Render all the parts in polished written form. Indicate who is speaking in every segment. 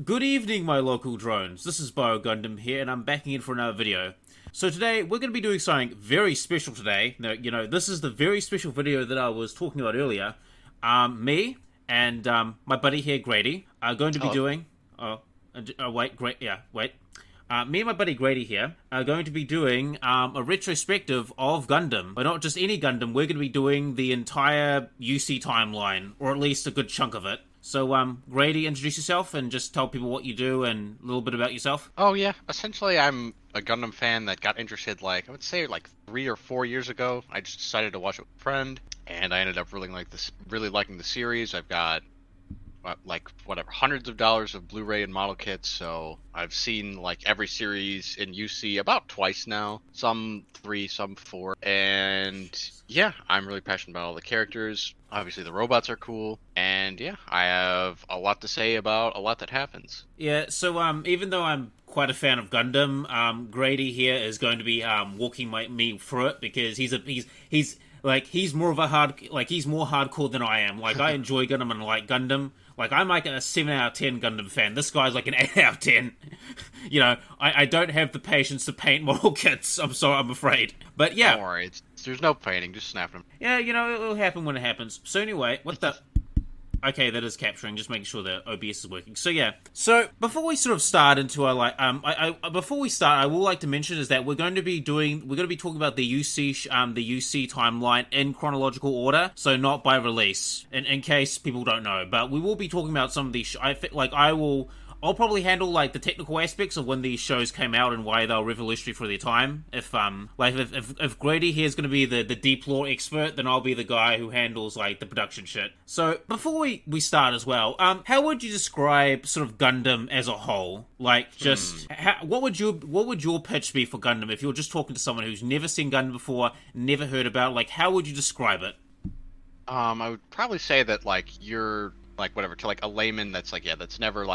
Speaker 1: Good evening, my local drones. This is Gundam here, and I'm backing in for another video. So today, we're going to be doing something very special today. Now, this is the very special video that I was talking about earlier. Me and my buddy here, Grady, are going to be doing... me and my buddy Grady here are going to be doing a retrospective of Gundam. But not just any Gundam, we're going to be doing the entire UC timeline, or at least a good chunk of it. So, Grady, introduce yourself and just tell people what you do and a little bit about yourself.
Speaker 2: Oh, yeah. Essentially, I'm a Gundam fan that got interested, I would say, 3 or 4 years ago. I just decided to watch it with a friend, and I ended up really liking the series. I've got, hundreds of dollars of Blu-ray and model kits, so I've seen, every series in UC about twice now. Some 3, some 4, and... yeah, I'm really passionate about all the characters. Obviously, the robots are cool. And yeah, I have a lot to say about a lot that happens.
Speaker 1: Yeah, so even though I'm quite a fan of Gundam, Grady here is going to be walking me through it because he's more hardcore than I am. I enjoy Gundam and I like Gundam. I'm like a 7 out of 10 Gundam fan. This guy's like an 8 out of 10. I don't have the patience to paint model kits. I'm afraid. But yeah.
Speaker 2: Don't worry, there's no painting, just snap them.
Speaker 1: Yeah, it'll happen when it happens. So anyway, what the... Okay, that is capturing, just making sure that OBS is working. So yeah. So before we sort of start into our before we start, I will like to mention is that we're going to be talking about the UC timeline in chronological order, so not by release, in case people don't know. But we will be talking about some of these. I'll probably handle the technical aspects of when these shows came out and why they were revolutionary for their time. If Grady here is going to be the deep lore expert, then I'll be the guy who handles the production shit. So before we start as well, how would you describe sort of Gundam as a whole? What would your pitch be for Gundam if you're just talking to someone who's never seen Gundam before, never heard about it? How would you describe it?
Speaker 2: I would probably say that you're to a layman that's that's never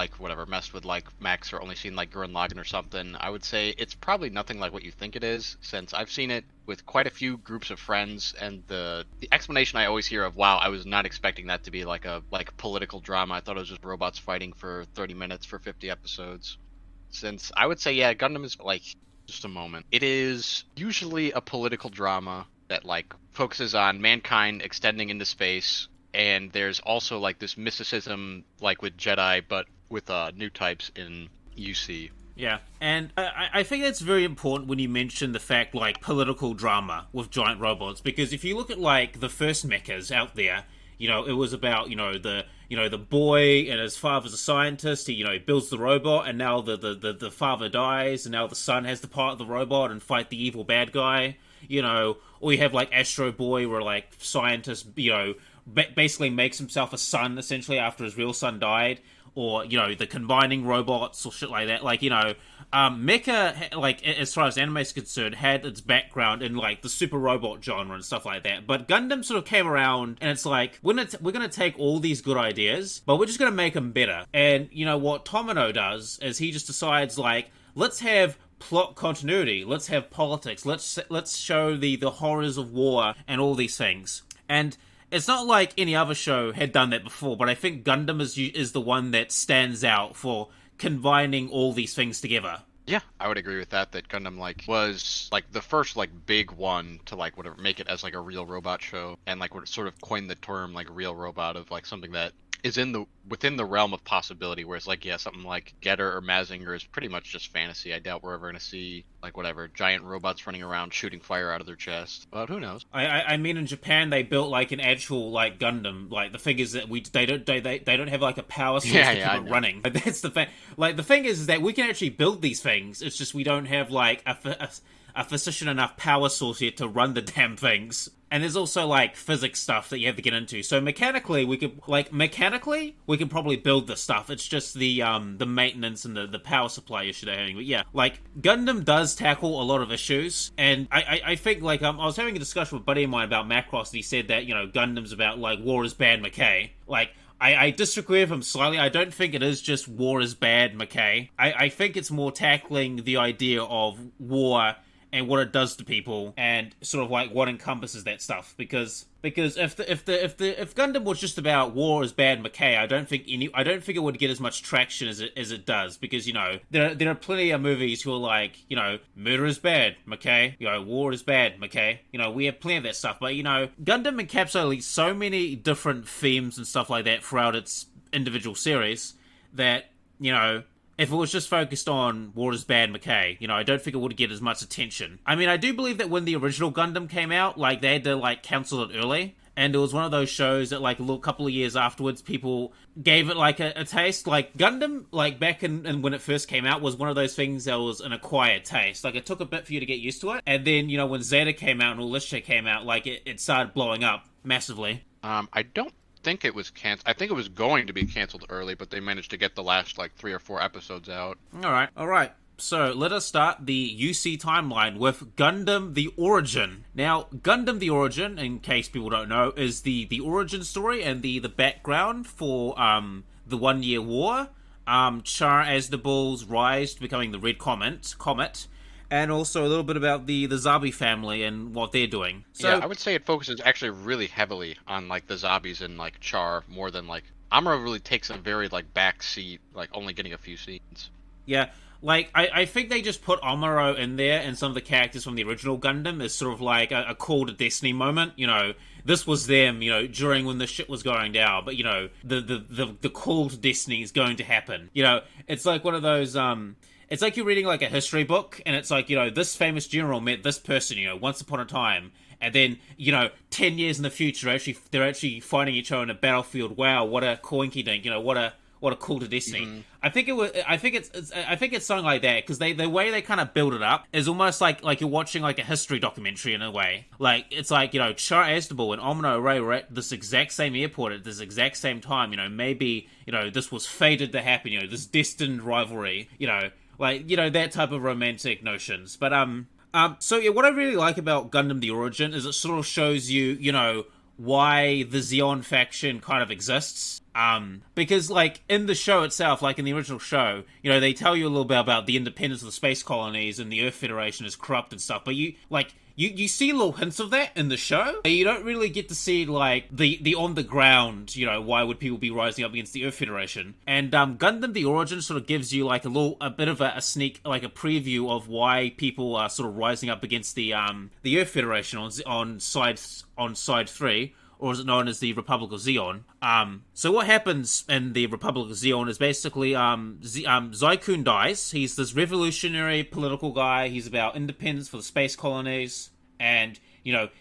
Speaker 2: messed with Max or only seen Gurren Lagann or something. I would say it's probably nothing like what you think it is, since I've seen it with quite a few groups of friends, and the explanation I always hear of, wow, I was not expecting that to be a political drama. I thought it was just robots fighting for 30 minutes for 50 episodes. Since I would say, yeah, Gundam is just a moment. It is usually a political drama that focuses on mankind extending into space. And there's also this mysticism with Jedi, but with new types in UC.
Speaker 1: Yeah, and I think that's very important when you mention the fact political drama with giant robots, because if you look at the first mechas out there, it was about the boy and his father's a scientist. He builds the robot, and now the father dies, and now the son has to part the robot and fight the evil bad guy. Or you have Astro Boy, where scientist basically makes himself a son, essentially, after his real son died, or, the combining robots, or shit like that. Mecha, as far as anime is concerned, had its background in, the super robot genre and stuff like that, but Gundam sort of came around, and it's we're gonna take all these good ideas, but we're just gonna make them better. And, what Tomino does is he just decides, let's have plot continuity, let's have politics, let's show the horrors of war and all these things. And it's not like any other show had done that before, but I think Gundam is the one that stands out for combining all these things together.
Speaker 2: Yeah, I would agree with that Gundam, was, the first, big one to, make it as, a real robot show, and, would sort of coin the term, real robot of, something that is within the realm of possibility, whereas something like Getter or Mazinger is pretty much just fantasy. I doubt we're ever gonna see giant robots running around shooting fire out of their chest, but who knows.
Speaker 1: I mean, in Japan they built an actual Gundam. The thing is that they don't have a power source to keep it running. That's the thing. The thing is that we can actually build these things. It's just we don't have a sufficient enough power source yet to run the damn things. And there's also physics stuff that you have to get into. So mechanically we could probably build this stuff. It's just the maintenance and the power supply issue they're having. But yeah, Gundam does tackle a lot of issues, and I think I was having a discussion with a buddy of mine about Macross, and he said that Gundam's about war is bad McKay. I disagree with him slightly. I don't think it is just war is bad McKay. I think it's more tackling the idea of war and what it does to people, and sort of like what encompasses that stuff. Because if Gundam was just about war is bad, McKay, I don't think it would get as much traction as it does. Because there are plenty of movies who are like, murder is bad, McKay. War is bad, McKay. We have plenty of that stuff. But Gundam encapsulates so many different themes and stuff like that throughout its individual series that if it was just focused on war is bad, McKay, I don't think it would get as much attention. I mean, I do believe that when the original Gundam came out, like, they had to, like, cancel it early. And it was one of those shows that, like, a couple of years afterwards, people gave it, like, a taste. Like, Gundam, like, back in when it first came out, was one of those things that was an acquired taste. Like, it took a bit for you to get used to it. And then, when Zeta came out and all this shit came out, like, it started blowing up massively.
Speaker 2: I don't think it was canceled. I think it was going to be canceled early, but they managed to get the last, like, 3 or 4 episodes out.
Speaker 1: All right. So, let us start the UC timeline with Gundam the Origin. Now, Gundam the Origin, in case people don't know, is the origin story and the background for the 1 Year War, Char Aznavour's rise to becoming the Red Comet, and also a little bit about the Zabi family and what they're doing. So,
Speaker 2: yeah, I would say it focuses actually really heavily on, like, the Zabis and, like, Char more than, like, Amuro really takes a very, like, back seat, like, only getting a few scenes.
Speaker 1: Yeah, like, I think they just put Amuro in there and some of the characters from the original Gundam as sort of like a call to destiny moment. This was them, during when the shit was going down, but, the call to destiny is going to happen. It's like one of those, it's like you're reading, like, a history book, and it's like, this famous general met this person, once upon a time, and then, 10 years in the future, they're actually fighting each other in a battlefield. Wow, what a coinky-dink, what a call to destiny. Mm-hmm. I think it's something like that, because the way they kind of build it up is almost like you're watching, like, a history documentary in a way. Like, it's like, Char Aznavour and Amuro Ray were at this exact same airport at this exact same time. Maybe, this was fated to happen, this destined rivalry, that type of romantic notions. But, so yeah, what I really like about Gundam the Origin is it sort of shows you, why the Zeon faction kind of exists. Because, like, in the show itself, like in the original show, they tell you a little bit about the independence of the space colonies and the Earth Federation is corrupt and stuff, but you see little hints of that in the show. You don't really get to see, like, the on the ground, why would people be rising up against the Earth Federation. And Gundam the Origin sort of gives you, like, a bit of a sneak, like a preview of why people are sort of rising up against the Earth Federation on side 3, or is it known as the Republic of Zeon? So what happens in the Republic of Zeon is basically Zaikun dies. He's this revolutionary political guy. He's about independence for the space colonies. And,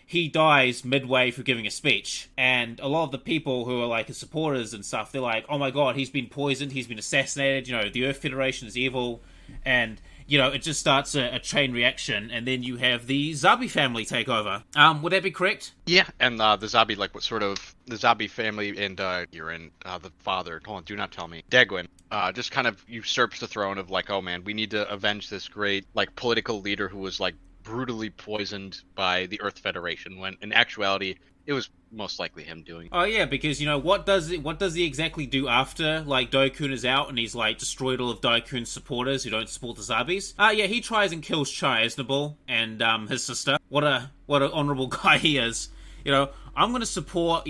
Speaker 1: he dies midway through giving a speech. And a lot of the people who are, like, his supporters and stuff, they're like, oh my god, he's been poisoned, he's been assassinated, the Earth Federation is evil. And it just starts a chain reaction, and then you have the Zabi family take over. Would that be correct?
Speaker 2: Yeah, and the Zabi, like, the Zabi family and, the father, hold on, do not tell me, Degwin, just kind of usurps the throne of, like, oh man, we need to avenge this great, like, political leader who was, like, brutally poisoned by the Earth Federation, when, in actuality, it was most likely him doing.
Speaker 1: Oh yeah, because what does he exactly do after, like, Daikun is out and he's, like, destroyed all of Daikun's supporters who don't support the Zabis? Yeah, he tries and kills Char Aznavour and his sister. What an honorable guy he is. I'm gonna support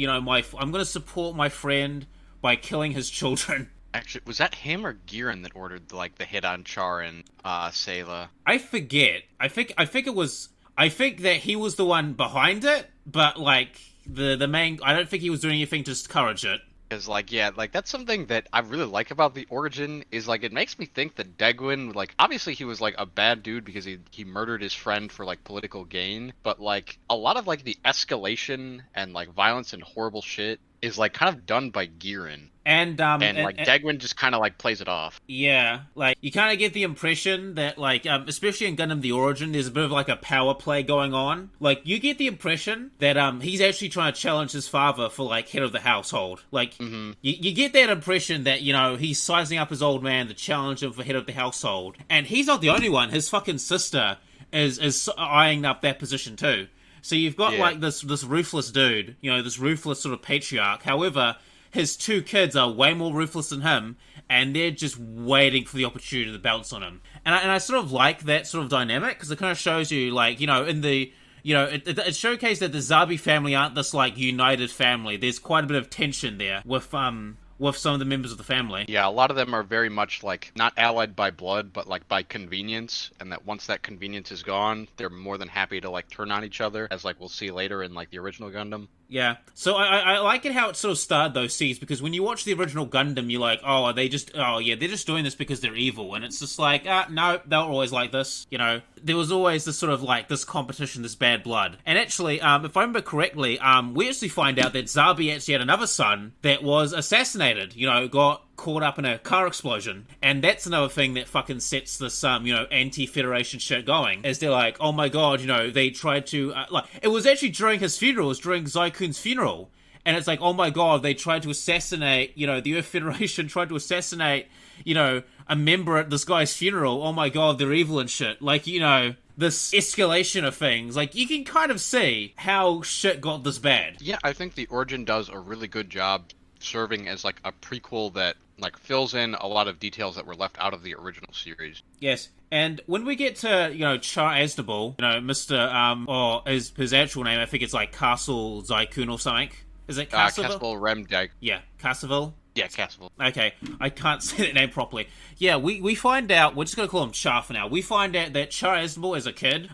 Speaker 1: my friend by killing his children.
Speaker 2: Actually, was that him or Giran that ordered, like, the hit on Char and Sayla?
Speaker 1: I forget. I think that he was the one behind it, but, like, the main... I don't think he was doing anything to discourage it.
Speaker 2: Because, like, yeah, like, that's something that I really like about the Origin, is, like, it makes me think that Degwin, like, obviously he was, like, a bad dude because he murdered his friend for, like, political gain, but, like, a lot of, like, the escalation and, like, violence and horrible shit is, like, kind of done by Giran. And Degwin just kind of, like, plays it off.
Speaker 1: Yeah, like, you kind of get the impression that, like, especially in Gundam the Origin, there's a bit of, like, a power play going on. Like, you get the impression that, he's actually trying to challenge his father for, like, head of the household. Like, you get that impression that, he's sizing up his old man to challenge him for head of the household. And he's not the only one. His fucking sister is eyeing up that position, too. So you've got, like, this ruthless dude, this ruthless sort of patriarch. However, his 2 kids are way more ruthless than him, and they're just waiting for the opportunity to bounce on him. And I sort of like that sort of dynamic, because it kind of shows you, like, you know, in the... You know, it showcased that the Zabi family aren't this, like, united family. There's quite a bit of tension there with some of the members of the family.
Speaker 2: Yeah, a lot of them are very much, like, not allied by blood, but, like, by convenience, and that once that convenience is gone, they're more than happy to, like, turn on each other, as, like, we'll see later in, like, the original Gundam.
Speaker 1: Yeah, so I like it how it sort of started those seeds, because when you watch the original Gundam, you're like, they're just doing this because they're evil, and it's just like, no, they were always like this, you know. There was always this sort of, like, this competition, this bad blood. And actually, if I remember correctly, we actually find out that Zabi actually had another son that was assassinated, you know, got caught up in a car explosion, and that's another thing that fucking sets this you know, anti-Federation shit going, is they're like, oh my god, you know, they tried to like, it was actually during his funeral, it was during Zai-kun's funeral, and it's like, oh my god, they tried to assassinate, you know, the Earth Federation tried to assassinate, you know, a member at this guy's funeral, oh my god, they're evil and shit, like, you know, this escalation of things, like, you can kind of see how shit got this bad.
Speaker 2: Yeah, I think the Origin does a really good job serving as, like, a prequel that, like, fills in a lot of details that were left out of the original series.
Speaker 1: Yes, and when we get to, you know, Char Aznavour, you know, Mr. Or his actual name, I think it's like Castle Zai-kun or something. Is it Castle?
Speaker 2: Castle Remdike.
Speaker 1: Yeah, Castleville?
Speaker 2: Yeah, Castleville.
Speaker 1: Okay, I can't say that name properly. Yeah, we find out, we're just gonna call him Char for now, we find out that Char Aznavour as a kid,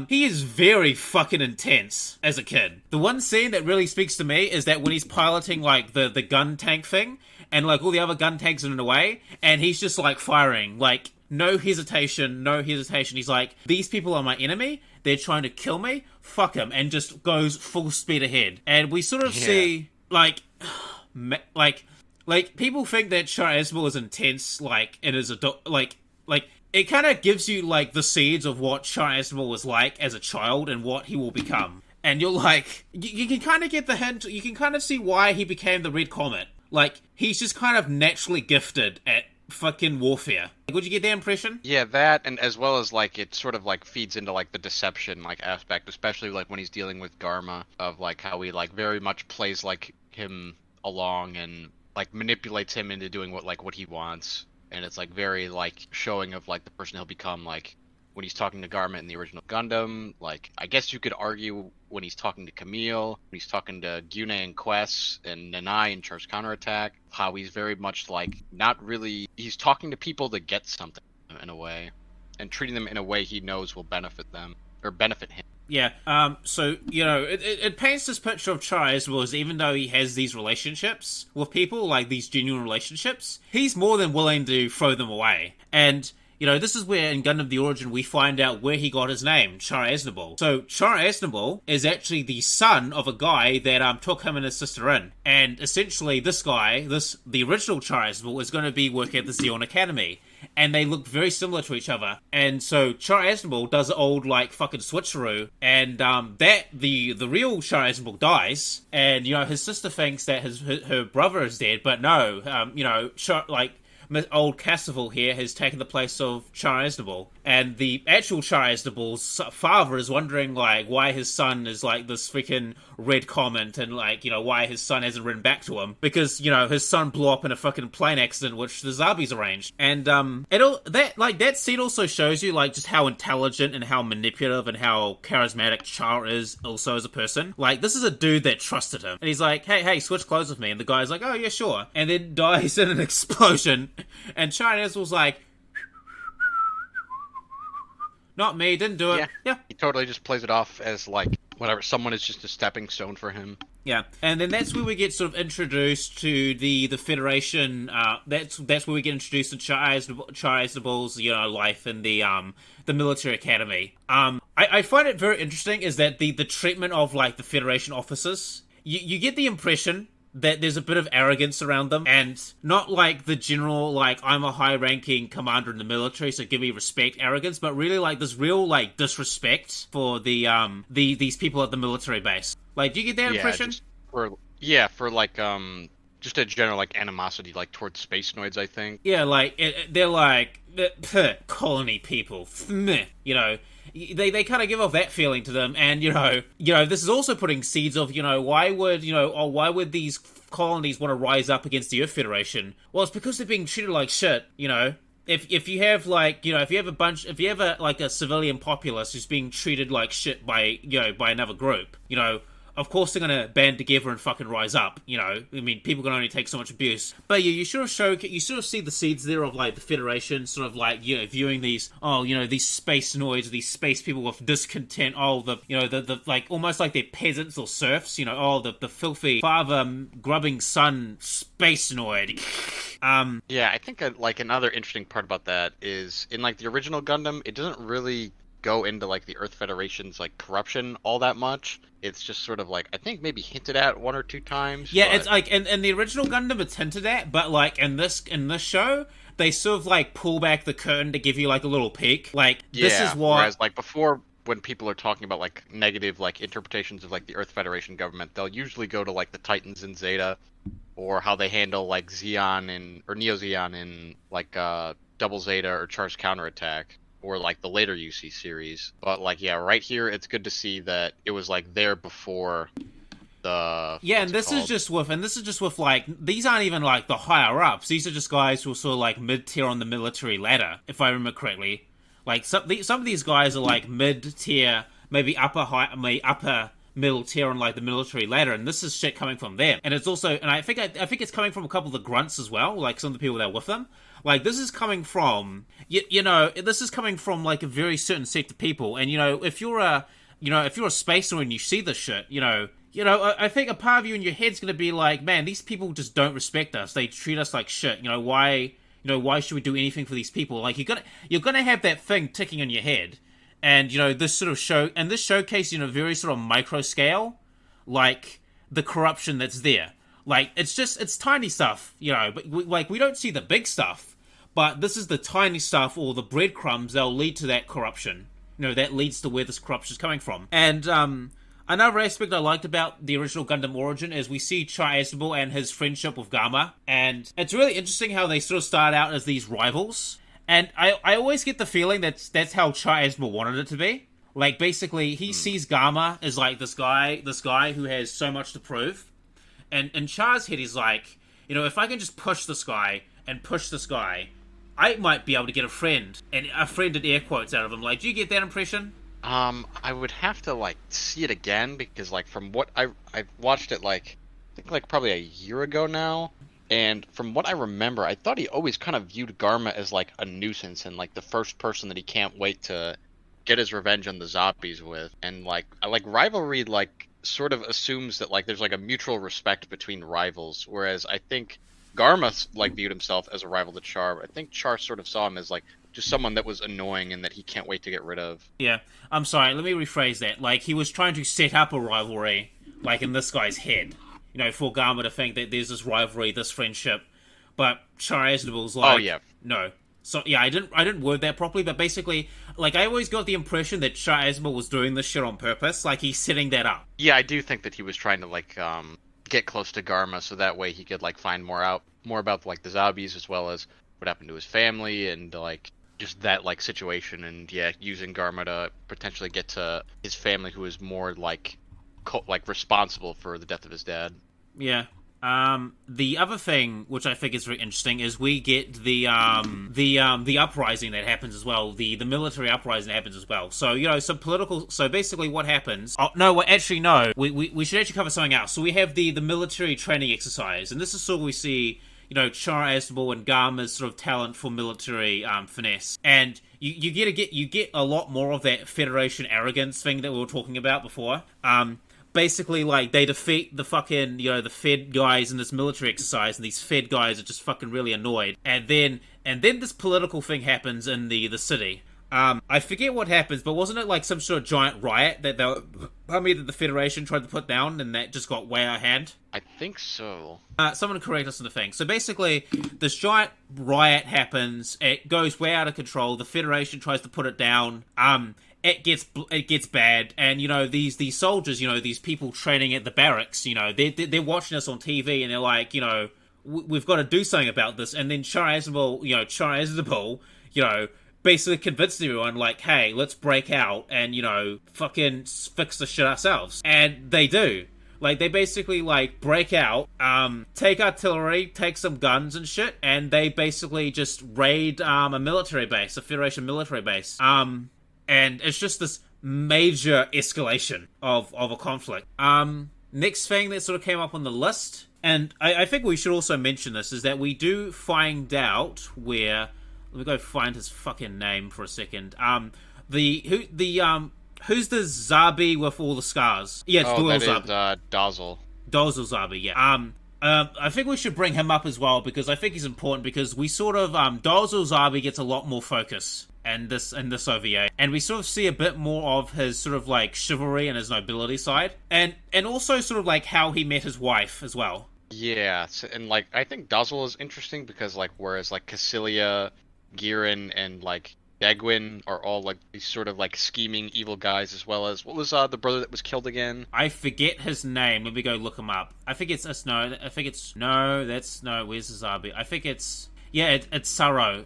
Speaker 1: he is very fucking intense as a kid. The one scene that really speaks to me is that when he's piloting, like, the gun tank thing, and, like, all the other gun tanks are in the way, and he's just, like, firing, like, no hesitation. He's like, these people are my enemy, they're trying to kill me, fuck them, and just goes full speed ahead. And we sort of see, like, people think that Char Aznavour is intense, like, in his adult, like, it kind of gives you, like, the seeds of what Char Aznavour was like as a child and what he will become. And you're like, you can kind of get the hint, you can kind of see why he became the Red Comet. Like, he's just kind of naturally gifted at fucking warfare. Would you get that impression?
Speaker 2: Yeah, that, and as well as, like, it sort of, like, feeds into, like, the deception, like, aspect, especially, like, when he's dealing with Garma, of, like, how he, like, very much plays, like, him along and, like, manipulates him into doing what he wants. And it's, like, very, like, showing of, like, the person he'll become, like, when he's talking to Garma in the original Gundam, like, I guess you could argue when he's talking to Camille, when he's talking to Gyune and Quest, and Nanai in Char's Counterattack, how he's very much, like, not really, he's talking to people to get something, in a way, and treating them in a way he knows will benefit them, or benefit him.
Speaker 1: Yeah, so, you know, it paints this picture of Char Aznavour as, even though he has these relationships with people, like, these genuine relationships, he's more than willing to throw them away. And, you know, this is where in Gundam the Origin we find out where he got his name, Char Aznavour. So, Char Aznavour is actually the son of a guy that took him and his sister in. And essentially, this guy, the original Char Aznavour, is going to be working at the Zeon Academy. And they look very similar to each other. And so Char Aznavour does the old, like, fucking switcheroo. And the real Char Aznavour dies. And, you know, his sister thinks that her brother is dead. But no, you know, old Castleville here has taken the place of Char Aznavour. And the actual Char Aznavour's father is wondering, like, why his son is, like, this freaking Red Comet, and, like, you know, why his son hasn't written back to him. Because, you know, his son blew up in a fucking plane accident, which the Zabis arranged. And, that scene also shows you, like, just how intelligent and how manipulative and how charismatic Char is also as a person. Like, this is a dude that trusted him. And he's like, hey, switch clothes with me. And the guy's like, oh, yeah, sure. And then dies in an explosion. And Char Aznavour's like, not me, didn't do it. Yeah.
Speaker 2: He totally just plays it off as, like, whatever, someone is just a stepping stone for him.
Speaker 1: Yeah, and then that's where we get sort of introduced to the Federation. That's where we get introduced to Char Aznavour's, you know, life in the military academy. I find it very interesting is that the treatment of, like, the Federation officers. You get the impression that there's a bit of arrogance around them, and not like the general, like, I'm a high-ranking commander in the military, so give me respect arrogance, but really, like, this real, like, disrespect for these people at the military base. Like, do you get that impression?
Speaker 2: For like, just a general, like, animosity, like, towards space noids, I think.
Speaker 1: Yeah, like, they're like, colony people, you know. They kind of give off that feeling to them, and, you know, this is also putting seeds of, you know, why would these colonies want to rise up against the Earth Federation? Well, it's because they're being treated like shit, you know? If you have like, you know, if you have a civilian populace who's being treated like shit by, you know, by another group, you know, of course they're gonna band together and fucking rise up, you know? I mean, people can only take so much abuse. But yeah, you sort of see the seeds there of, like, the Federation sort of, like, you know, viewing these, oh, you know, these space noids, these space people with discontent, oh, the, you know, the like, almost like they're peasants or serfs, you know, oh, the filthy father-grubbing son space noid.
Speaker 2: Yeah, I think, like, another interesting part about that is, in, like, the original Gundam, it doesn't really go into, like, the Earth Federation's, like, corruption all that much. It's just sort of, like, I think maybe hinted at 1 or 2 times.
Speaker 1: Yeah,
Speaker 2: but...
Speaker 1: it's like in the original Gundam it's hinted at, but like in this show they sort of like pull back the curtain to give you like a little peek. Like, this is what...
Speaker 2: Whereas, like, before, when people are talking about, like, negative, like, interpretations of, like, the Earth Federation government, they'll usually go to, like, the Titans in Zeta, or how they handle, like, Zeon or Neo Zeon in, like, Double Zeta or Char's Counterattack, or, like, the later UC series. But, like, yeah, right here, it's good to see that it was, like, there before the...
Speaker 1: Yeah, and this is just with, like, these aren't even, like, the higher-ups. These are just guys who are sort of, like, mid-tier on the military ladder, if I remember correctly. Like, some of these guys are, like, mid-tier, maybe upper middle tier on, like, the military ladder, and this is shit coming from them. And it's also... And I think it's coming from a couple of the grunts as well, like, some of the people that are with them. Like, this is coming from, you know, this is coming from, like, a very certain set of people. And, you know, if you're a spacer and you see this shit, you know, I think a part of you in your head's gonna be like, man, these people just don't respect us. They treat us like shit. You know, why should we do anything for these people? Like, you're gonna have that thing ticking in your head. And, you know, this showcase, you know, very sort of micro scale, like, the corruption that's there. Like, it's tiny stuff, you know, but we don't see the big stuff. But this is the tiny stuff, or the breadcrumbs that'll lead to that corruption. You know, that leads to where this corruption is coming from. And another aspect I liked about the original Gundam Origin is we see Char Aznable and his friendship with Gamma. And it's really interesting how they sort of start out as these rivals. And I always get the feeling that's how Char Aznable wanted it to be. Like, basically, he sees Gamma as, like, this guy who has so much to prove. And in Char's head, he's like, you know, if I can just push this guy and push this guy, I might be able to get a friend. And a friend in air quotes out of him. Like, do you get that impression?
Speaker 2: I would have to, like, see it again, because, like, from what I watched it, like, I think, like, probably a year ago now, and from what I remember, I thought he always kind of viewed Garma as, like, a nuisance, and, like, the first person that he can't wait to get his revenge on the zombies with. And, like, rivalry, like, sort of assumes that, like, there's, like, a mutual respect between rivals, whereas I think Garma, like, viewed himself as a rival to Char, but I think Char sort of saw him as, like, just someone that was annoying and that he can't wait to get rid of.
Speaker 1: Yeah, I'm sorry, let me rephrase that. Like, he was trying to set up a rivalry, like, in this guy's head. You know, for Garma to think that there's this rivalry, this friendship, but Char Aznable's like,
Speaker 2: oh, yeah.
Speaker 1: No. So, yeah, I didn't word that properly, but basically, like, I always got the impression that Char Aznable was doing this shit on purpose, like, he's setting that up.
Speaker 2: Yeah, I do think that he was trying to, like, get close to Garma so that way he could, like, find more about, like, the zombies, as well as what happened to his family, and, like, just that, like, situation, and, yeah, using Garma to potentially get to his family, who is more, like, responsible for the death of his dad.
Speaker 1: Yeah. The other thing, which I think is very interesting, is we get the uprising that happens as well, the military uprising that happens as well. So, you know, so basically what happens... Oh, no, we should actually cover something else. So we have the military training exercise, and this is sort of we see, you know, Char Aznable and Garma's sort of talent for military finesse. And you get a lot more of that Federation arrogance thing that we were talking about before. Basically, like, they defeat the fucking, you know, the Fed guys in this military exercise, and these Fed guys are just fucking really annoyed. And then this political thing happens in the city. I forget what happens, but wasn't it like some sort of giant riot that the Federation tried to put down, and that just got way out of hand?
Speaker 2: I think so.
Speaker 1: Someone correct us on the thing. So basically, this giant riot happens, it goes way out of control, the Federation tries to put it down, it gets bad, and, you know, these soldiers, you know, these people training at the barracks, you know, they're watching us on TV, and they're like, you know, we've got to do something about this. And then Char Aznable, you know, basically convinced everyone, like, hey, let's break out and, you know, fucking fix the shit ourselves. And they do. Like, they basically, like, break out, take artillery, take some guns and shit, and they basically just raid, a military base, a Federation military base. And it's just this major escalation of a conflict. Next thing that sort of came up on the list, and I think we should also mention this, is that we do find out where... Let me go find his fucking name for a second. Who's the Zabi with all the scars? Yeah, it's Doyle Zabi.
Speaker 2: That is, Dazzle.
Speaker 1: Dazzle Zabi, yeah. I think we should bring him up as well, because I think he's important, because we sort of, Dazzle Zabi gets a lot more focus in this OVA, and we sort of see a bit more of his sort of, like, chivalry and his nobility side, and also sort of, like, how he met his wife as well.
Speaker 2: Yeah, and, like, I think Dazzle is interesting, because, like, whereas, like, Cassilia, Giran, and, like, Dagwin are all, like, these sort of, like, scheming evil guys, as well as, what was, the brother that was killed again?
Speaker 1: I forget his name. Let me go look him up. I think it's, where's Zabi? I think it's, it's Saro.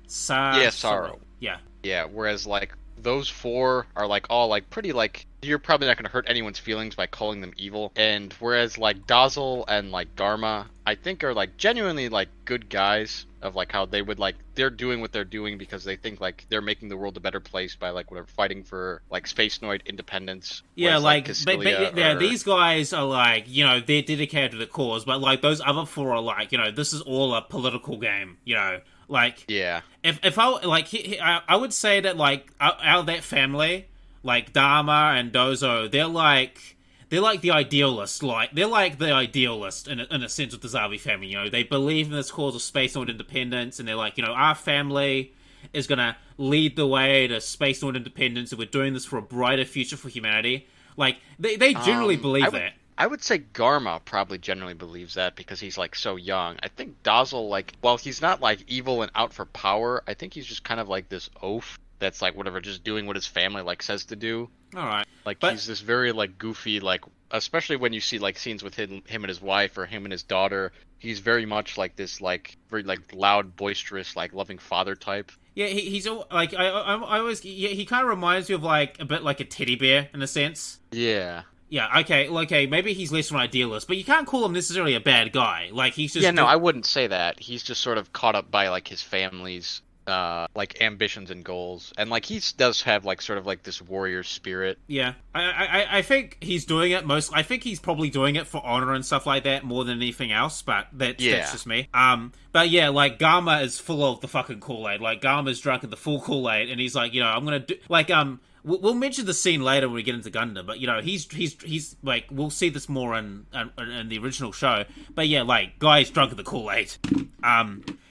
Speaker 2: Saro.
Speaker 1: Yeah.
Speaker 2: Yeah, whereas, like, those four are, like, all, like, pretty, like, you're probably not going to hurt anyone's feelings by calling them evil. And whereas, like, Dazzle and, like, Dharma, I think are, like, genuinely, like, good guys of, like, how they would, like, they're doing what they're doing because they think, like, they're making the world a better place by, like, whatever, fighting for, like, Spacenoid independence.
Speaker 1: Yeah,
Speaker 2: whereas,
Speaker 1: these guys are, like, you know, they're dedicated to the cause, but, like, those other four are, like, you know, this is all a political game, you know. Like,
Speaker 2: yeah.
Speaker 1: If I, like, I would say that, like, out of that family, like, Dharma and Dozo, they're like the idealist, they're like the idealist in a sense with the Zabi family, you know, they believe in this cause of Spacenoid independence, and they're like, you know, our family is gonna lead the way to Spacenoid independence, and we're doing this for a brighter future for humanity. Like, they generally believe that.
Speaker 2: I would say Garma probably generally believes that because he's, like, so young. I think Dazzle, like, while he's not, like, evil and out for power, I think he's just kind of like this oaf that's, like, whatever, just doing what his family, like, says to do.
Speaker 1: Alright.
Speaker 2: Like, he's this very, like, goofy, like, especially when you see, like, scenes with him and his wife or him and his daughter, he's very much like this, like, very, like, loud, boisterous, like, loving father type.
Speaker 1: Yeah, he's like, I always, he kind of reminds me of, like, a bit like a teddy bear, in a sense.
Speaker 2: Yeah.
Speaker 1: Yeah, okay, maybe he's less of an idealist, but you can't call him necessarily a bad guy. Like, he's just...
Speaker 2: Yeah, no, I wouldn't say that. He's just sort of caught up by, like, his family's, like, ambitions and goals. And, like, he does have, like, sort of, like, this warrior spirit.
Speaker 1: Yeah. I think he's doing it I think he's probably doing it for honor and stuff like that more than anything else, but that's just me. But yeah, like, Garma is full of the fucking Kool-Aid. Like, Garma's drunk in the full Kool-Aid, and he's like, you know, I'm gonna do... Like, we'll mention the scene later when we get into Gundam, but, you know, he's like, we'll see this more in the original show, but yeah, like, guy's drunk in the Kool-Aid.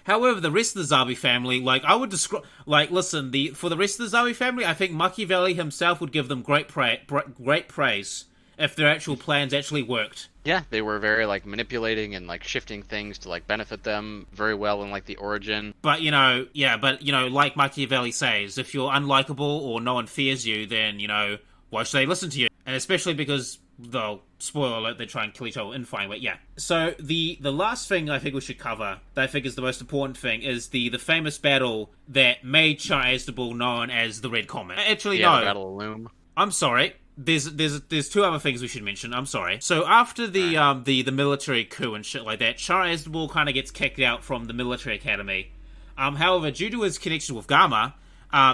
Speaker 1: However, the rest of the Zabi family, like, I would describe, like, listen, for the rest of the Zabi family, I think Machiavelli himself would give them great praise if their actual plans actually worked.
Speaker 2: Yeah, they were very, like, manipulating and, like, shifting things to, like, benefit them very well in, like, the origin.
Speaker 1: But, you know, like Machiavelli says, if you're unlikable or no one fears you, then, you know, why should they listen to you? And especially because, though, spoiler alert, they try and kill each other in fine, but yeah. So, the last thing I think we should cover, that I think is the most important thing, is the famous battle that made Char Aznavour known as the Red Comet. Actually, no.
Speaker 2: The Battle of Loom.
Speaker 1: I'm sorry. There's two other things we should mention. I'm sorry. So after the military coup and shit like that, Char Aznavour kind of gets kicked out from the military academy. However, due to his connection with Gamma,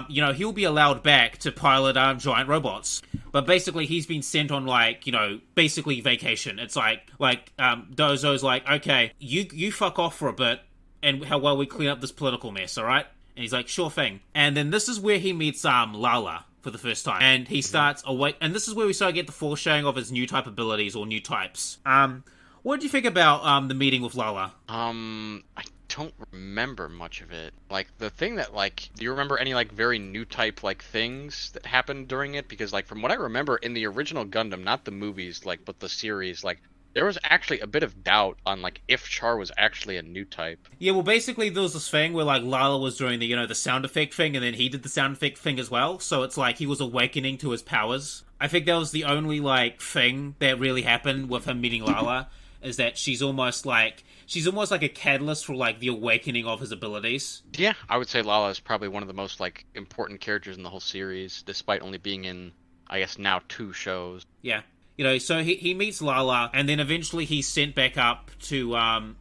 Speaker 1: you know, he'll be allowed back to pilot giant robots. But basically, he's been sent on, like, you know, basically vacation. It's like Dozo's like, okay, you fuck off for a bit, and while we clean up this political mess, all right? And he's like, sure thing. And then this is where he meets Lala for the first time, and he starts and this is where we start to get the foreshadowing of his new type abilities or new types. What did you think about the meeting with Lala?
Speaker 2: I don't remember much of it. Like, the thing that, like, do you remember any, like, very new type, like, things that happened during it? Because, like, from what I remember in the original Gundam, not the movies, like, but the series, like, there was actually a bit of doubt on, like, if Char was actually a new type.
Speaker 1: Yeah, well, basically, there was this thing where, like, Lala was doing the, you know, the sound effect thing, and then he did the sound effect thing as well, so it's like he was awakening to his powers. I think that was the only, like, thing that really happened with him meeting Lala, is that she's almost like a catalyst for, like, the awakening of his abilities.
Speaker 2: Yeah, I would say Lala is probably one of the most, like, important characters in the whole series, despite only being in, I guess, now 2 shows.
Speaker 1: Yeah. So he meets Lala, and then eventually he's sent back up to,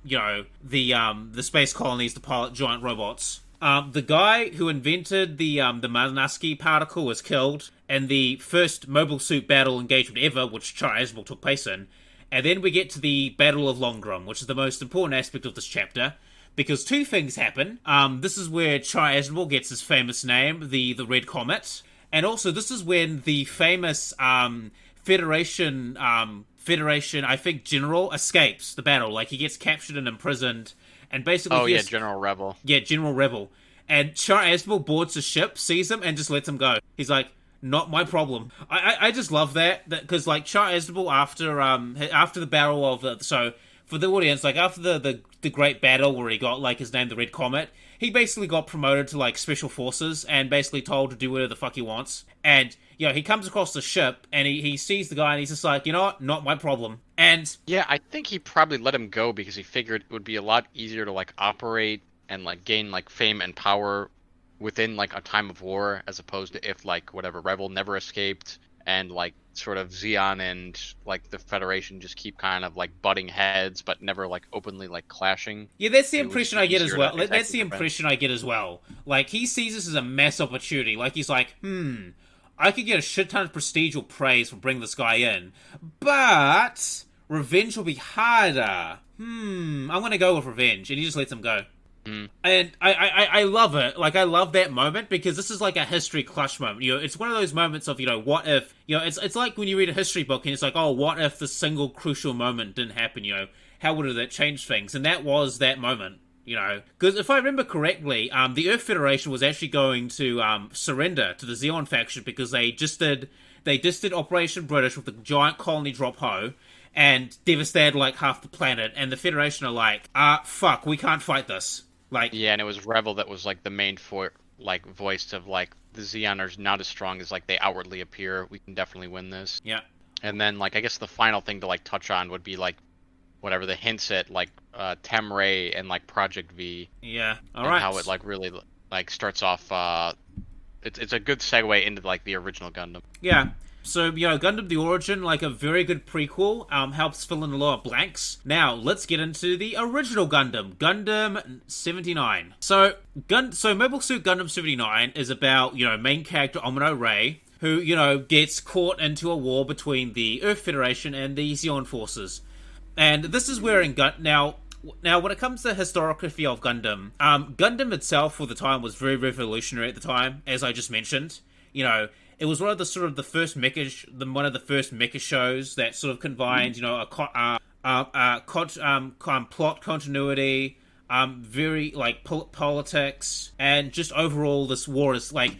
Speaker 1: the space colonies to pilot giant robots. The guy who invented the Manaski particle was killed in the first mobile suit battle engagement ever, which Char Aznable took place in. And then we get to the Battle of Longrum, which is the most important aspect of this chapter, because two things happen. This is where Char Aznable gets his famous name, the Red Comet. And also, this is when the famous Federation, I think, general escapes the battle. Like, he gets captured and imprisoned, and basically...
Speaker 2: General Rebel.
Speaker 1: Yeah, General Rebel. And Char Aznable boards the ship, sees him, and just lets him go. He's like, not my problem. I just love that, because, like, Char Aznable, after the battle of... So, for the audience, like, after the great battle where he got, like, his name, the Red Comet, he basically got promoted to, like, Special Forces, and basically told to do whatever the fuck he wants. And... he comes across the ship, and he sees the guy, and he's just like, you know what? Not my problem. And...
Speaker 2: Yeah, I think he probably let him go because he figured it would be a lot easier to, like, operate and, like, gain, like, fame and power within, like, a time of war, as opposed to if, like, whatever, Rebel never escaped, and, like, sort of Zeon and, like, the Federation just keep kind of, like, butting heads, but never, like, openly, like, clashing.
Speaker 1: Yeah, that's the impression I get as well. That's the impression I get as well. Like, he sees this as a mass opportunity. Like, he's like, I could get a shit ton of prestige or praise for bringing this guy in, but revenge will be harder. I'm gonna go with revenge, and he just lets him go. And I love it. Like, I love that moment, because this is like a history clutch moment. It's one of those moments of, what if, it's like when you read a history book and it's like, oh, what if the single crucial moment didn't happen, how would that change things? And that was that moment. Because if I remember correctly, the Earth Federation was actually going to surrender to the Zeon faction because they just did Operation British with the giant colony drop hoe and devastated like half the planet, and the Federation are like, fuck, we can't fight this. Like,
Speaker 2: yeah, and it was Rebel that was like the main voice of like the Zeon are not as strong as like they outwardly appear. We can definitely win this.
Speaker 1: Yeah.
Speaker 2: And then like I guess the final thing to like touch on would be like whatever the hints at like Temray and like Project V.
Speaker 1: Yeah. All
Speaker 2: and
Speaker 1: right.
Speaker 2: how it like really like starts off. It's a good segue into like the original Gundam.
Speaker 1: Yeah. So, Gundam the Origin, like a very good prequel, helps fill in a lot of blanks. Now, let's get into the original Gundam, Gundam 79. So Mobile Suit Gundam 79 is about, main character Omino Ray, who, gets caught into a war between the Earth Federation and the Zeon forces. And this is where Now, when it comes to historiography of Gundam, Gundam itself for the time was very revolutionary at the time, as I just mentioned. It was one of the first mecha shows that sort of combined, plot continuity, very like politics, and just overall this war is like,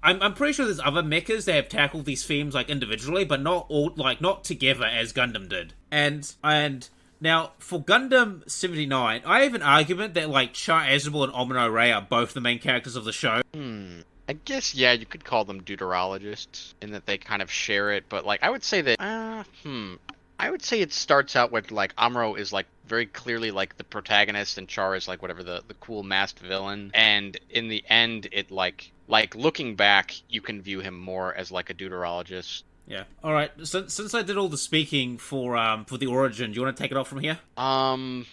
Speaker 1: I'm pretty sure there's other mechas that have tackled these themes like individually, but not together as Gundam did. And now for Gundam 79, I have an argument that like Char Aznable and Omino Ray are both the main characters of the show.
Speaker 2: I guess, yeah, you could call them deuterologists in that they kind of share it, but, like, I would say that, I would say it starts out with, like, Amuro is, like, very clearly, like, the protagonist, and Char is, like, whatever, the cool masked villain, and in the end, it, like, looking back, you can view him more as, like, a deuterologist.
Speaker 1: Yeah. All right. Since I did all the speaking for the Origin, do you want to take it off from here? The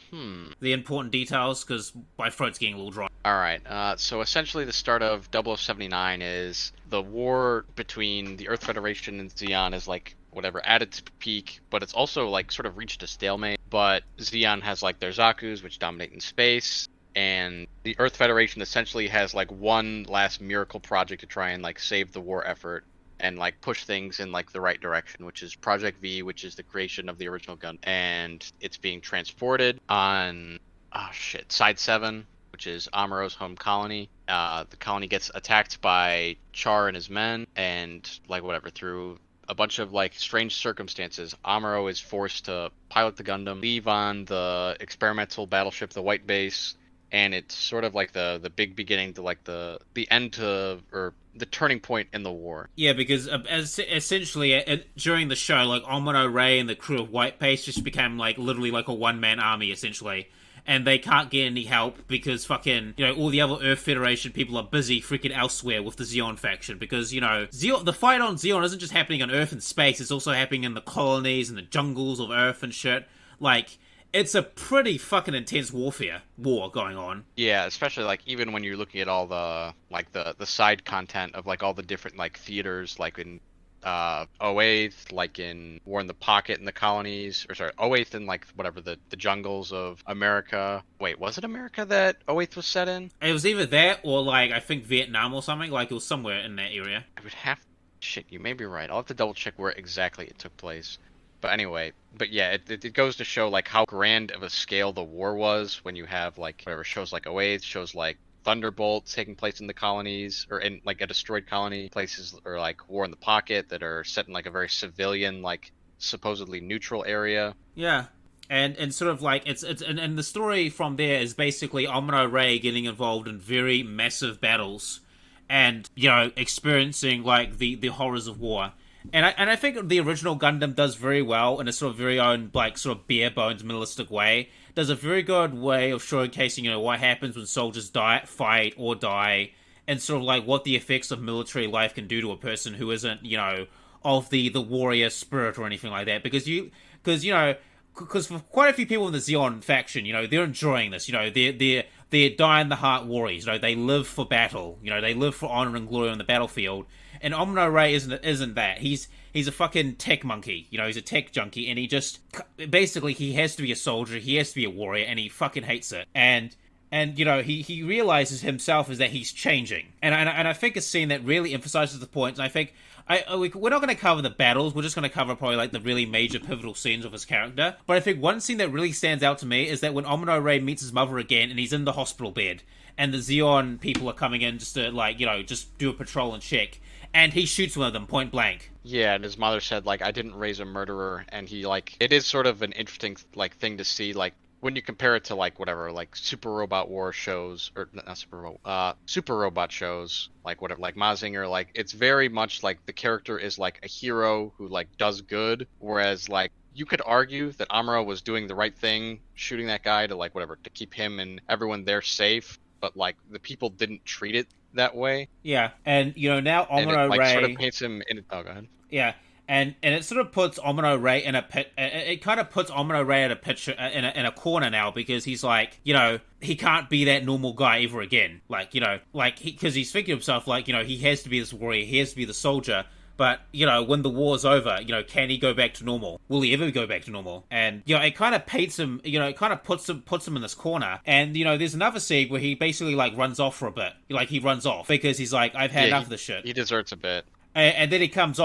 Speaker 1: important details, because my throat's getting a little dry.
Speaker 2: All right. So essentially, the start of 0079 is the war between the Earth Federation and Zeon is like whatever at its peak, but it's also like sort of reached a stalemate. But Zeon has like their Zaku's, which dominate in space. And the Earth Federation essentially has like one last miracle project to try and like save the war effort and like push things in like the right direction, which is Project V, which is the creation of the original gun, and it's being transported on Side 7, which is Amuro's home colony. The colony gets attacked by Char and his men, and like whatever, through a bunch of like strange circumstances, Amuro is forced to pilot the Gundam, leave on the experimental battleship, the White Base, and it's sort of like the big beginning to like the end to, or the turning point in the war.
Speaker 1: Yeah, because essentially during the show, like Omino Ray and the crew of White Base just became like literally like a one-man army essentially, and they can't get any help because fucking, all the other Earth Federation people are busy freaking elsewhere with the Zeon faction, because, the fight on Zeon isn't just happening on Earth and space, it's also happening in the colonies and the jungles of Earth and shit. Like, it's a pretty fucking intense war going on.
Speaker 2: Yeah, especially, like, even when you're looking at all the, like, the side content of, like, all the different, like, theaters, like, in O8th, like in War in the Pocket in the colonies, or sorry, O8th in like whatever the jungles of America. Wait, was it America that O8th was set in?
Speaker 1: It was either that or like I think Vietnam or something. Like it was somewhere in that area.
Speaker 2: I would have shit. You may be right. I'll have to double check where exactly it took place. But anyway, yeah, it goes to show like how grand of a scale the war was when you have like whatever shows like O8th, shows like Thunderbolt taking place in the colonies, or in like a destroyed colony, places or like War in the Pocket that are set in like a very civilian, like supposedly neutral area.
Speaker 1: Yeah. And sort of like and the story from there is basically Amuro Ray getting involved in very massive battles and, experiencing like the horrors of war. And I think the original Gundam does very well in a sort of very own, like, sort of bare-bones, minimalistic way. Does a very good way of showcasing, what happens when soldiers fight or die, and sort of, like, what the effects of military life can do to a person who isn't, of the warrior spirit or anything like that. Because for quite a few people in the Zeon faction, they're enjoying this. They're die-in-the-heart warriors. They live for battle. They live for honor and glory on the battlefield. And Amuro Ray isn't that. He's a fucking tech monkey. He's a tech junkie, and he just basically he has to be a soldier. He has to be a warrior, and he fucking hates it. And he realizes himself is that he's changing. And I think a scene that really emphasizes the point. And I think we're not going to cover the battles. We're just going to cover probably like the really major pivotal scenes of his character. But I think one scene that really stands out to me is that when Amuro Ray meets his mother again, and he's in the hospital bed, and the Zeon people are coming in just to like just do a patrol and check. And he shoots one of them point blank.
Speaker 2: Yeah, and his mother said, like, I didn't raise a murderer. And he, like, it is sort of an interesting, like, thing to see, like, when you compare it to, like, whatever, like, Super Robot War shows, or not Super Robot shows, like, whatever, like, Mazinger, like, it's very much, like, the character is, like, a hero who, like, does good. Whereas, like, you could argue that Amuro was doing the right thing, shooting that guy to, like, whatever, to keep him and everyone there safe. But, like, the people didn't treat it that way.
Speaker 1: Yeah, and now Amuro
Speaker 2: Ray sort of paints him in. Oh, go ahead.
Speaker 1: Yeah, and it sort of puts Amuro Ray in a pit. It kind of puts Amuro Ray at a picture in a corner now, because he's like, he can't be that normal guy ever again. Like, because he's thinking to himself like, he has to be this warrior, he has to be the soldier. But, when the war's over, can he go back to normal? Will he ever go back to normal? And, it kind of paints him, it kind of puts him in this corner. And, there's another scene where he basically, like, runs off for a bit. Like, he runs off because he's like, I've had enough of this shit.
Speaker 2: He deserts a bit.
Speaker 1: And then he comes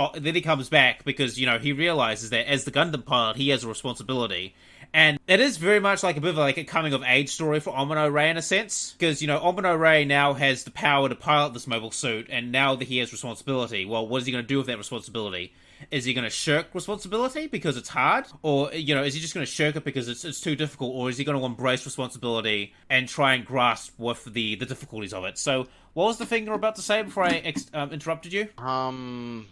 Speaker 1: back because, he realizes that as the Gundam pilot, he has a responsibility. And it is very much like a bit of like a coming-of-age story for Amuro Ray in a sense. Because, Amuro Ray now has the power to pilot this mobile suit, and now that he has responsibility, well, what is he going to do with that responsibility? Is he going to shirk responsibility because it's hard? Or, is he just going to shirk it because it's too difficult? Or is he going to embrace responsibility and try and grasp with the difficulties of it? So, what was the thing you were about to say before I interrupted you?
Speaker 2: Don't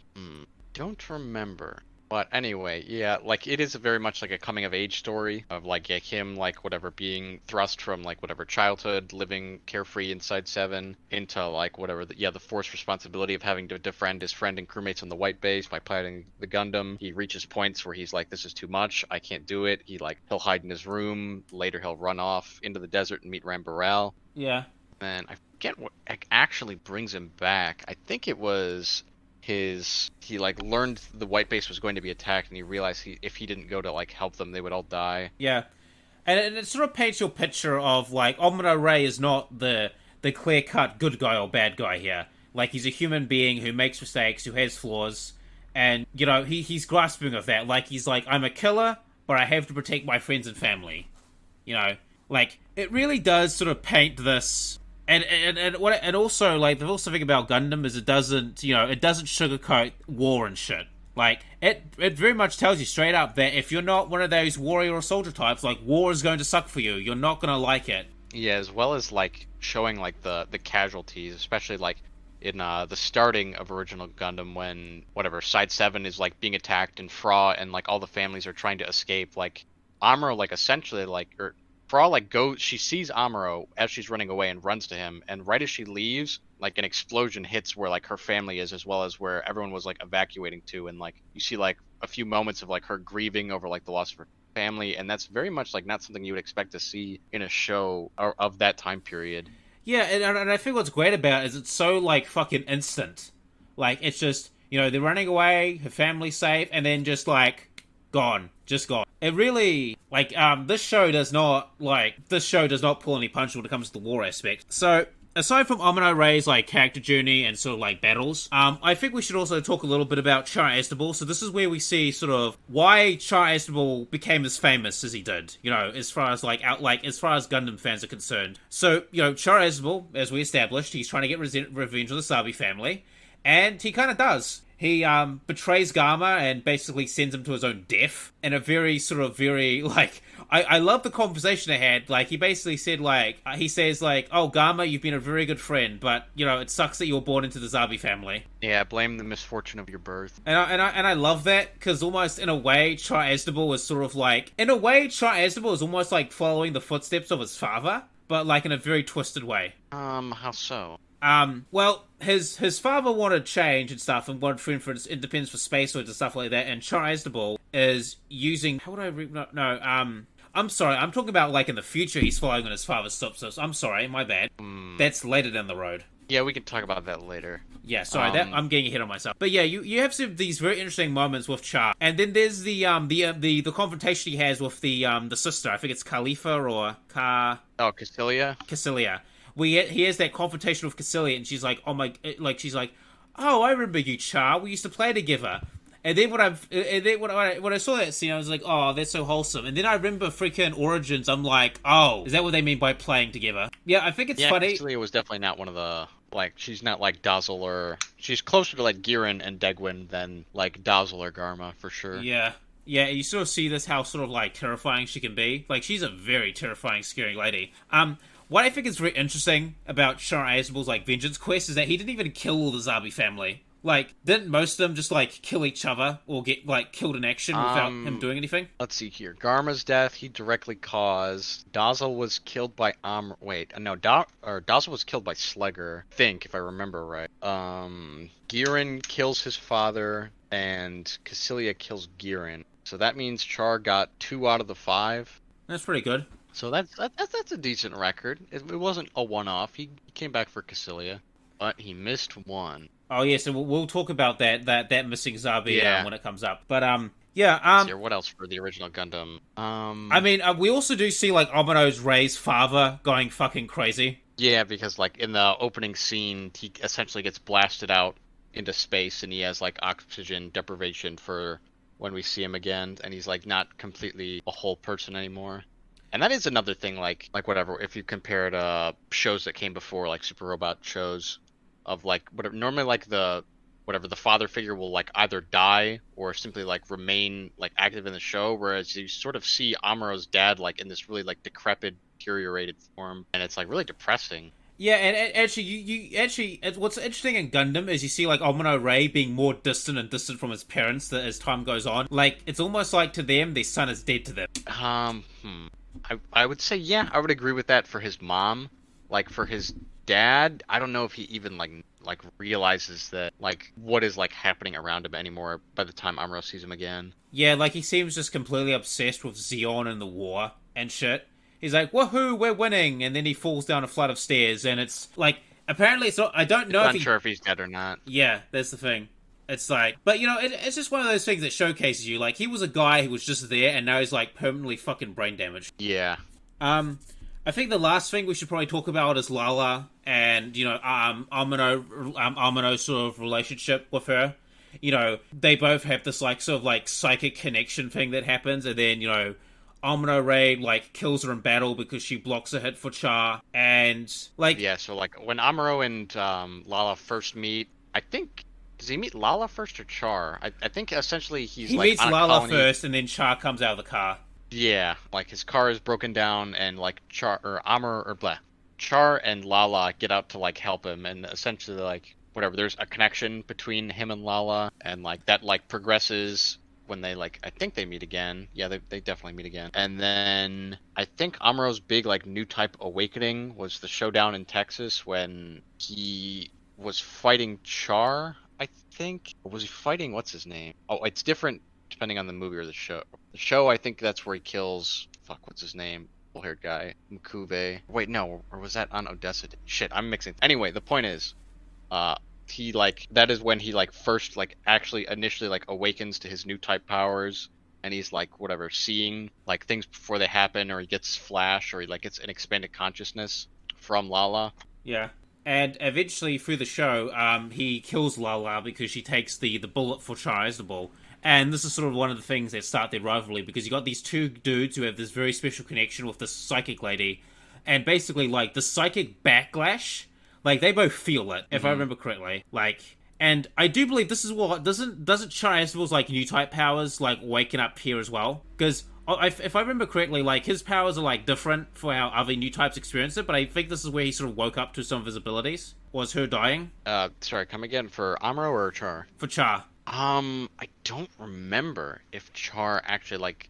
Speaker 2: remember. But anyway, yeah, like, it is very much like a coming-of-age story of, like, him, like, whatever, being thrust from, like, whatever, childhood, living carefree inside 7, into, like, whatever, the forced responsibility of having to defriend his friend and crewmates on the White Base by piloting the Gundam. He reaches points where he's like, this is too much, I can't do it. He'll hide in his room, later he'll run off into the desert and meet Rambarel.
Speaker 1: Yeah.
Speaker 2: And I forget what actually brings him back. I think it was... he like learned the White Base was going to be attacked, and he realized if he didn't go to like help them, they would all die.
Speaker 1: Yeah, and it sort of paints your picture of like Amuro Ray is not the clear-cut good guy or bad guy here. Like, he's a human being who makes mistakes, who has flaws, and he's grasping of that. Like, he's like, I'm a killer, but I have to protect my friends and family. Like, it really does sort of paint this. And also, like, the also thing about Gundam is it doesn't sugarcoat war and shit. Like, it very much tells you straight up that if you're not one of those warrior or soldier types, like, war is going to suck for you. You're not going to like it.
Speaker 2: Yeah, as well as, like, showing, like, the casualties, especially, like, in the starting of original Gundam when, whatever, Side 7 is, like, being attacked in Fra and, like, all the families are trying to escape. Like, Amuro, like, essentially, like, For all like she sees Amuro as she's running away and runs to him, and right as she leaves, like an explosion hits where like her family is, as well as where everyone was like evacuating to, and like you see like a few moments of like her grieving over like the loss of her family, and that's very much like not something you would expect to see in a show of that time period.
Speaker 1: Yeah, and I think what's great about it is it's so like fucking instant. Like it's just, you know, they're running away, her family's safe, and then just like gone, just gone. It really like this show does not pull any punches when it comes to the war aspect. So aside from Amino Ray's like character journey and sort of like battles, I think we should also talk a little bit about Char Aznable. So this is where we see sort of why Char Aznable became as famous as he did, you know, as far as as far as Gundam fans are concerned. So, you know, Char Aznable, as we established, he's trying to get revenge on the Sabi family, and he kind of does. He betrays Gamma and basically sends him to his own death in a very like I love the conversation they had. Like he basically said he says oh Gamma, you've been a very good friend, but you know it sucks that you were born into the Zabi family.
Speaker 2: Yeah, blame the misfortune of your birth.
Speaker 1: And I love that because almost in a way Char Aznable is sort of like is almost like following the footsteps of his father, but like in a very twisted way.
Speaker 2: How so?
Speaker 1: Well, his father wanted change and stuff and wanted freedom for independence for space and stuff like that, and Char Aznable is using... How would I... I'm sorry, I'm talking about, like, in the future he's following on his father's footsteps. I'm sorry, my bad. That's later down the road.
Speaker 2: Yeah, we can talk about that later.
Speaker 1: Yeah, sorry, I'm getting ahead of myself. But yeah, you have some of these very interesting moments with Char, and then there's the confrontation he has with the sister. I think it's Khalifa or
Speaker 2: Cassilia?
Speaker 1: Cassilia. He has that confrontation with Cassilia, and she's like, oh, I remember you, Char. We used to play together. And then when I saw that scene, I was like, oh, that's so wholesome. And then I remember freaking Origins. I'm like, oh, is that what they mean by playing together? Yeah, I think it's funny.
Speaker 2: Cassilia was definitely not one of the she's not like Dazzle or she's closer to like Giran and Degwin than like Dazzle or Garma for sure.
Speaker 1: Yeah. Yeah, you sort of see this how sort of like terrifying she can be. Like she's a very terrifying, scary lady. What I think is very interesting about Char Aznable's like vengeance quest is that he didn't even kill all the Zabi family. Like, didn't most of them just like kill each other or get like killed in action without him doing anything?
Speaker 2: Let's see here. Garma's death he directly caused. Dazzle was killed by Dazzle was killed by Slegger, I think, if I remember right. Giran kills his father and Cassilia kills Giran. So that means Char got 2 out of the 5.
Speaker 1: That's pretty good.
Speaker 2: So that's a decent record. It wasn't a one-off. He came back for Cassilia, but he missed one.
Speaker 1: Oh yeah, so we'll talk about that missing Zabi when it comes up. But
Speaker 2: what else for the original Gundam?
Speaker 1: I mean, we also do see like Amino's Ray's father going fucking crazy.
Speaker 2: Yeah, because like in the opening scene, he essentially gets blasted out into space, and he has like oxygen deprivation for when we see him again, and he's like not completely a whole person anymore. And that is another thing, like whatever, if you compare to shows that came before, like Super Robot shows, of like whatever, normally like the father figure will like either die or simply like remain like active in the show, whereas you sort of see Amuro's dad like in this really like decrepit, deteriorated form, and it's like really depressing.
Speaker 1: Yeah, and actually, what's interesting in Gundam is you see like Amino Ray being more distant and distant from his parents as time goes on. Like it's almost like to them, their son is dead to them.
Speaker 2: I would say, yeah, I would agree with that for his mom. Like, for his dad, I don't know if he even, like realizes that, like, what is, like, happening around him anymore by the time Amuro sees him again.
Speaker 1: Yeah, like, he seems just completely obsessed with Zeon and the war and shit. He's like, woohoo, we're winning! And then he falls down a flight of stairs, and it's, like, apparently it's not, I don't know
Speaker 2: I'm not sure if he's dead or not.
Speaker 1: Yeah, that's the thing. It's like, but you know, it's just one of those things that showcases you. Like, he was a guy who was just there, and now he's like permanently fucking brain damaged.
Speaker 2: Yeah.
Speaker 1: I think the last thing we should probably talk about is Lala and you know, Amino's sort of relationship with her. You know, they both have this like sort of like psychic connection thing that happens, and then you know, Amino Ray like kills her in battle because she blocks a hit for Char, and like
Speaker 2: so like when Amuro and Lala first meet, I think. Does he meet Lala first or Char? I think essentially he
Speaker 1: meets Lala first, and then Char comes out of the car.
Speaker 2: Yeah, like his car is broken down, and like Char and Lala get out to like help him, and essentially like whatever, there's a connection between him and Lala, and like that like progresses when they like, I think they meet again. Yeah, they definitely meet again. And then I think Amuro's big like new type awakening was the showdown in Texas when he was fighting Char, I think. Or was he fighting, what's his name? Oh, it's different depending on the movie or the show. The show, I think that's where he kills, what's his name? Haired guy, Mkuve. Wait, no, or was that on Odessa? Shit, I'm mixing. Anyway, the point is, he like, that is when he like first like actually initially like awakens to his new type powers, and he's like whatever, seeing like things before they happen, or he gets flash, or he like gets an expanded consciousness from Lala.
Speaker 1: Yeah. And eventually through the show, he kills Lala because she takes the bullet for Char Ball. And this is sort of one of the things that start their rivalry, because you got these two dudes who have this very special connection with this psychic lady, and basically, like, the psychic backlash, like, they both feel it, if I remember correctly. Like, and I do believe this is what, doesn't Char Ball's, like, new type powers, like, waking up here as well? Because, if I remember correctly, like, his powers are, like, different for how other new types experience it, but I think this is where he sort of woke up to some of his abilities. Was her dying?
Speaker 2: Sorry, come again, for Amuro or Char?
Speaker 1: For Char.
Speaker 2: I don't remember if Char actually, like,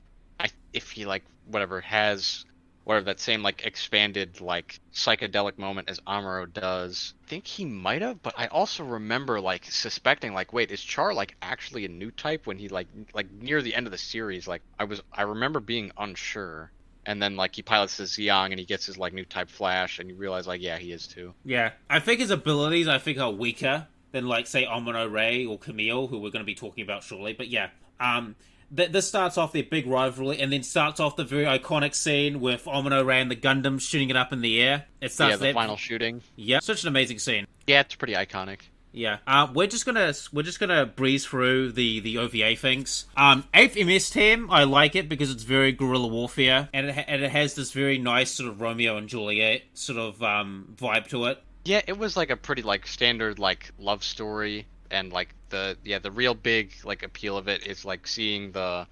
Speaker 2: if he, like, whatever, has, whatever, that same, like, expanded, like, psychedelic moment as Amuro does. I think he might have, but I also remember, like, suspecting, like, wait, is Char, like, actually a new type when he, like, near the end of the series, like, I remember being unsure. And then, like, he pilots the Zeon and he gets his, like, new type flash, and you realize, like, yeah, he is too.
Speaker 1: Yeah. I think his abilities, are weaker than, like, say, Amuro Ray or Camille, who we're going to be talking about shortly. But yeah, this starts off their big rivalry, and then starts off the very iconic scene with Amuro Ray and the Gundam shooting it up in the air. It starts
Speaker 2: the final shooting.
Speaker 1: Yeah, such an amazing scene.
Speaker 2: Yeah, it's pretty iconic.
Speaker 1: Yeah, we're just gonna breeze through the OVA things. 8th MS Team, I like it because it's very guerrilla warfare, and it has this very nice sort of Romeo and Juliet sort of vibe to it.
Speaker 2: Yeah, it was like a pretty like standard like love story, and like the real big like appeal of it is like seeing the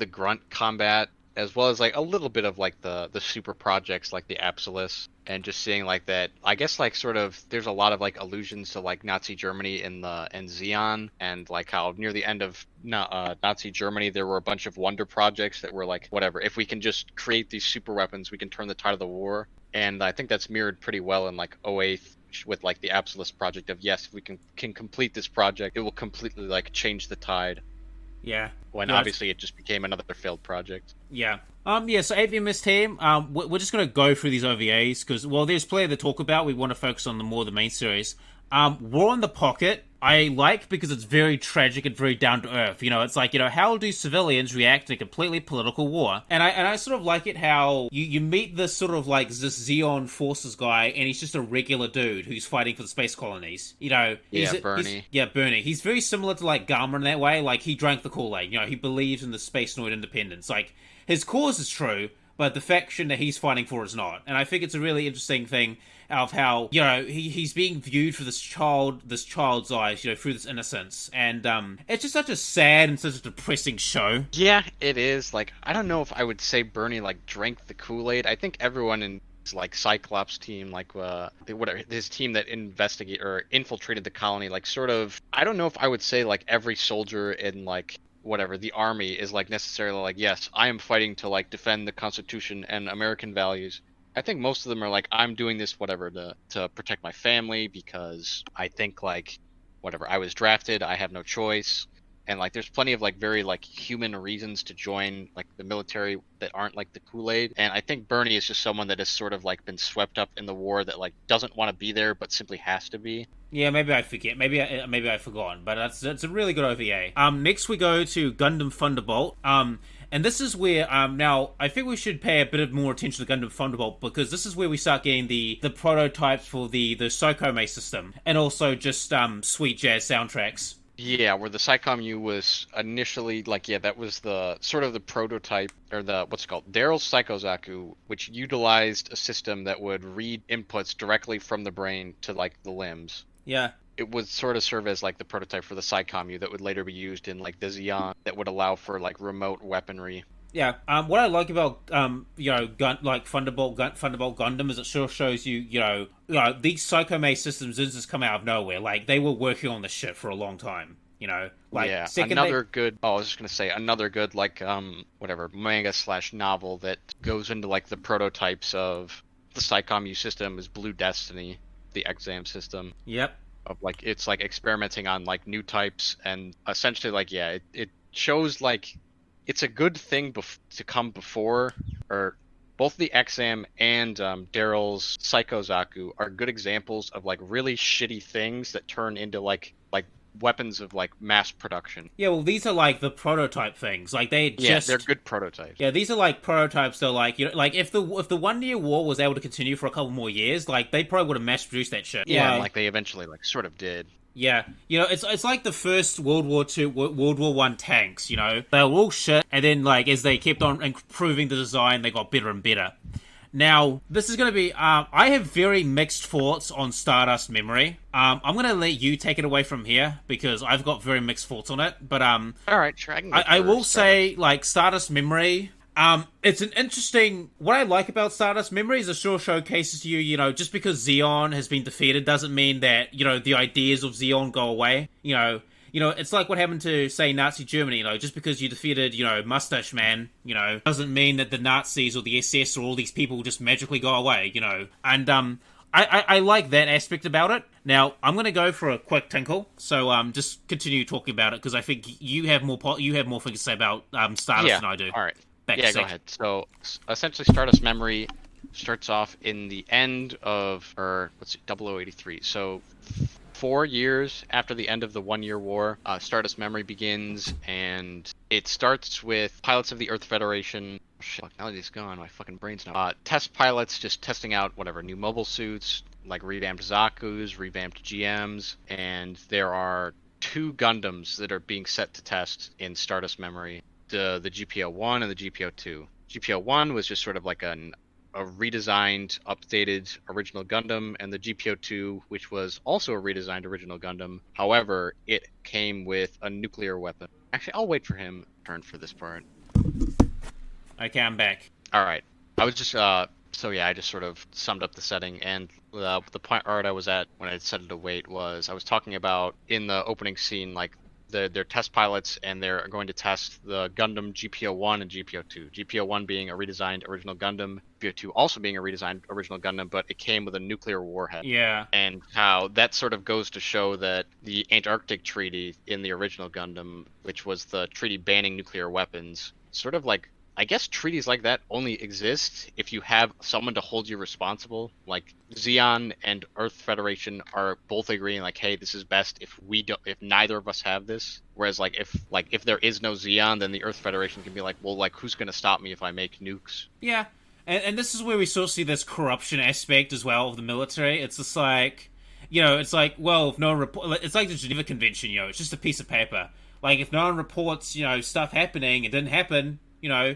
Speaker 2: grunt combat, as well as like a little bit of like the super projects like the Absolus, and just seeing like that, I guess like sort of there's a lot of like allusions to like Nazi Germany in Zeon, and like how near the end of Nazi Germany there were a bunch of wonder projects that were like, whatever, if we can just create these super weapons we can turn the tide of the war. And I think that's mirrored pretty well in like 08 with like the Absolus project of, yes, if we can complete this project, it will completely like change the tide.
Speaker 1: Yeah.
Speaker 2: When obviously it just became another failed project.
Speaker 1: Yeah. So 8th MS Team, we're just going to go through these OVAs because, well, there's plenty to talk about. We want to focus on the main series. War in the Pocket, I like because it's very tragic and very down to earth. You know, it's like, you know, how do civilians react to a completely political war? And I sort of like it how you meet this sort of like this Zeon Forces guy, and he's just a regular dude who's fighting for the space colonies. You know,
Speaker 2: Bernie.
Speaker 1: Bernie. He's very similar to like Garma in that way. Like, he drank the Kool-Aid. You know, he believes in the space noid independence. Like, his cause is true, but the faction that he's fighting for is not. And I think it's a really interesting thing of how, you know, he's being viewed through this child's eyes, you know, through this innocence. And it's just such a sad and such a depressing show.
Speaker 2: Yeah, it is. Like, I don't know if I would say Bernie, like, drank the Kool-Aid. I think everyone in like Cyclops team, like whatever, his team that infiltrated the colony, like, sort of, I don't know if I would say like every soldier in like whatever the army is like necessarily like, yes, I am fighting to like defend the Constitution and American values. I think most of them are like, I'm doing this whatever to protect my family because I think like whatever, I was drafted, I have no choice. And like there's plenty of like very like human reasons to join like the military that aren't like the Kool-Aid. And I think Bernie is just someone that has sort of like been swept up in the war that like doesn't want to be there but simply has to be.
Speaker 1: Yeah, maybe I forget. Maybe I've forgotten. But that's a really good OVA. Next we go to Gundam Thunderbolt. And this is where, now, I think we should pay a bit of more attention to Gundam Thunderbolt, because this is where we start getting the prototypes for the Psychome system, and also just sweet jazz soundtracks.
Speaker 2: Yeah, where the Psychom-U was initially, like, yeah, that was the sort of the prototype, or the, what's it called, Daryl's Psychozaku, which utilized a system that would read inputs directly from the brain to, like, the limbs.
Speaker 1: Yeah.
Speaker 2: It would sort of serve as, like, the prototype for the Psychom-U that would later be used in, like, the Zeon, that would allow for, like, remote weaponry.
Speaker 1: Yeah, what I like about, you know, Thunderbolt Gundam is it sure shows you, you know, these Psychome systems didn't just come out of nowhere. Like, they were working on this shit for a long time. You know, like
Speaker 2: Yeah,
Speaker 1: second
Speaker 2: another good. Oh, I was just gonna say another good like whatever manga slash novel that goes into like the prototypes of the SciComm system is Blue Destiny, the exam system.
Speaker 1: Yep.
Speaker 2: Of like it's like experimenting on like new types and essentially like yeah it shows like it's a good thing to come before or both the exam and Daryl's Psychozaku are good examples of like really shitty things that turn into like weapons of like mass production.
Speaker 1: Yeah, well, these are like the prototype things. Like
Speaker 2: they're good prototypes.
Speaker 1: Yeah, these are like prototypes. They're like, you know, like if the 1 year war was able to continue for a couple more years, like they probably would have mass produced that shit.
Speaker 2: Yeah, and, like they eventually like sort of did.
Speaker 1: Yeah, you know, it's like the first World War II, World War I tanks. You know, they were all shit, and then like as they kept on improving the design, they got better and better. Now, this is going to be... I have very mixed thoughts on Stardust Memory. I'm going to let you take it away from here, because I've got very mixed thoughts on it. But
Speaker 2: alright, sure,
Speaker 1: I will say, like, Stardust Memory... it's an interesting... What I like about Stardust Memory is it sure showcases to you, you know, just because Zeon has been defeated doesn't mean that, you know, the ideas of Zeon go away. You know, it's like what happened to, say, Nazi Germany. You know, just because you defeated, you know, Mustache Man, you know, doesn't mean that the Nazis or the SS or all these people just magically go away, you know. And I like that aspect about it. Now, I'm going to go for a quick tinkle, so just continue talking about it, because I think you have more things to say about Stardust than I do.
Speaker 2: All right.
Speaker 1: Go
Speaker 2: ahead. So, essentially, Stardust Memory starts off in the end of, 0083. So... 4 years after the end of the 1 year war, Stardust Memory begins, and it starts with pilots of the Earth Federation. Fuck, now that he's gone, my fucking brain's not. Test pilots just testing out whatever new mobile suits, like revamped Zakus, revamped GMs, and there are 2 Gundams that are being set to test in Stardust Memory: the GPO-1 and the GPO-2. GPO-1 was just sort of like a redesigned, updated original Gundam, and the GPO-2, which was also a redesigned original Gundam. However, it came with a nuclear weapon. Actually, I'll wait for him to turn for this part.
Speaker 1: Okay, I'm back.
Speaker 2: Alright. I was just, so yeah, I just sort of summed up the setting, and the part I was at when I decided to wait was, I was talking about, in the opening scene, like, they're test pilots, and they're going to test the Gundam GPO-1 and GPO-2. GPO-1 being a redesigned original Gundam, GPO-2 also being a redesigned original Gundam, but it came with a nuclear warhead.
Speaker 1: Yeah.
Speaker 2: And how that sort of goes to show that the Antarctic Treaty in the original Gundam, which was the treaty banning nuclear weapons, sort of like, I guess treaties like that only exist if you have someone to hold you responsible. Like Zeon and Earth Federation are both agreeing, like, hey, this is best if neither of us have this. Whereas, like, if there is no Zeon, then the Earth Federation can be like, well, like, who's gonna stop me if I make nukes?
Speaker 1: Yeah, and this is where we sort of see this corruption aspect as well of the military. It's just like, you know, it's like, well, if no one it's like the Geneva Convention, you know, it's just a piece of paper. Like, if no one reports, you know, stuff happening, it didn't happen. You know,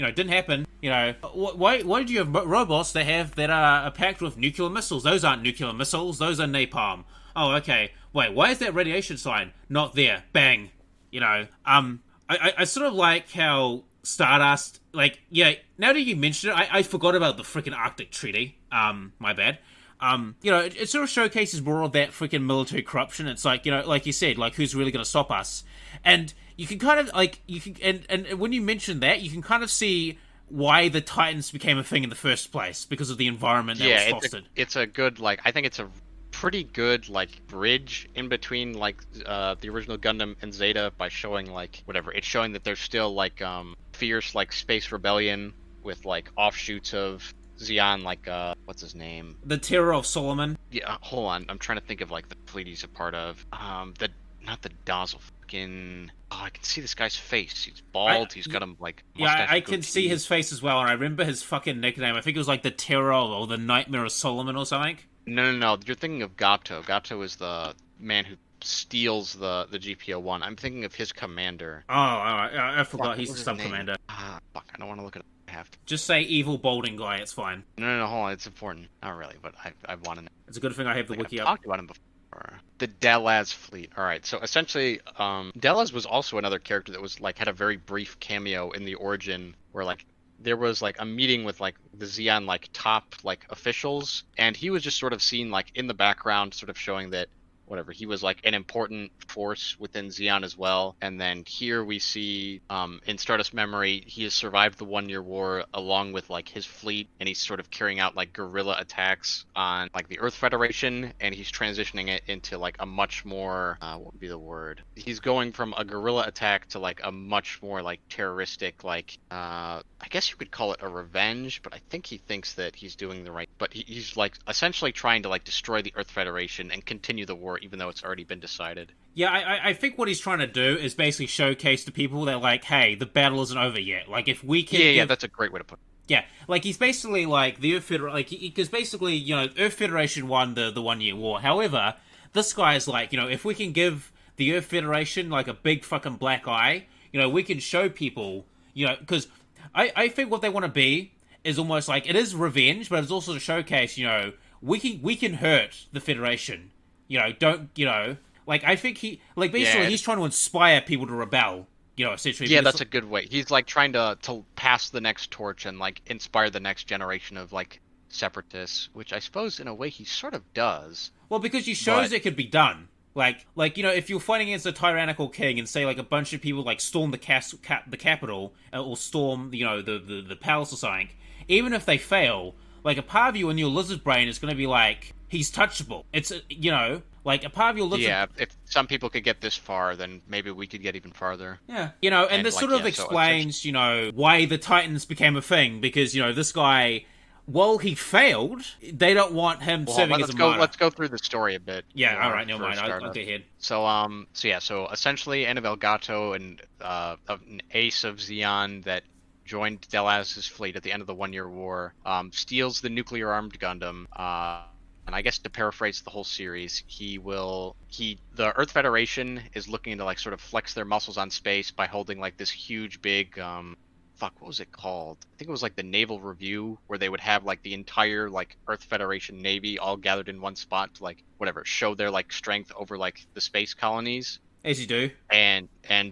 Speaker 1: it didn't happen. You know, why did you have robots that are packed with nuclear missiles? Those aren't nuclear missiles. Those are napalm. Oh, okay. Wait, why is that radiation sign not there? Bang. You know, I sort of like how Stardust, like, yeah, now that you mention it, I forgot about the freaking Arctic Treaty. My bad. You know, it sort of showcases more of that freaking military corruption. It's like, you know, like you said, like, who's really going to stop us? And you can kind of, like, and when you mention that, you can kind of see why the Titans became a thing in the first place, because of the environment that was fostered.
Speaker 2: It's a good, like, I think it's a pretty good, like, bridge in between, like, the original Gundam and Zeta by showing, like, whatever. It's showing that there's still, like, fierce, like, space rebellion with, like, offshoots of Zeon, like, what's his name?
Speaker 1: The Terror of Solomon.
Speaker 2: Yeah, hold on. I'm trying to think of, like, the fleet he's a part of. Not the Dazzle, fucking... Oh, I can see this guy's face. He's bald. He's got him, like, mustache.
Speaker 1: Yeah, I can see his face as well, and I remember his fucking nickname. I think it was, like, the Terror or the Nightmare of Solomon or something.
Speaker 2: No. You're thinking of Gato. Gato is the man who steals the GPO-1. I'm thinking of his commander.
Speaker 1: Oh, alright. I forgot. He's the sub-commander.
Speaker 2: Fuck. I don't want to look at it. I have to.
Speaker 1: Just say evil balding guy. It's fine.
Speaker 2: No. Hold on. It's important. Not really, but I want to know.
Speaker 1: It's a good thing I have the wiki
Speaker 2: I've
Speaker 1: up.
Speaker 2: talked about him before. The Delaz fleet. Alright, so essentially, Delaz was also another character that was, like, had a very brief cameo in the Origin, where, like, there was, like, a meeting with, like, the Zeon, like, top, like, officials, and he was just sort of seen, like, in the background, sort of showing that, whatever, he was like an important force within Zeon as well. And then here we see in Stardust Memory, he has survived the 1 Year War along with like his fleet, and he's sort of carrying out like guerrilla attacks on like the Earth Federation, and he's transitioning it into like a much more what would be the word? He's going from a guerrilla attack to like a much more like terroristic, like I guess you could call it a revenge, but I think he thinks that he's doing the right. But he's like essentially trying to like destroy the Earth Federation and continue the war, even though it's already been decided.
Speaker 1: Yeah, I think what he's trying to do is basically showcase to people that, like, hey, the battle isn't over yet. Like, if we can...
Speaker 2: Yeah, that's a great way to put it.
Speaker 1: Yeah, like, he's basically, like, the Earth Federation... Like, because basically, you know, Earth Federation won the 1 Year War. However, this guy's like, you know, if we can give the Earth Federation, like, a big fucking black eye, you know, we can show people, you know, because I think what they want to be is almost like, it is revenge, but it's also to showcase, you know, we can hurt the Federation. You know, don't, you know... Like, I think like, basically, he's trying to inspire people to rebel, you know, essentially.
Speaker 2: Yeah, that's a good way. He's, like, trying to pass the next torch and, like, inspire the next generation of, like, separatists, which I suppose, in a way, he sort of does.
Speaker 1: Well, because he shows it could be done. Like, you know, if you're fighting against a tyrannical king and, say, like, a bunch of people, like, storm the capital, or storm, you know, the palace or something, even if they fail, like, a part of you in your lizard brain is going to be like, he's touchable. It's, you know... Like, a part of your lizard...
Speaker 2: Yeah, if some people could get this far, then maybe we could get even farther.
Speaker 1: Yeah. You know, and this like, sort of explains, you know, why the Titans became a thing. Because, you know, this guy, while he failed, they don't want him serving as a martyr.
Speaker 2: Let's go through the story a bit.
Speaker 1: Yeah, alright, never mind. I'll get ahead.
Speaker 2: So essentially, End of Elgato and an ace of Zeon that joined Delaz's fleet at the end of the 1 Year War, steals the nuclear-armed Gundam, and I guess to paraphrase the whole series, the Earth Federation is looking to like sort of flex their muscles on space by holding like this huge big, what was it called? I think it was like the Naval Review, where they would have like the entire like Earth Federation Navy all gathered in one spot to like, whatever, show their like strength over like the space colonies.
Speaker 1: As you do.
Speaker 2: And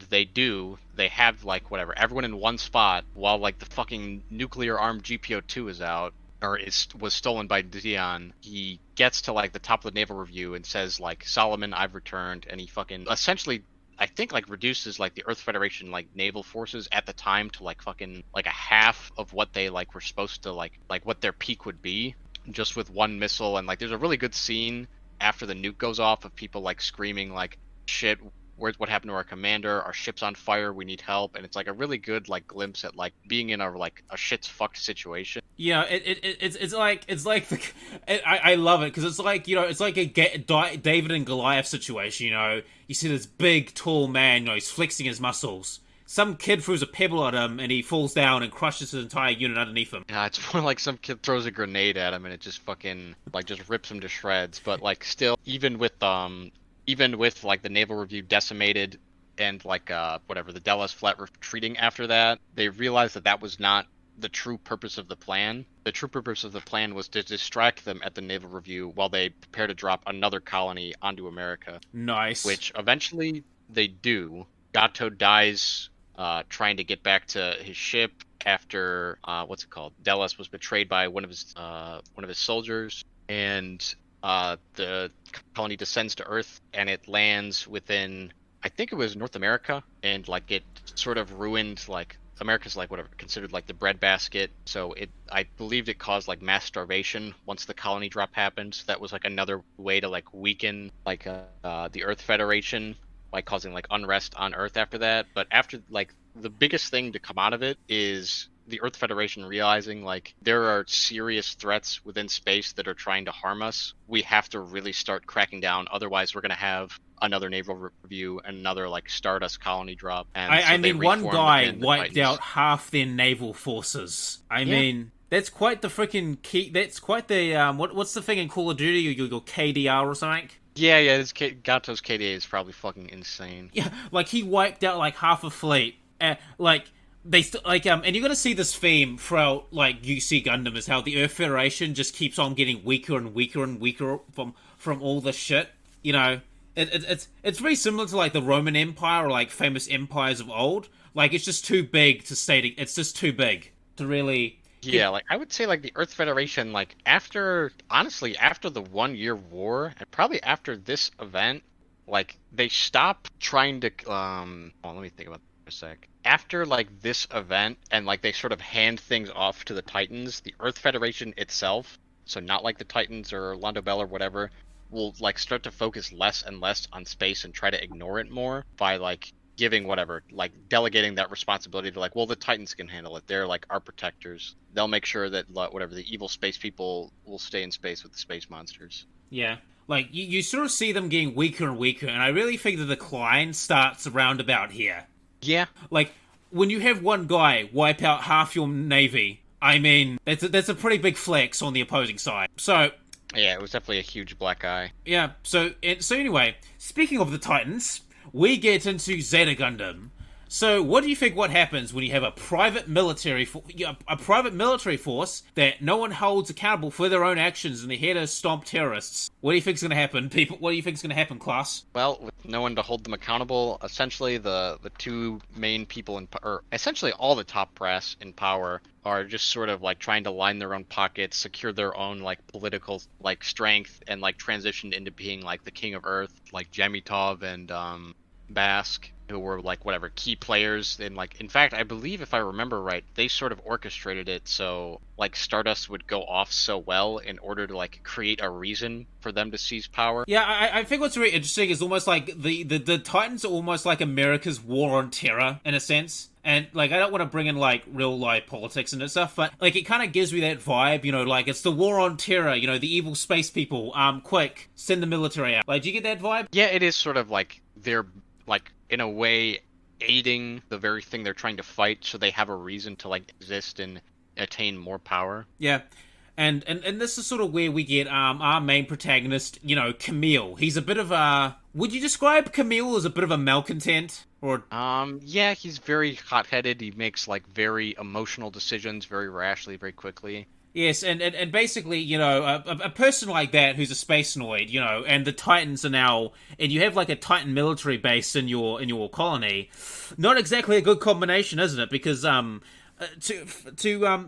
Speaker 2: they do. They have like, whatever, everyone in one spot while like the fucking nuclear-armed GPO-2 is out. Or was stolen by Zeon. He gets to like the top of the Naval Review and says like, Solomon, I've returned, and he fucking essentially, I think, like reduces like the Earth Federation like naval forces at the time to like fucking like a half of what they like were supposed to like what their peak would be, just with one missile. And like there's a really good scene after the nuke goes off of people like screaming like, shit, what happened to our commander? Our ship's on fire. We need help. And it's like a really good like glimpse at like being in a shit's fucked situation.
Speaker 1: Yeah, it's like I love it because it's like, you know, it's like a David and Goliath situation. You know, you see this big tall man, you know, he's flexing his muscles. Some kid throws a pebble at him and he falls down and crushes his entire unit underneath him.
Speaker 2: Yeah, it's more like some kid throws a grenade at him and it just fucking like just rips him to shreds. But like still, even with like the Naval Review decimated and like whatever, the Delaz flat retreating after that, they realized that was not the true purpose of the plan. The true purpose of the plan was to distract them at the Naval Review while they prepare to drop another colony onto America.
Speaker 1: Nice.
Speaker 2: Which eventually they do. Gato dies trying to get back to his ship after Delaz was betrayed by one of his soldiers, and the colony descends to Earth and it lands within, I think it was North America, and like it sort of ruined like America's like whatever considered like the breadbasket, so I believed it caused like mass starvation once the colony drop happened. So that was like another way to like weaken like the Earth Federation by causing like unrest on Earth after that. But after like the biggest thing to come out of it is the Earth Federation realizing like there are serious threats within space that are trying to harm us. We have to really start cracking down, otherwise we're going to have another Naval Review and another like Stardust colony drop. And
Speaker 1: I mean, one guy wiped out half their naval forces. I mean, that's quite the freaking key. That's quite the what's the thing in Call of Duty? Your KDR or something?
Speaker 2: Yeah. Gato's KDA is probably fucking insane.
Speaker 1: Yeah, like he wiped out like half a fleet. Like they and you're gonna see this theme throughout like UC Gundam is how the Earth Federation just keeps on getting weaker and weaker and weaker from all this shit. You know. It's very similar to like the Roman Empire or like famous empires of old. Like it's just too big to stay. It's just too big to really.
Speaker 2: Yeah, like I would say like the Earth Federation, like after the 1 year war, and probably after this event, like they stopped trying to let me think about that for a sec. After like this event and like they sort of hand things off to the Titans, the Earth Federation itself, so not like the Titans or Londo Bell or whatever, will like start to focus less and less on space and try to ignore it more by like giving whatever, like delegating that responsibility to like, well, the Titans can handle it. They're like our protectors. They'll make sure that whatever the evil space people will stay in space with the space monsters.
Speaker 1: Yeah. Like, you sort of see them getting weaker and weaker, and I really think the decline starts around about here.
Speaker 2: Yeah.
Speaker 1: Like, when you have one guy wipe out half your navy, I mean, that's a pretty big flex on the opposing side. So...
Speaker 2: yeah, it was definitely a huge black eye.
Speaker 1: Yeah, so anyway, speaking of the Titans, we get into Zeta Gundam. So, what do you think what happens when you have a private military force that no one holds accountable for their own actions and they're here to stomp terrorists? What do you think's going to happen, people? What do you think's going to happen, class?
Speaker 2: Well, with no one to hold them accountable, essentially the two main people or essentially all the top brass in power are just sort of like trying to line their own pockets, secure their own like political like strength, and like transition into being like the king of Earth, like Jamitov and Bask, who were like whatever key players in like, in fact I believe if I remember right, they sort of orchestrated it so like Stardust would go off so well in order to like create a reason for them to seize power.
Speaker 1: Yeah, I think what's really interesting is almost like the Titans are almost like America's war on terror in a sense. And, like, I don't want to bring in, like, real-life politics and stuff, but, like, it kind of gives me that vibe, you know, like, it's the war on terror, you know, the evil space people, quick, send the military out. Like, do you get that vibe?
Speaker 2: Yeah, it is sort of like they're, like, in a way, aiding the very thing they're trying to fight, so they have a reason to, like, exist and attain more power.
Speaker 1: Yeah. And this is sort of where we get our main protagonist, you know, Camille. He's a bit of a... would you describe Camille as a bit of a malcontent? Or...
Speaker 2: yeah, he's very hot-headed. He makes, like, very emotional decisions very rashly, very quickly.
Speaker 1: Yes, and basically, you know, a person like that who's a space noid, you know, and the Titans are now... and you have, like, a Titan military base in your colony. Not exactly a good combination, isn't it? Because,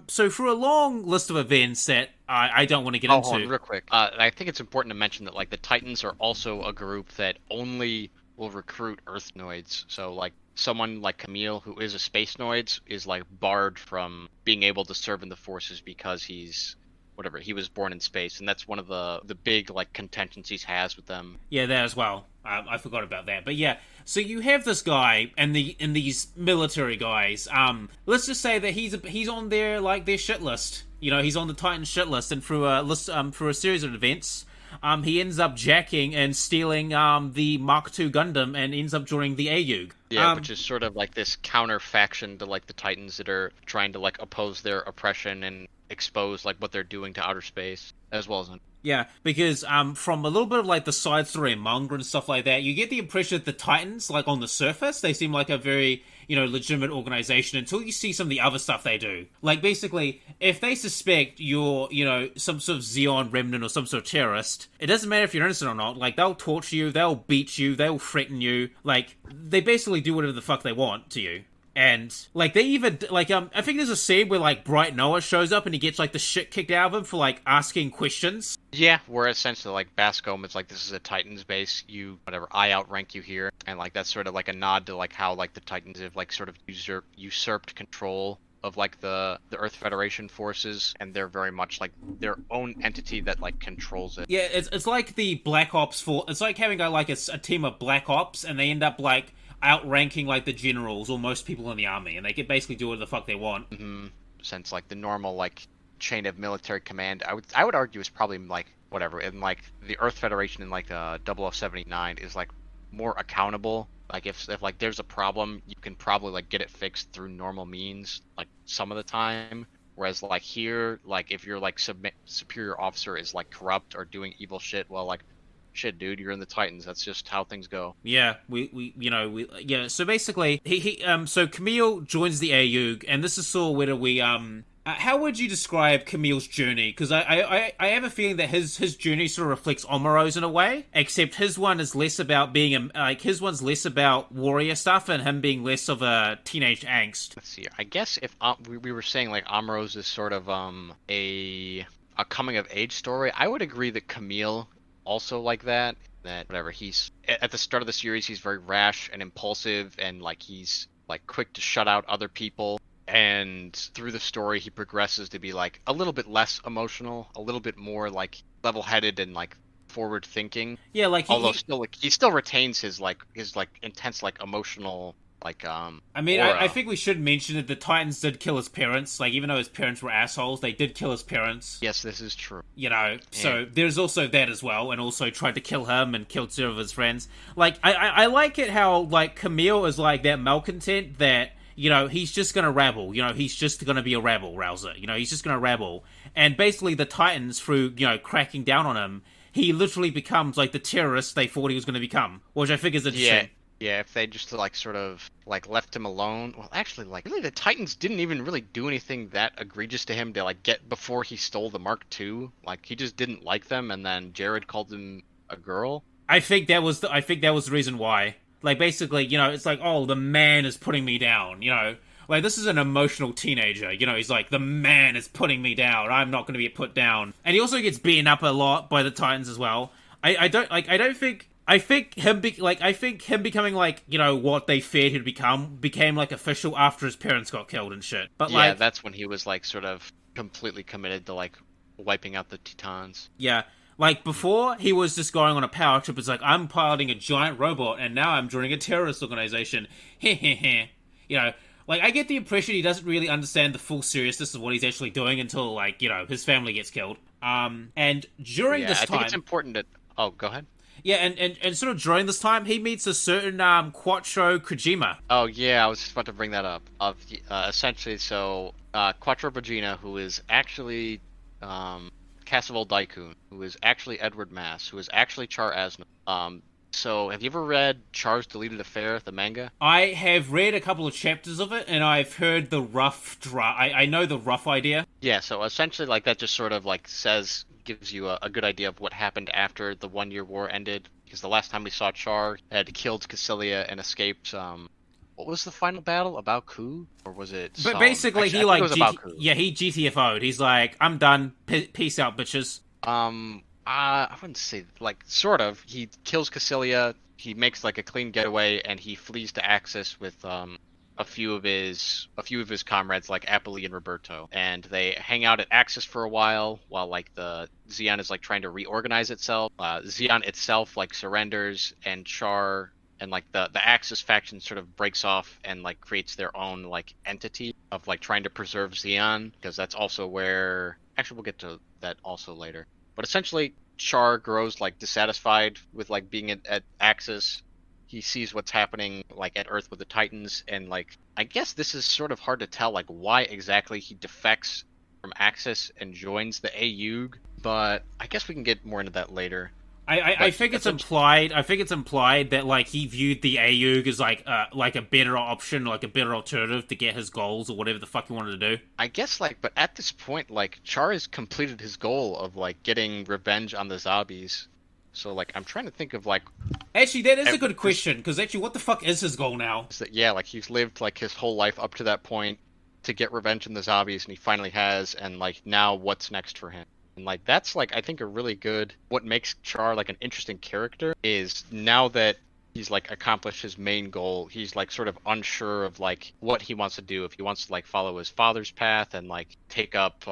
Speaker 1: so for a long list of events that I don't want to get into...
Speaker 2: hold on, real quick. I think it's important to mention that, like, the Titans are also a group that only will recruit Earthnoids. So, like, someone like Camille, who is a space noid, is, like, barred from being able to serve in the forces because he's... whatever, he was born in space, and that's one of the big, like, contentions has with them.
Speaker 1: Yeah, that as well. I forgot about that. But yeah, so you have this guy and these military guys. Let's just say that he's on their shit list. You know, he's on the Titan shit list, and through a series of events, he ends up jacking and stealing the Mark II Gundam and ends up joining the AUG.
Speaker 2: Yeah, which is sort of like this counter faction to like the Titans that are trying to like oppose their oppression and expose like what they're doing to outer space as well as.
Speaker 1: Yeah, because from a little bit of like the side story and manga and stuff like that, you get the impression that the Titans, like on the surface, they seem like a very, you know, legitimate organization until you see some of the other stuff they do. Like basically, if they suspect you're, you know, some sort of Zeon remnant or some sort of terrorist, it doesn't matter if you're innocent or not. Like they'll torture you, they'll beat you, they'll threaten you. Like they basically do whatever the fuck they want to you. And, like, they even, like, I think there's a scene where, like, Bright Noah shows up and he gets, like, the shit kicked out of him for, like, asking questions.
Speaker 2: Yeah, where essentially, like, Bascom is like, this is a Titans base, I outrank you here. And, like, that's sort of, like, a nod to, like, how, like, the Titans have, like, sort of usurped control of, like, the Earth Federation forces, and they're very much, like, their own entity that, like, controls it.
Speaker 1: Yeah, it's like the Black Ops it's like having, a team of Black Ops, and they end up, like, outranking like the generals or most people in the army, and they can basically do whatever the fuck they want.
Speaker 2: Mm-hmm. Since like the normal like chain of military command, I would argue is probably like whatever, and like the Earth Federation in like 0079 is like more accountable. Like if like there's a problem, you can probably like get it fixed through normal means like some of the time. Whereas like here, like if your like superior officer is like corrupt or doing evil shit, well like shit, dude, you're in the Titans. That's just how things go.
Speaker 1: Yeah, so basically, so Camille joins the AUG, and this is sort of where we How would you describe Camille's journey? Because I have a feeling that his journey sort of reflects Omaro's in a way, except his one is less about being his one's less about warrior stuff and him being less of a teenage angst.
Speaker 2: Let's see. I guess if we were saying like Omaro's is sort of a coming of age story, I would agree that Camille also like that. That whatever, he's at the start of the series, he's very rash and impulsive, and like he's like quick to shut out other people. And through the story, he progresses to be like a little bit less emotional, a little bit more like level-headed and like forward thinking.
Speaker 1: Yeah, like
Speaker 2: still like he still retains his intense like emotional like
Speaker 1: I mean, I think we should mention that the Titans did kill his parents. Like, even though his parents were assholes, they did kill his parents.
Speaker 2: Yes, this is true.
Speaker 1: You know, so there's also that as well, and also tried to kill him and killed two of his friends. Like, I like it how, like, Camille is like that malcontent that, you know, he's just gonna rabble. You know, he's just gonna be a rabble-rouser. You know, he's just gonna rabble. And basically the Titans, through, you know, cracking down on him, he literally becomes, like, the terrorist they thought he was gonna become. Which I think is interesting.
Speaker 2: Yeah, if they just, like, sort of, like, left him alone. Well, actually, like, really, the Titans didn't even really do anything that egregious to him to, like, get before he stole the Mark II. Like, he just didn't like them, and then Jared called him a girl.
Speaker 1: I think that was the reason why. Like, basically, you know, it's like, oh, the man is putting me down, you know? Like, this is an emotional teenager, you know? He's like, the man is putting me down. I'm not going to be put down. And he also gets beaten up a lot by the Titans as well. I think him becoming, like, you know, what they feared he'd became, like, official after his parents got killed and shit. But,
Speaker 2: yeah, that's when he was, like, sort of completely committed to, like, wiping out the Titans.
Speaker 1: Yeah. Like, before, he was just going on a power trip. It's like, I'm piloting a giant robot, and now I'm joining a terrorist organization. Heh. You know, like, I get the impression he doesn't really understand the full seriousness of what he's actually doing until, like, you know, his family gets killed. And during this time...
Speaker 2: I think it's important to... Oh, go ahead.
Speaker 1: Yeah, and sort of during this time, he meets a certain Quattro Kojima.
Speaker 2: Oh, yeah, I was just about to bring that up. Essentially, so, Quattro Kojima, who is actually... Castle Daikun, who is actually Edward Mass, who is actually Char Aznavour. So, have you ever read Char's Deleted Affair, the manga?
Speaker 1: I have read a couple of chapters of it, and I've heard the rough I know the rough idea.
Speaker 2: Yeah, so essentially, like, that just sort of, like, gives you a good idea of what happened after the 1 Year War ended. Because the last time we saw Char had killed Cassilia and escaped, what was the final battle? About Ku? Or was it...
Speaker 1: But basically,
Speaker 2: actually,
Speaker 1: he, like,
Speaker 2: he
Speaker 1: GTFO'd. He's like, I'm done. Peace out, bitches.
Speaker 2: I wouldn't say, like, sort of. He kills Cassilia, he makes, like, a clean getaway, and he flees to Axis with, a few of his comrades, like Apolli and Roberto. And they hang out at Axis for a while like, the Zeon is, like, trying to reorganize itself. Zeon itself, like, surrenders, and Char... And, like, the Axis faction sort of breaks off and, like, creates their own, like, entity of, like, trying to preserve Zeon, because that's also where... Actually, we'll get to that also later. But essentially, Char grows, like, dissatisfied with, like, being at Axis. He sees what's happening, like, at Earth with the Titans, and, like, I guess this is sort of hard to tell, like, why exactly he defects from Axis and joins the AUG, but I guess we can get more into that later.
Speaker 1: I think it's implied. I think it's implied that, like, he viewed the AUG as like a better option, like a better alternative to get his goals or whatever the fuck he wanted to do.
Speaker 2: I guess, like, but at this point, like, Char has completed his goal of, like, getting revenge on the zombies. So, like, I'm trying to think of, like...
Speaker 1: Actually, that is a good question, because actually, what the fuck is his goal now?
Speaker 2: Yeah, like, he's lived, like, his whole life up to that point to get revenge on the zombies, and he finally has, and, like, now what's next for him? And, like, that's, like, I think a really good... What makes Char, like, an interesting character is now that he's, like, accomplished his main goal, he's, like, sort of unsure of, like, what he wants to do. If he wants to, like, follow his father's path and, like, take up,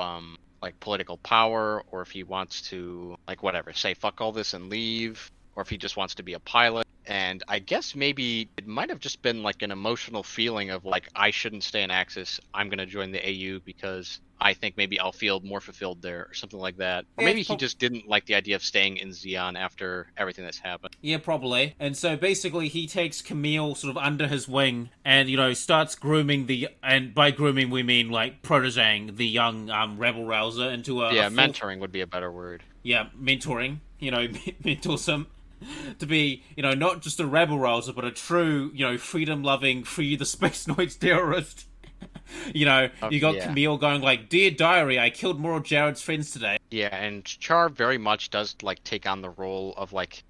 Speaker 2: like, political power, or if he wants to, like, whatever, say fuck all this and leave, or if he just wants to be a pilot. And I guess maybe it might have just been, like, an emotional feeling of, like, I shouldn't stay in Axis, I'm gonna join the AU because I think maybe I'll feel more fulfilled there, or something like that. Or maybe he just didn't like the idea of staying in Zeon after everything that's happened.
Speaker 1: Yeah, probably. And so basically he takes Camille sort of under his wing and, you know, starts grooming and by grooming we mean, like, protéging the young rebel rouser into a...
Speaker 2: Yeah, mentoring would be a better word.
Speaker 1: Yeah, mentoring. You know, mentors him to be, you know, not just a rebel rouser, but a true, you know, freedom-loving, free the space noids terrorist. You got
Speaker 2: yeah.
Speaker 1: Camille going like, "Dear diary, I killed more of Jared's friends today."
Speaker 2: Yeah, and Char very much does like take on the role of like,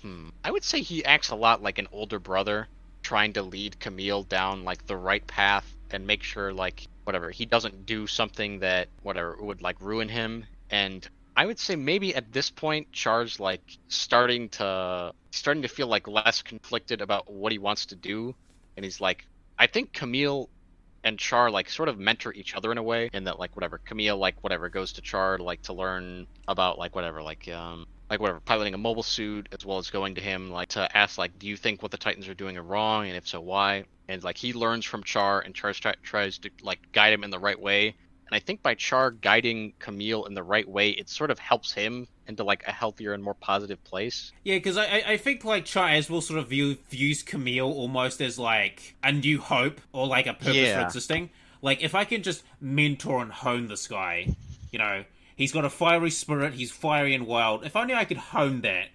Speaker 2: I would say he acts a lot like an older brother, trying to lead Camille down like the right path and make sure like whatever he doesn't do something that whatever would like ruin him. And I would say maybe at this point Char's like starting to feel like less conflicted about what he wants to do, and he's like, I think Camille and Char like sort of mentor each other in a way, in that like whatever Camille like whatever goes to Char like to learn about like whatever like whatever piloting a mobile suit, as well as going to him like to ask like, do you think what the Titans are doing are wrong, and if so why? And like he learns from Char, and Char tries to like guide him in the right way. And I think by Char guiding Camille in the right way, it sort of helps him into like a healthier and more positive place.
Speaker 1: Yeah, because I think like Char as well sort of views Camille almost as like a new hope or like a purpose for existing. Like if I can just mentor and hone this guy, he's got a fiery spirit, he's fiery and wild. If only I could hone that,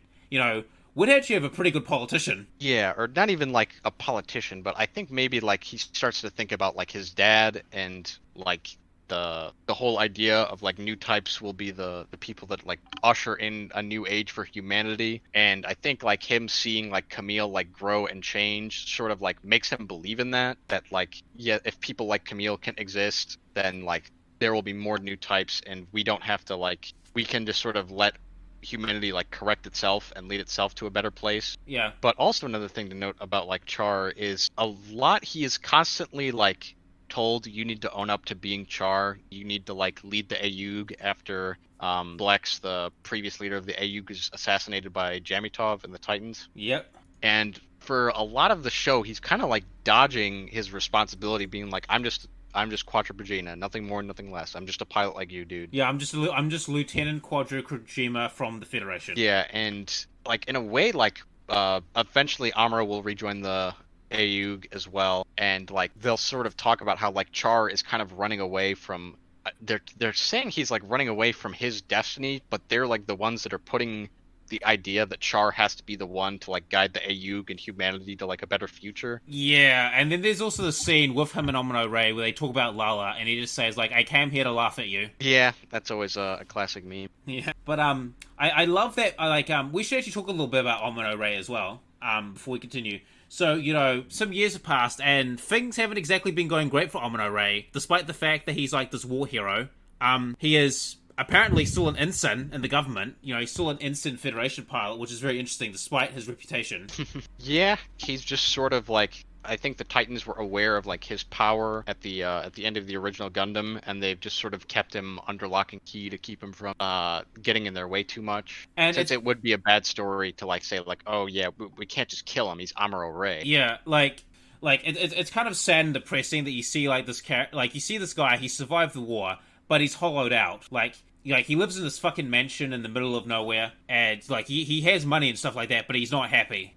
Speaker 1: we'd actually have a pretty good politician.
Speaker 2: Yeah, or not even like a politician, but I think maybe like he starts to think about like his dad, and like the whole idea of like new types will be the people that like usher in a new age for humanity. And I think like him seeing like Camille like grow and change sort of like makes him believe in that like, yeah, if people like Camille can exist, then like there will be more new types, and we don't have to like, we can just sort of let humanity like correct itself and lead itself to a better place.
Speaker 1: Yeah.
Speaker 2: But also another thing to note about like Char is a lot he is constantly like told, you need to own up to being Char, you need to like lead the Ayug after Blex, the previous leader of the Ayug, is assassinated by Jamitov and the Titans.
Speaker 1: Yep.
Speaker 2: And for a lot of the show he's kind of like dodging his responsibility, being like, I'm just Quadripagina, nothing more, nothing less. I'm just a pilot like you, dude.
Speaker 1: Yeah, I'm just Lieutenant Quadripagina from the Federation.
Speaker 2: Yeah, and like in a way, like eventually Amuro will rejoin the Ayug as well, and like they'll sort of talk about how like Char is kind of running away from. They're saying he's like running away from his destiny, but they're like the ones that are putting the idea that Char has to be the one to like guide the Ayug and humanity to like a better future.
Speaker 1: Yeah, and then there's also the scene with him and Amuro Ray where they talk about Lala, and he just says like, "I came here to laugh at you."
Speaker 2: Yeah, that's always a classic meme.
Speaker 1: Yeah, but I love that. We should actually talk a little bit about Amuro Ray as well. Before we continue. So, some years have passed, and things haven't exactly been going great for Amuro Ray, despite the fact that he's like this war hero. He is apparently still an ensign in the government. He's still an ensign Federation pilot, which is very interesting, despite his reputation.
Speaker 2: Yeah, he's just sort of like, I think the Titans were aware of like his power at the end of the original Gundam, and they've just sort of kept him under lock and key to keep him from getting in their way too much. And since it would be a bad story to like say like, oh yeah, we can't just kill him, he's Amuro Ray.
Speaker 1: Yeah, it's kind of sad and depressing that you see like this you see this guy, he survived the war, but he's hollowed out. Like he lives in this fucking mansion in the middle of nowhere, and like he has money and stuff like that, but he's not happy.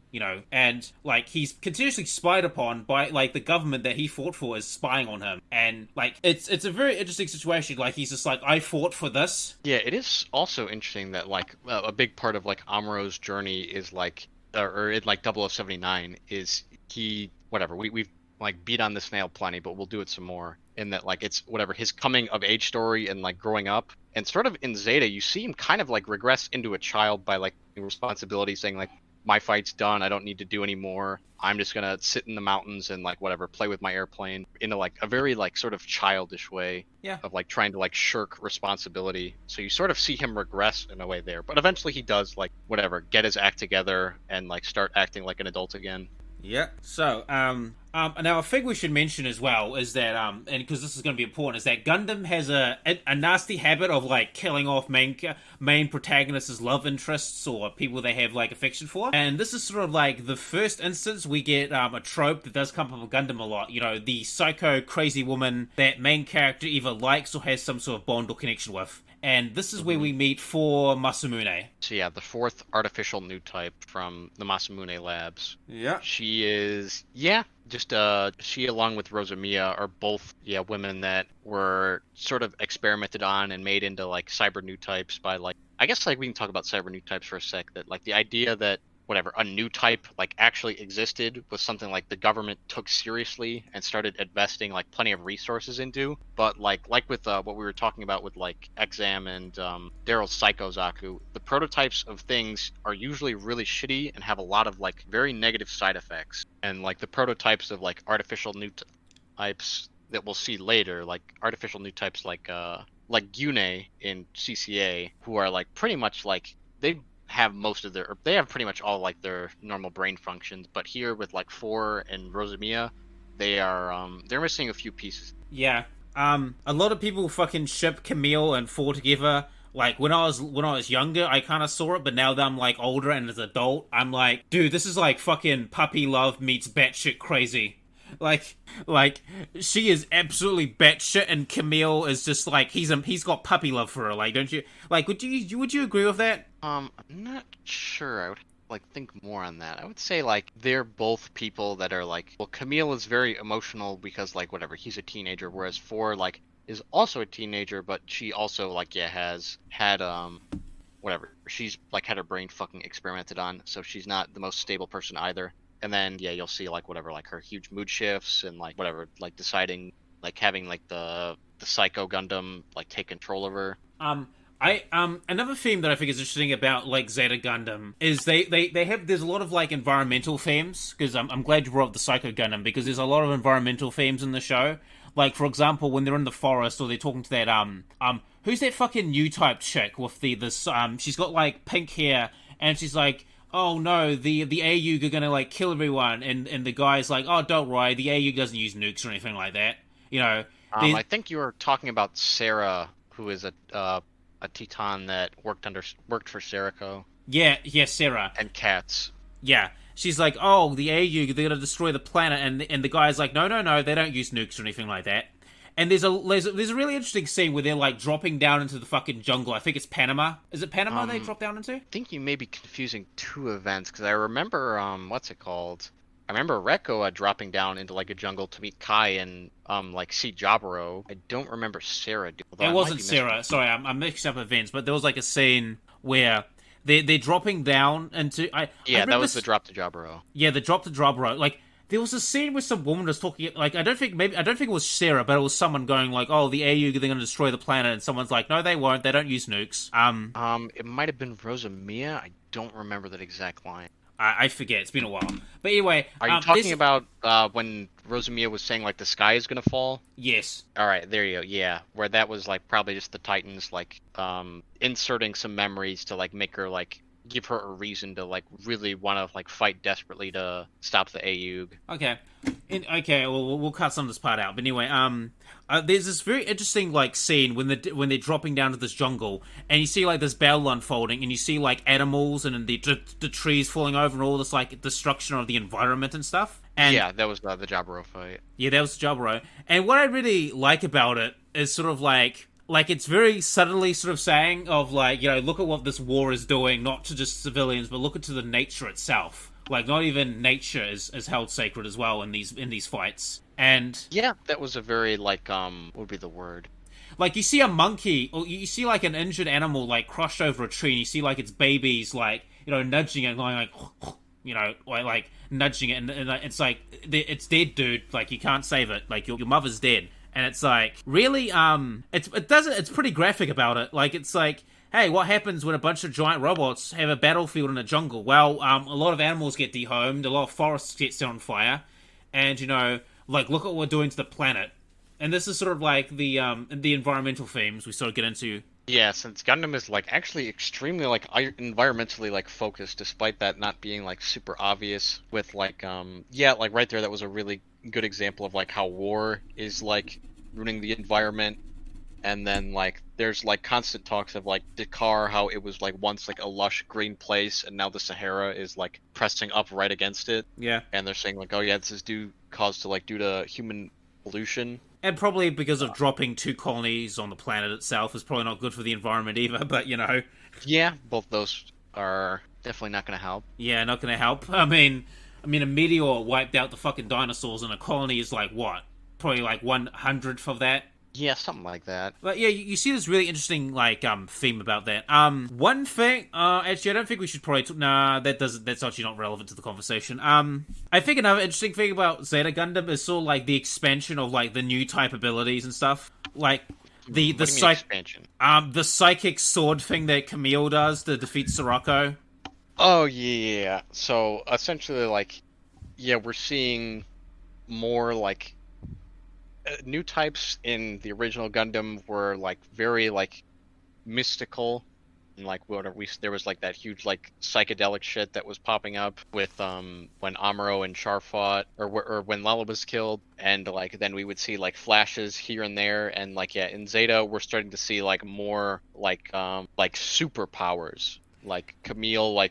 Speaker 1: And like he's continuously spied upon by like the government that he fought for is spying on him, and like it's a very interesting situation. Like he's just like, I fought for this.
Speaker 2: Yeah, it is also interesting that like a big part of like Amuro's journey is like, or in like 0079 is he whatever we've like beat on this nail plenty, but we'll do it some more. In that like it's whatever his coming of age story and like growing up, and sort of in Zeta you see him kind of like regress into a child by like responsibility, saying like, my fight's done, I don't need to do anymore, I'm just gonna sit in the mountains and like whatever play with my airplane, in a like a very like sort of childish way.
Speaker 1: Yeah.
Speaker 2: Of like trying to like shirk responsibility. So you sort of see him regress in a way there, but eventually he does like whatever get his act together and like start acting like an adult again.
Speaker 1: Yeah. So, now a thing we should mention as well is that, and because this is going to be important, is that Gundam has a nasty habit of like killing off main protagonists' love interests or people they have like affection for. And this is sort of like the first instance we get a trope that does come up with Gundam a lot. The psycho crazy woman that main character either likes or has some sort of bond or connection with. And this is where we meet for Masamune.
Speaker 2: So yeah, the fourth artificial new type from the Masamune labs.
Speaker 1: Yeah.
Speaker 2: She is, she along with Rosamia are both, women that were sort of experimented on and made into like cyber new types by like, I guess like we can talk about cyber new types for a sec, that like the idea that whatever, a new type like actually existed was something like the government took seriously and started investing like plenty of resources into. But like with what we were talking about with like Exam and Daryl's Psycho Zaku, the prototypes of things are usually really shitty and have a lot of like very negative side effects. And like the prototypes of like artificial new types that we'll see later, like artificial new types like Gyune in CCA, who are like pretty much like they have pretty much all like their normal brain functions, but here with like 4 and Rosamia, they're missing a few pieces.
Speaker 1: Yeah. A lot of people fucking ship Camille and 4 together. Like, when I was younger, I kind of saw it, but now that I'm, like, older and as an adult, I'm like, dude, this is like fucking puppy love meets batshit crazy. Like, she is absolutely batshit, and Camille is just like, he's got puppy love for her, like, don't you? Like, would you agree with that?
Speaker 2: I'm not sure. I would like think more on that. I would say like they're both people that are like, well, Camille is very emotional because like whatever, he's a teenager, whereas 4 like is also a teenager, but she also like has had whatever, she's like had her brain fucking experimented on, so she's not the most stable person either. And then you'll see like whatever, like her huge mood shifts and like whatever, like deciding like having like the Psycho Gundam like take control of her.
Speaker 1: Another theme that I think is interesting about like Zeta Gundam is there's a lot of like environmental themes, because I'm glad you brought up the Psycho Gundam, because there's a lot of environmental themes in the show. Like, for example, when they're in the forest or they're talking to that who's that fucking new type chick with this she's got like pink hair, and she's like, oh no, the AU are gonna like kill everyone, and the guy's like, oh, don't worry, the AU doesn't use nukes or anything like that, you know.
Speaker 2: I think you were talking about Sarah, who is a Teton that worked for Serico.
Speaker 1: Yeah, Sarah.
Speaker 2: And Cats.
Speaker 1: Yeah. She's like, oh, the AU, they're gonna destroy the planet, and the guy's like, no, they don't use nukes or anything like that. And there's a really interesting scene where they're like dropping down into the fucking jungle. I think it's Panama. Is it Panama they drop down into?
Speaker 2: I think you may be confusing 2 events, because I remember what's it called? I remember Rekko dropping down into like a jungle to meet Kai and like see Jaburo. I don't remember Sarah.
Speaker 1: It wasn't Sarah. Sorry, I'm mixing up events, but there was like a scene where they're dropping down into.
Speaker 2: That was the drop to Jaburo.
Speaker 1: Yeah, the drop to Jaburo. Like there was a scene where some woman was talking. Like I don't think it was Sarah, but it was someone going like, "Oh, the AU, they're going to destroy the planet," and someone's like, "No, they won't. They don't use nukes."
Speaker 2: It might have been Rosamia. I don't remember that exact line.
Speaker 1: I forget. It's been a while. But anyway...
Speaker 2: Are you talking about when Rosamia was saying, like, the sky is gonna fall?
Speaker 1: Yes.
Speaker 2: Alright, there you go. Yeah. Where that was, like, probably just the Titans, like, inserting some memories to, like, make her, like, give her a reason to, like, really want to, like, fight desperately to stop the AUG.
Speaker 1: Okay. We'll cut some of this part out. But anyway, there's this very interesting like scene when they're dropping down to this jungle, and you see like this battle unfolding, and you see like animals and the trees falling over, and all this like destruction of the environment and stuff. And
Speaker 2: yeah, that was the Jaburo fight.
Speaker 1: Yeah, that was Jaburo. And what I really like about it is sort of like it's very subtly sort of saying of like, you know, look at what this war is doing, not to just civilians, but look at to the nature itself. Like, not even nature is held sacred as well in these fights. And
Speaker 2: yeah, that was a very like what would be the word?
Speaker 1: Like you see a monkey, or you see like an injured animal like crushed over a tree, and you see like its babies like, you know, nudging it, going like, you know, like nudging it, and it's like it's dead, dude. Like you can't save it. Like your mother's dead, and it's like really it's pretty graphic about it. Like it's like, hey, what happens when a bunch of giant robots have a battlefield in a jungle? Well, a lot of animals get dehomed, a lot of forests get set on fire, and, you know, like, look at what we're doing to the planet. And this is sort of like the environmental themes we sort of get into.
Speaker 2: Yeah, since Gundam is, like, actually extremely, like, environmentally, like, focused, despite that not being, like, super obvious with, like, like, right there, that was a really good example of, like, how war is, like, ruining the environment. And then, like, there's, like, constant talks of, like, Dakar, how it was, like, once, like, a lush green place, and now the Sahara is, like, pressing up right against it.
Speaker 1: Yeah.
Speaker 2: And they're saying, like, oh, yeah, this is due to human pollution.
Speaker 1: And probably because of dropping 2 colonies on the planet itself is probably not good for the environment either, but, you know.
Speaker 2: Yeah, both those are definitely not going to help.
Speaker 1: Yeah, not going to help. I mean, a meteor wiped out the fucking dinosaurs, and a colony is, like, what? Probably, like, 1/100th of that.
Speaker 2: Yeah, something like that.
Speaker 1: But yeah, you see this really interesting like theme about that. One thing, actually, I don't think we should probably. Nah, that's actually not relevant to the conversation. I think another interesting thing about Zeta Gundam is sort of like the expansion of like the new type abilities and stuff. Like the
Speaker 2: expansion?
Speaker 1: The psychic sword thing that Camille does to defeat Sirocco.
Speaker 2: Oh yeah. So essentially, like, yeah, we're seeing more like. New types in the original Gundam were like very like mystical, and like there was like that huge like psychedelic shit that was popping up with when Amuro and Char fought, or when Lala was killed, and like then we would see like flashes here and there, and like yeah, in Zeta we're starting to see like more like superpowers, like Camille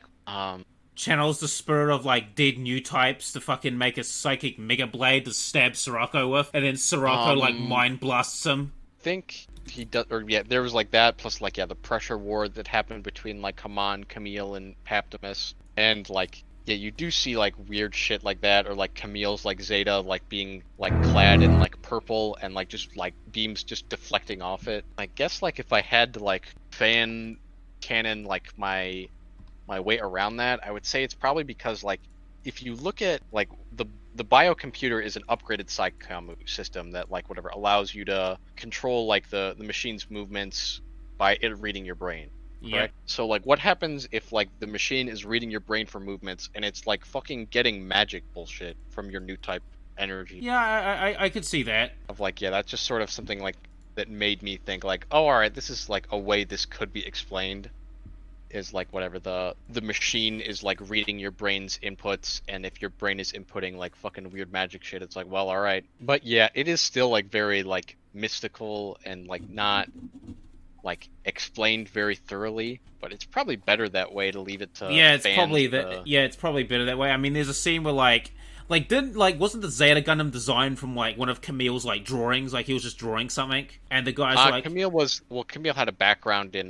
Speaker 1: channels the spirit of like dead new types to fucking make a psychic mega blade to stab Sirocco with, and then Sirocco like mind blasts him.
Speaker 2: Think he does, or yeah, there was like that plus like yeah, the pressure war that happened between like Haman, Camille, and Paptimus, and like yeah, you do see like weird shit like that, or like Camille's like Zeta like being like clad in like purple and like just like beams just deflecting off it. I guess like if I had to like fan canon like my way around that, I would say it's probably because like if you look at like the biocomputer is an upgraded psychom system that like whatever allows you to control like the machine's movements by it reading your brain.
Speaker 1: Yeah.
Speaker 2: Right? So like what happens if like the machine is reading your brain for movements and it's like fucking getting magic bullshit from your new type energy?
Speaker 1: Yeah, I could see that.
Speaker 2: Of like yeah, that's just sort of something like that made me think like, oh alright, this is like a way this could be explained. Is like whatever the machine is like reading your brain's inputs, and if your brain is inputting like fucking weird magic shit, it's like, well, all right. But yeah, it is still like very like mystical and like not like explained very thoroughly, but it's probably better that way to leave it to
Speaker 1: it's
Speaker 2: fans
Speaker 1: probably it's probably better that way. I mean, there's a scene where wasn't the Zeta Gundam designed from like one of Camille's like drawings? Like he was just drawing something, and the guys like
Speaker 2: Camille had a background in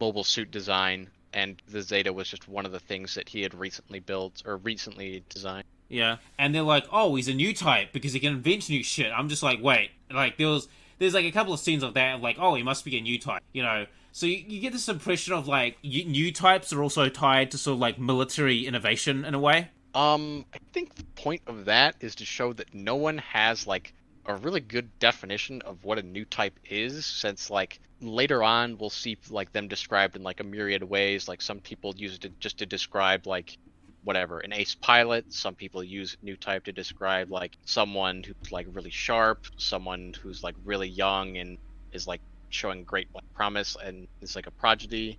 Speaker 2: mobile suit design, and the Zeta was just one of the things that he had recently built or recently designed.
Speaker 1: Yeah, and they're like, oh, he's a new type because he can invent new shit. I'm just like, wait, like there's like a couple of scenes of that, like, oh, he must be a new type, you know. So you get this impression of like new types are also tied to sort of like military innovation in a way.
Speaker 2: I think the point of that is to show that no one has like a really good definition of what a new type is, since like later on we'll see like them described in like a myriad of ways. Like some people use it just to describe like whatever, an ace pilot. Some people use new type to describe like someone who's like really sharp, someone who's like really young and is like showing great like promise and is like a prodigy.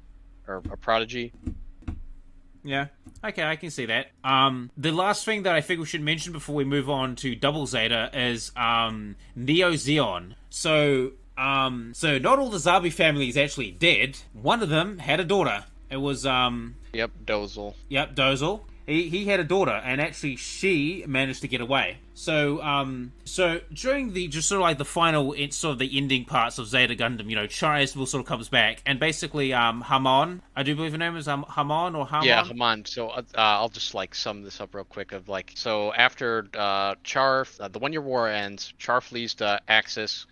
Speaker 1: Yeah, okay, I can see that. The last thing that I think we should mention before we move on to Double Zeta is Neo Zeon. So not all the Zabu family is actually dead. One of them had a daughter. It was
Speaker 2: Yep, Dozel.
Speaker 1: Yep, Dozel. He had a daughter, and actually she managed to get away. So during the just sort of like the final, sort of the ending parts of Zeta Gundam, you know, Chari's will sort of comes back, and basically Hamon, I do believe her name is Hamon or Hamon.
Speaker 2: Yeah, Hamon. So I'll just like sum this up real quick. Of like, so after Char, the 1 year war ends, Char flees to Axis.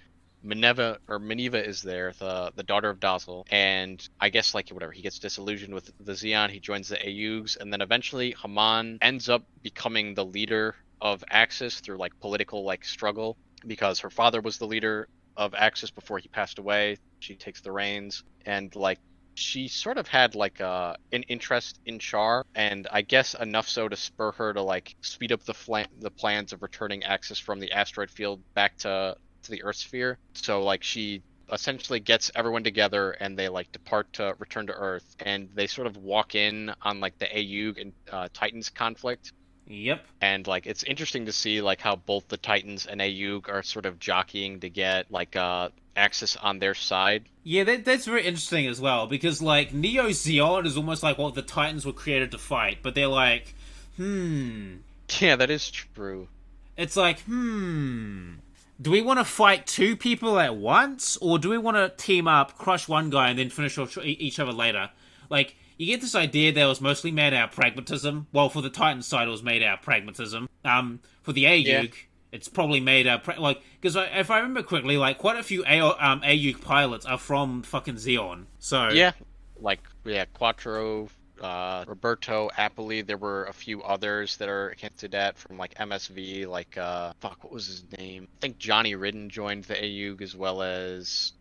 Speaker 2: Minerva is there, the daughter of Dazzle, and I guess like whatever, he gets disillusioned with the Zeon, he joins the Ayugs, and then eventually Haman ends up becoming the leader of Axis through like political like struggle, because her father was the leader of Axis before he passed away. She takes the reins, and like she sort of had like an interest in Char, and I guess enough so to spur her to like speed up the plans of returning Axis from the asteroid field back to the Earth sphere. So like she essentially gets everyone together and they like depart to return to Earth, and they sort of walk in on like the Ayug and Titans conflict.
Speaker 1: Yep.
Speaker 2: And like it's interesting to see like how both the Titans and Ayug are sort of jockeying to get like Axis on their side.
Speaker 1: Yeah, that's very interesting as well, because like Neo Zeon is almost like what the Titans were created to fight, but they're like,
Speaker 2: Yeah, that is true.
Speaker 1: It's like, do we want to fight two people at once, or do we want to team up, crush one guy, and then finish off each other later? Like, you get this idea that it was mostly made out of pragmatism. Well, for the Titan side, it was made out of pragmatism. For the Ayug, it's probably made because if I remember correctly, like quite a few AU pilots are from fucking Zeon. So
Speaker 2: yeah, Quattro, Roberto, Apoli. There were a few others that are hinted at from like MSV, like what was his name? I think Johnny Ridden joined the AUG as well as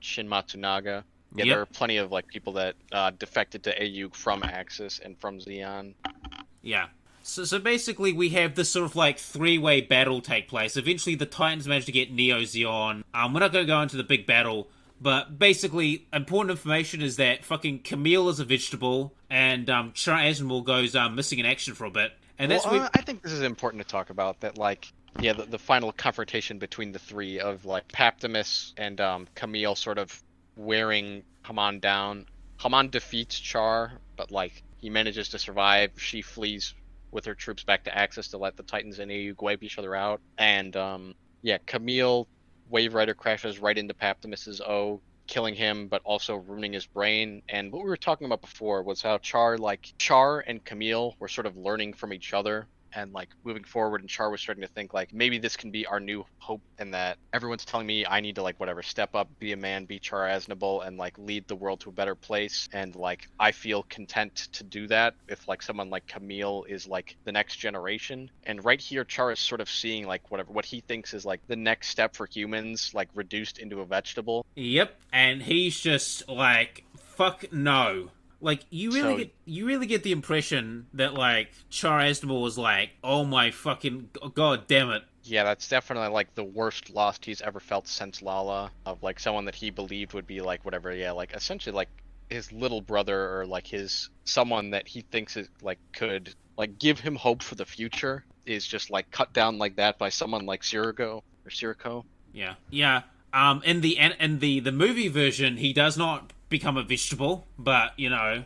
Speaker 2: Shin Matsunaga. Yeah,
Speaker 1: Yep.
Speaker 2: there are plenty of like people that defected to AUG from Axis and from Zeon.
Speaker 1: Yeah. So basically, we have this sort of like three-way battle take place. Eventually, the Titans manage to get Neo Zeon. We're not going to go into the big battle, but basically, important information is that fucking Camille is a vegetable, and Char Aznavour goes missing in action for a bit. And that's
Speaker 2: I think this is important to talk about, that like, yeah, the final confrontation between the three of like Paptimus and Camille sort of wearing Haman down. Haman defeats Char, but like he manages to survive. She flees with her troops back to Axis to let the Titans and AU wipe each other out. And Camille, Wave Rider crashes right into Paptimus's O, killing him, but also ruining his brain. And what we were talking about before was how Char and Camille were sort of learning from each other and like moving forward, and Char was starting to think like maybe this can be our new hope, and that everyone's telling me I need to like whatever step up, be a man, be Char Aznavour, and like lead the world to a better place, and like I feel content to do that if like someone like Camille is like the next generation. And right here Char is sort of seeing like what he thinks is like the next step for humans, like reduced into a vegetable.
Speaker 1: Yep, and he's just like, fuck no. Like, you really get the impression that, like, Char Aznavour was like, oh my fucking god damn it.
Speaker 2: Yeah, that's definitely, like, the worst loss he's ever felt since Lala, of, like, someone that he believed would be, like, whatever, yeah, like, essentially, like, his little brother, or, like, someone that he thinks is, like, could, like, give him hope for the future, is just, like, cut down like that by someone like Sirocco.
Speaker 1: Yeah. Yeah. In the movie version, he does not become a vegetable, but you know,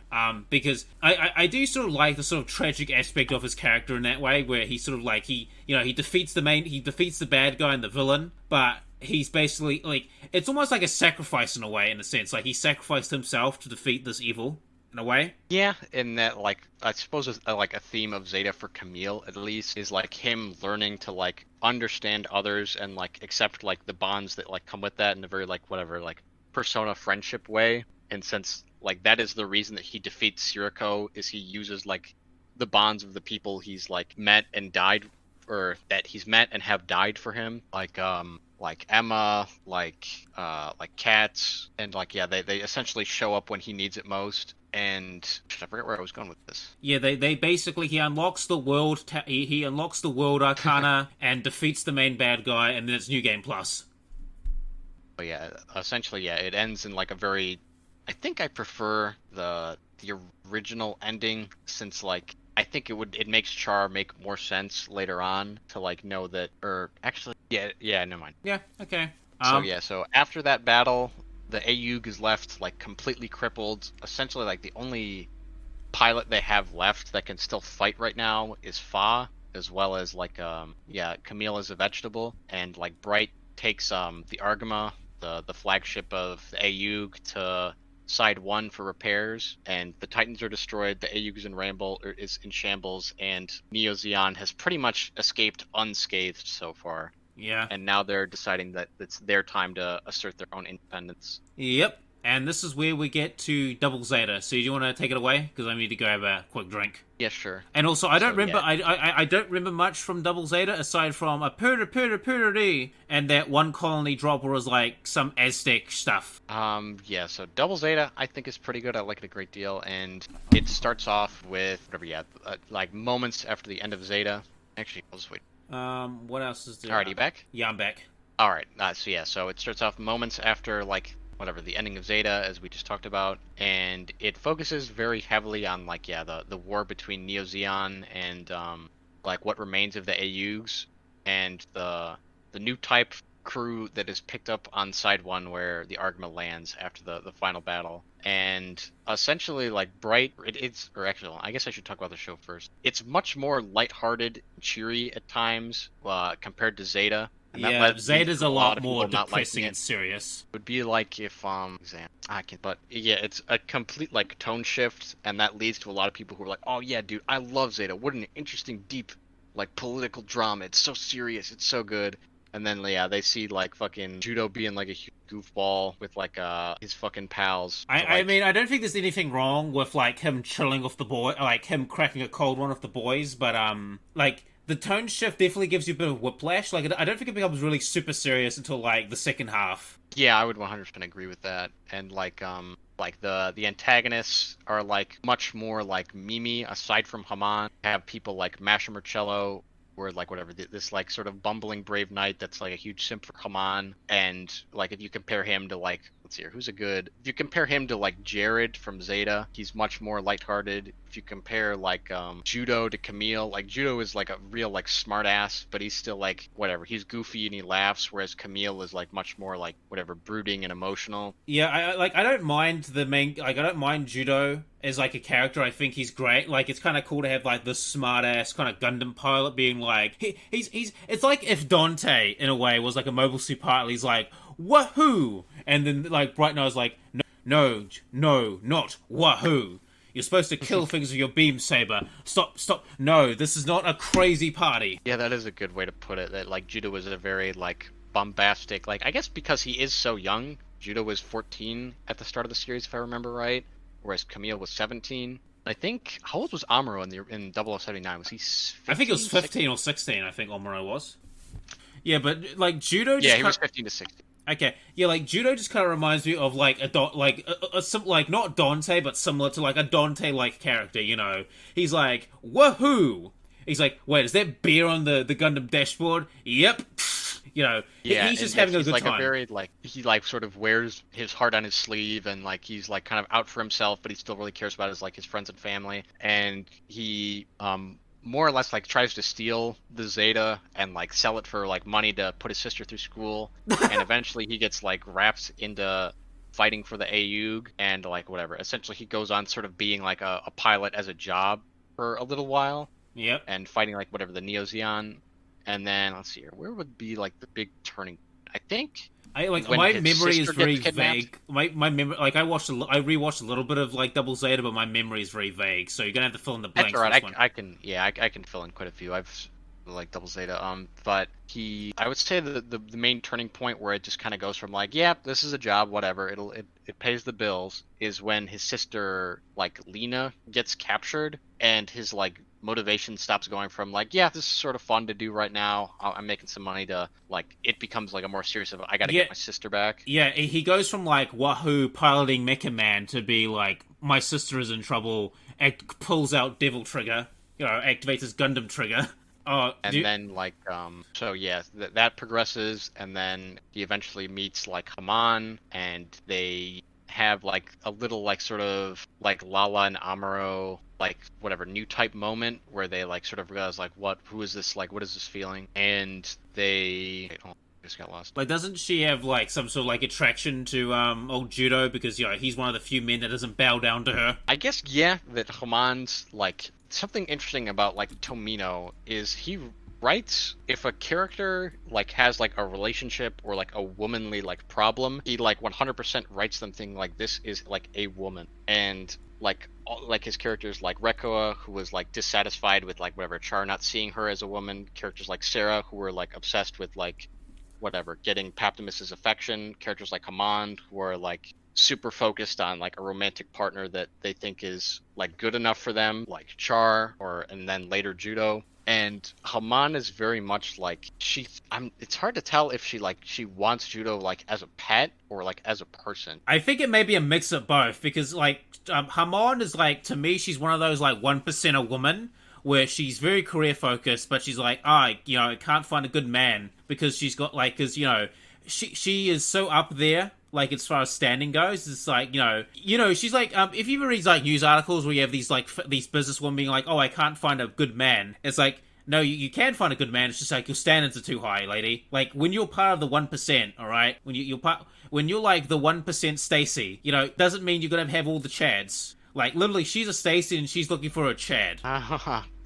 Speaker 1: because I do sort of like the sort of tragic aspect of his character in that way, where he sort of like he defeats the bad guy and the villain, but he's basically like, it's almost like a sacrifice in a way, in a sense, like he sacrificed himself to defeat this evil in a way.
Speaker 2: Yeah, in that, like, I suppose it's like a theme of Zeta for Camille, at least, is like him learning to like understand others and like accept like the bonds that like come with that in a very like whatever like persona friendship way. And since like that is the reason that he defeats Sirocco, is he uses like the bonds of the people he's like met and died, or that he's met and have died for him, like Emma, like Cats, and like yeah, they essentially show up when he needs it most. And I forget where I was going with this.
Speaker 1: Yeah, they basically, he unlocks the world he unlocks the world arcana and defeats the main bad guy, and then it's New Game Plus.
Speaker 2: But yeah, essentially yeah, it ends in like a very, I think I prefer the original ending, since like I think it makes Char make more sense later on to like know that, or actually yeah never mind.
Speaker 1: Yeah, okay.
Speaker 2: So after that battle, the AUG is left like completely crippled. Essentially like the only pilot they have left that can still fight right now is Fa, as well as like Camille is a vegetable, and like Bright takes the Argama, the flagship of the AUG, to Side 1 for repairs, and the Titans are destroyed, the AUG is in shambles, and Neo Zeon has pretty much escaped unscathed so far.
Speaker 1: Yeah.
Speaker 2: And now they're deciding that it's their time to assert their own independence.
Speaker 1: Yep. And this is where we get to Double Zeta. So do you want to take it away? Because I need to grab a quick drink.
Speaker 2: Yeah, sure.
Speaker 1: And also, I don't remember much from Double Zeta aside from a purity and that one colony drop was like some Aztec stuff.
Speaker 2: Yeah. So Double Zeta, I think, is pretty good. I like it a great deal, and it starts off with like moments after the end of Zeta. Actually, I'll just wait.
Speaker 1: What else is there?
Speaker 2: Alright, you back?
Speaker 1: Yeah, I'm back.
Speaker 2: Alright, so it starts off moments after, like, whatever, the ending of Zeta, as we just talked about, and it focuses very heavily on, like, the war between Neo Zeon and, like, what remains of the AUGs, and the new type crew that is picked up on Side 1 where the Argama lands after the final battle. And essentially, like, Bright, or actually, I guess I should talk about the show first. It's much more lighthearted, cheery at times, compared to Zeta. And
Speaker 1: yeah, Zeta's a lot more depressing and serious.
Speaker 2: It would be like if, it's a complete, like, tone shift, and that leads to a lot of people who are like, oh yeah, dude, I love Zeta. What an interesting, deep like political drama. It's so serious. It's so good. And then yeah, they see like fucking Judo being like a huge goofball with like his fucking pals.
Speaker 1: I mean, I don't think there's anything wrong with like him chilling with the boy, like him cracking a cold one with the boys, but like the tone shift definitely gives you a bit of whiplash. Like I don't think it becomes really super serious until like the second half.
Speaker 2: Yeah, I would 100% agree with that. And like the antagonists are like much more like Mimi aside from Haman. Have people like Masha Marcello, or like whatever, this like sort of bumbling brave knight that's like a huge simp for Haman. And like if you compare him to like, let's see here, if you compare him to like Jared from Zeta, he's much more lighthearted. If you compare like Judo to Camille, like Judo is like a real like smart ass, but he's still like whatever, he's goofy and he laughs, whereas Camille is like much more like whatever, brooding and emotional.
Speaker 1: Yeah, I don't mind I don't mind Judo as like a character. I think he's great. Like it's kind of cool to have like this smart ass kind of Gundam pilot being like he's it's like if Dante in a way was like a mobile suit pilot. He's like wahoo, and then like Bright Nose like no, not wahoo. You're supposed to kill things with your beam saber. Stop. No, this is not a crazy party.
Speaker 2: Yeah, that is a good way to put it. That like Judo was a very like bombastic, like I guess because he is so young. Judo was 14 at the start of the series, if I remember right, whereas Camille was 17. I think, how old was Amuro in 0079? Was he 15,
Speaker 1: I think it was 15
Speaker 2: 16?
Speaker 1: or 16, I think Amuro was. Yeah, but like Judo just
Speaker 2: yeah, he was 15 to 16.
Speaker 1: Okay, yeah, like Judo just kind of reminds me of like like not Dante, but similar to like a Dante-like character. You know, he's like woohoo. He's like, wait, is that beer on the Gundam dashboard? Yep. You know,
Speaker 2: yeah,
Speaker 1: he's just having a good
Speaker 2: like
Speaker 1: time.
Speaker 2: A very like he like sort of wears his heart on his sleeve, and like he's like kind of out for himself, but he still really cares about his friends and family, and he more or less like tries to steal the Zeta and like sell it for like money to put his sister through school, and eventually he gets like wrapped into fighting for the AUG, and like whatever. Essentially, he goes on sort of being like a pilot as a job for a little while.
Speaker 1: Yep.
Speaker 2: And fighting like whatever the Neo Zeon, and then let's see here, where would be like the big turning? I think.
Speaker 1: My memory is very vague. My memory, like I rewatched a little bit of like Double Zeta, but my memory is very vague. So you're gonna have to fill in the blanks.
Speaker 2: That's all right.
Speaker 1: I
Speaker 2: can fill in quite a few. I've like Double Zeta. But I would say the main turning point where it just kind of goes from like, yeah, this is a job, whatever. It pays the bills, is when his sister like Lena gets captured, and his like motivation stops going from like, yeah, this is sort of fun to do right now, I'm making some money, to like it becomes like a more serious of, I gotta get my sister back.
Speaker 1: Yeah, he goes from like wahoo piloting Mecha Man to be like, my sister is in trouble, pulls out Devil Trigger, you know, activates his Gundam Trigger.
Speaker 2: Then like so yeah, that progresses, and then he eventually meets like Haman, and they have like a little like sort of like Lala and Amuro like whatever new type moment where they like sort of realize like, who is this, like what is this feeling, and they just got lost.
Speaker 1: Like, doesn't she have like some sort of like attraction to old Judo because, you know, he's one of the few men that doesn't bow down to her?
Speaker 2: I guess, yeah, that Haman's like something interesting about like Tomino is he writes, if a character like has like a relationship or like a womanly like problem, he like 100% writes something like, this is like a woman. And like his characters like Rekoa, who was like dissatisfied with like whatever Char not seeing her as a woman, characters like Sarah, who were like obsessed with like whatever getting Paptimus's affection, characters like Haman, who are like super focused on like a romantic partner that they think is like good enough for them, like Char, and then later Judo. And Haman is very much like it's hard to tell if she wants Judo like as a pet or like as a person.
Speaker 1: I think it may be a mix of both, because like Haman is like, to me, she's one of those like 1%er woman where she's very career focused, but she's like, you know, I can't find a good man because she's got like, because, you know, she is so up there, like as far as standing goes. It's like, you know, she's like, if you ever read like news articles where you have these like these businesswomen being like, I can't find a good man. It's like, no, you can find a good man. It's just like your standards are too high, lady. Like when you're part of the 1%, all right, when you're like the 1% Stacy, you know, doesn't mean you're gonna have all the Chads. Like literally, she's a Stacy and she's looking for a Chad.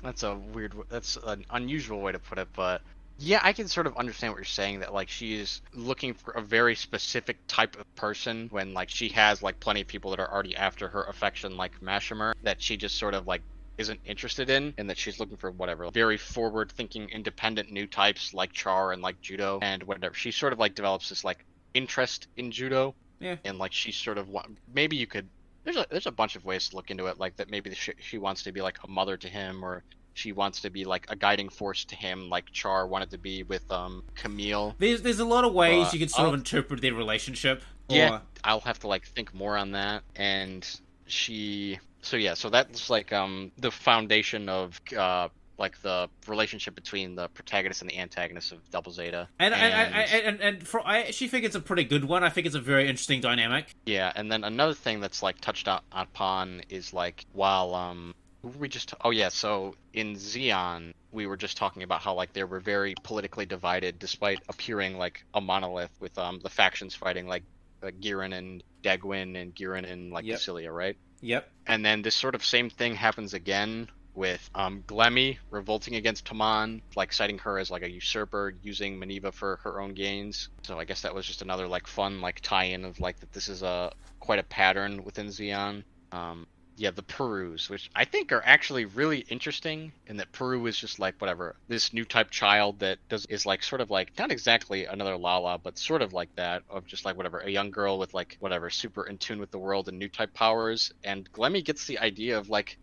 Speaker 2: That's an unusual way to put it, but yeah, I can sort of understand what you're saying, that like she is looking for a very specific type of person when like she has like plenty of people that are already after her affection, like Mashimer, that she just sort of like isn't interested in, and that she's looking for whatever very forward-thinking, independent new types like Char and like Judo and whatever. She sort of like develops this like interest in Judo, and like she sort of maybe you could. There's a bunch of ways to look into it, like that maybe she wants to be like a mother to him, or she wants to be like a guiding force to him, like Char wanted to be with Camille.
Speaker 1: There's a lot of ways you could sort of interpret their relationship.
Speaker 2: Yeah, I'll have to like think more on that. And so that's like the foundation of like the relationship between the protagonist and the antagonist of Double Zeta.
Speaker 1: And I actually think it's a pretty good one. I think it's a very interesting dynamic.
Speaker 2: Yeah, and then another thing that's like touched upon is like while so in Zeon we were just talking about how like they were very politically divided despite appearing like a monolith with the factions fighting like Giran and Dagwin and Giran and like Basilia, right?
Speaker 1: Yep.
Speaker 2: And then this sort of same thing happens again with Glemmy revolting against Taman, like citing her as like a usurper, using Maniva for her own gains. So I guess that was just another like fun like tie-in of like that this is quite a pattern within Zeon. The Perus, which I think are actually really interesting, in that Peru is just like whatever, this new type child that is like sort of like not exactly another Lala, but sort of like that, of just like whatever, a young girl with like whatever, super in tune with the world and new type powers. And Glemmy gets the idea of like,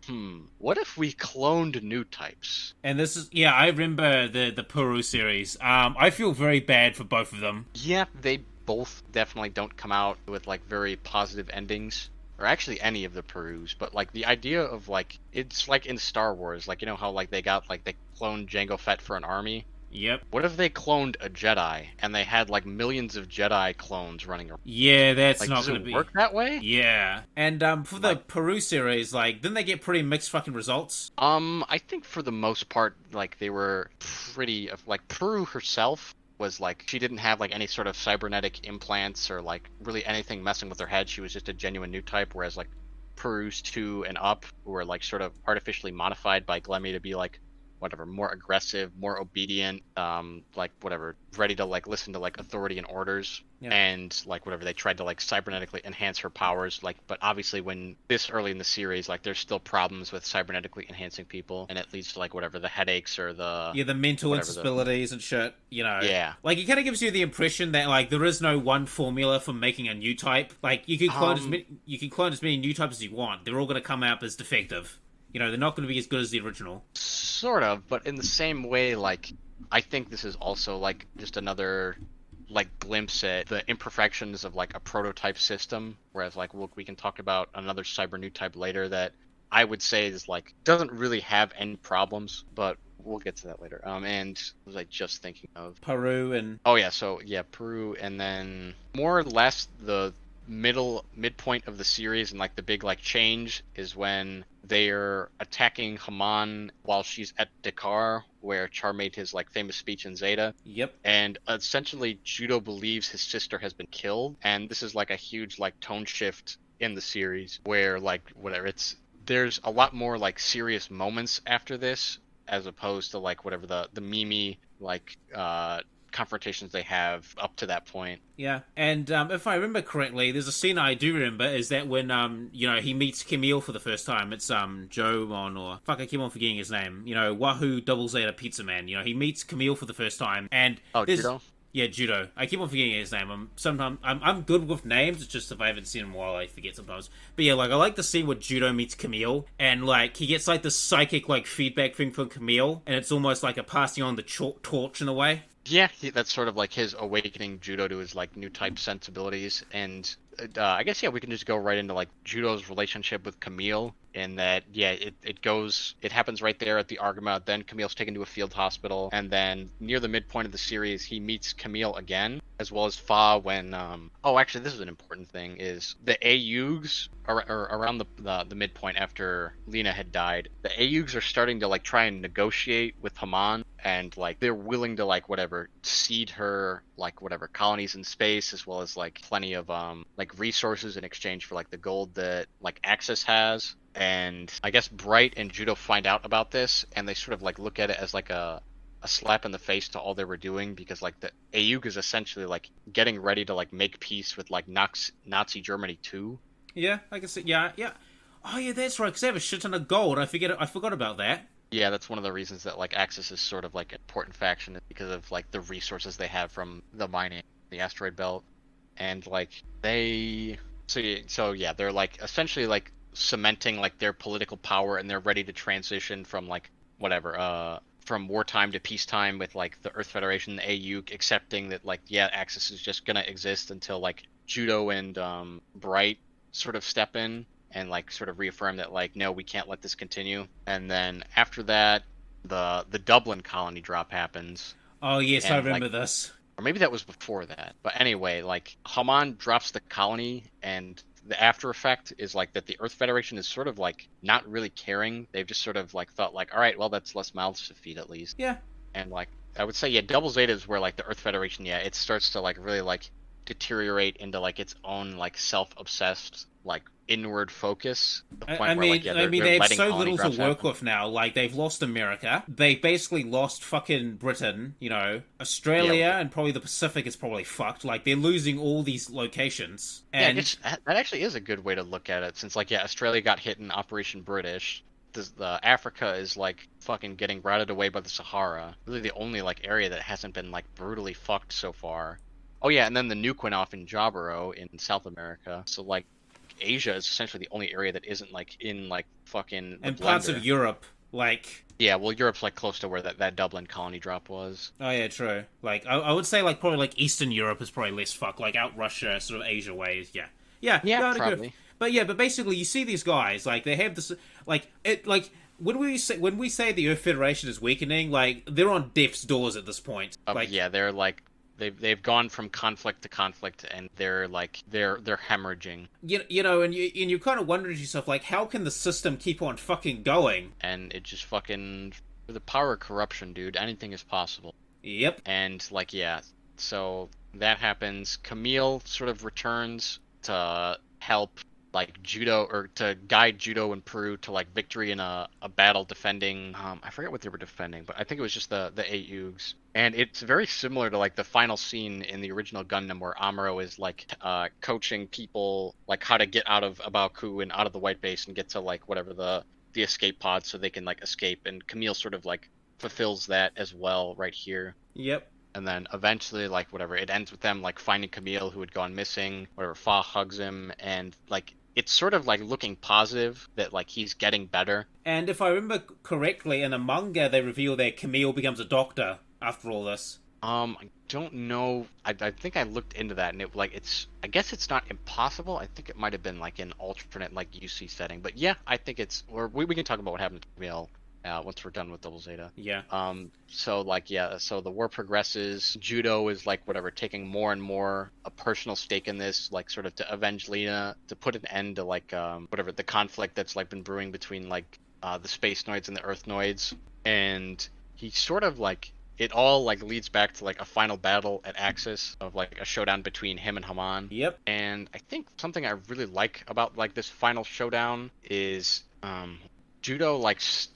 Speaker 2: what if we cloned new types?
Speaker 1: And this is I remember the Peru series. I feel very bad for both of them.
Speaker 2: Yeah, they both definitely don't come out with like very positive endings. Or actually any of the Perus, but like the idea of like, it's like in Star Wars, like, you know how like they cloned Jango Fett for an army?
Speaker 1: Yep.
Speaker 2: What if they cloned a Jedi and they had like millions of Jedi clones running around?
Speaker 1: Yeah, that's
Speaker 2: like,
Speaker 1: not going to
Speaker 2: be. Work that way?
Speaker 1: Yeah. And for the Peru series, like, didn't they get pretty mixed fucking results?
Speaker 2: I think for the most part, like they were pretty like Peru herself was like, she didn't have like any sort of cybernetic implants or like really anything messing with her head. She was just a genuine new type, whereas like Perus 2 and up were like sort of artificially modified by Glemmy to be like whatever, more aggressive, more obedient, like whatever, ready to like listen to like authority and orders. And like whatever, they tried to like cybernetically enhance her powers, like, but obviously when this early in the series, like there's still problems with cybernetically enhancing people, and it leads to like whatever, the headaches or the
Speaker 1: mental instabilities and shit, you know.
Speaker 2: Yeah,
Speaker 1: like it kind of gives you the impression that like there is no one formula for making a new type. Like you can clone as many new types as you want. They're all going to come out as defective. You know, they're not going to be as good as the original.
Speaker 2: Sort of, but in the same way, like I think this is also like just another like glimpse at the imperfections of like a prototype system, whereas like we can talk about another cyber new type later that I would say is like doesn't really have any problems, but we'll get to that later. And what was I just thinking of?
Speaker 1: Peru and
Speaker 2: Peru, and then more or less the midpoint of the series and like the big like change is when they're attacking Haman while she's at Dakar, where Char made his like famous speech in Zeta.
Speaker 1: Yep.
Speaker 2: And essentially Judo believes his sister has been killed, and this is like a huge like tone shift in the series where like whatever, there's a lot more like serious moments after this, as opposed to like whatever the Mimi like confrontations they have up to that point.
Speaker 1: Yeah, and if I remember correctly, there's a scene I do remember, is that when he meets Camille for the first time. It's Jomon, or fuck, I keep on forgetting his name. Wahoo Double Zeta Pizza Man. He meets Camille for the first time, and
Speaker 2: Judo.
Speaker 1: Yeah, Judo. I keep on forgetting his name. I'm good with names. It's just if I haven't seen him in a while, I forget sometimes. But yeah, like I like the scene where Judo meets Camille, and like he gets like the psychic like feedback thing from Camille, and it's almost like a passing on the torch in a way.
Speaker 2: Yeah, that's sort of like his awakening Judo to his like new type sensibilities, and I guess we can just go right into like Judo's relationship with Camille, in that it happens right there at the Argama. Then Camille's taken to a field hospital, and then near the midpoint of the series he meets Camille again, as well as Fa when actually this is an important thing, is the Ayugs around the midpoint after Lena had died. The Ayugs are starting to like try and negotiate with Haman, and like they're willing to like whatever cede her like whatever colonies in space, as well as like plenty of like resources in exchange for like the gold that like Axis has. And I guess Bright and Judo find out about this, and they sort of like look at it as like a slap in the face to all they were doing, because like the Ayug is essentially like getting ready to like make peace with like Nazi Germany too.
Speaker 1: Yeah, I can see. Yeah. Oh yeah, that's right. Because they have a shit ton of gold. I forgot about that.
Speaker 2: Yeah, that's one of the reasons that like Axis is sort of like an important faction is because of like the resources they have from the mining, the asteroid belt, and like they're like essentially like cementing like their political power, and they're ready to transition from like whatever from wartime to peacetime with like the Earth Federation, the AU, accepting that like yeah, Axis is just gonna exist until like Judo and Bright sort of step in and like sort of reaffirm that like no, we can't let this continue. And then after that, the Dublin colony drop happens.
Speaker 1: Oh yes, I remember
Speaker 2: like,
Speaker 1: this.
Speaker 2: Or maybe that was before that. But anyway, like Haman drops the colony, and the after effect is like that the Earth Federation is sort of like not really caring. They've just sort of like thought like, all right, well that's less mouths to feed at least.
Speaker 1: Yeah.
Speaker 2: And like I would say, yeah, Double Zeta is where like the Earth Federation, yeah, it starts to like really like deteriorate into like its own like self-obsessed like inward focus. The point
Speaker 1: I
Speaker 2: where,
Speaker 1: mean,
Speaker 2: like, yeah, they're
Speaker 1: they have so
Speaker 2: colony
Speaker 1: little to
Speaker 2: drops
Speaker 1: work
Speaker 2: happen.
Speaker 1: with now. Like they've lost America, they basically lost fucking Britain. You know, Australia and probably the Pacific is probably fucked. Like they're losing all these locations. And
Speaker 2: Yeah, that actually is a good way to look at it, since like yeah, Australia got hit in Operation British. The Africa is like fucking getting routed away by the Sahara. Really, the only like area that hasn't been like brutally fucked so far. Oh yeah, and then the nuke went off in Jaburo in South America. So like Asia is essentially the only area that isn't like in like fucking the
Speaker 1: and parts
Speaker 2: blender.
Speaker 1: of Europe, like
Speaker 2: Yeah, well Europe's like close to where that Dublin colony drop was.
Speaker 1: oh yeah, true. Like I would say like probably like Eastern Europe is probably less fucked. Like out Russia, sort of Asia ways. Yeah,
Speaker 2: Yeah,
Speaker 1: I'd agree.
Speaker 2: probably.
Speaker 1: But basically you see these guys like they have this like it like. When we say the Earth Federation is weakening, like they're on death's doors at this point. Like
Speaker 2: Yeah, they're like they've gone from conflict to conflict, and they're like they're hemorrhaging.
Speaker 1: you know, and you kind of wonder to yourself like, how can the system keep on fucking going?
Speaker 2: And it just fucking the power of corruption, dude. Anything is possible.
Speaker 1: Yep.
Speaker 2: And like yeah, so that happens. Camille sort of returns to help like Judo, or to guide Judo and Peru to like victory in a battle defending I forget what they were defending, but I think it was just the Ayugs. And it's very similar to like the final scene in the original Gundam where Amuro is like coaching people like how to get out of Abaku and out of the White Base and get to like whatever the escape pod so they can like escape, and Camille sort of like fulfills that as well right here.
Speaker 1: Yep.
Speaker 2: And then eventually, like, whatever, it ends with them, like, finding Camille, who had gone missing. Whatever, Fa hugs him, and, like, it's sort of, like, looking positive that, like, he's getting better.
Speaker 1: And if I remember correctly, in a manga, they reveal that Camille becomes a doctor after all this.
Speaker 2: I don't know. I think I looked into that, and it, like, it's... I guess it's not impossible. I think it might have been, like, an alternate, like, UC setting. But, yeah, I think it's... Or we can talk about what happened to Camille once we're done with Double Zeta.
Speaker 1: Yeah.
Speaker 2: So like yeah, so the war progresses. Judo is like whatever, taking more and more a personal stake in this, like sort of to avenge Lena, to put an end to like whatever the conflict that's like been brewing between like the space noids and the earth noids. And he sort of like it all like leads back to like a final battle at Axis of like a showdown between him and Haman.
Speaker 1: Yep.
Speaker 2: And I think something I really like about like this final showdown is Judo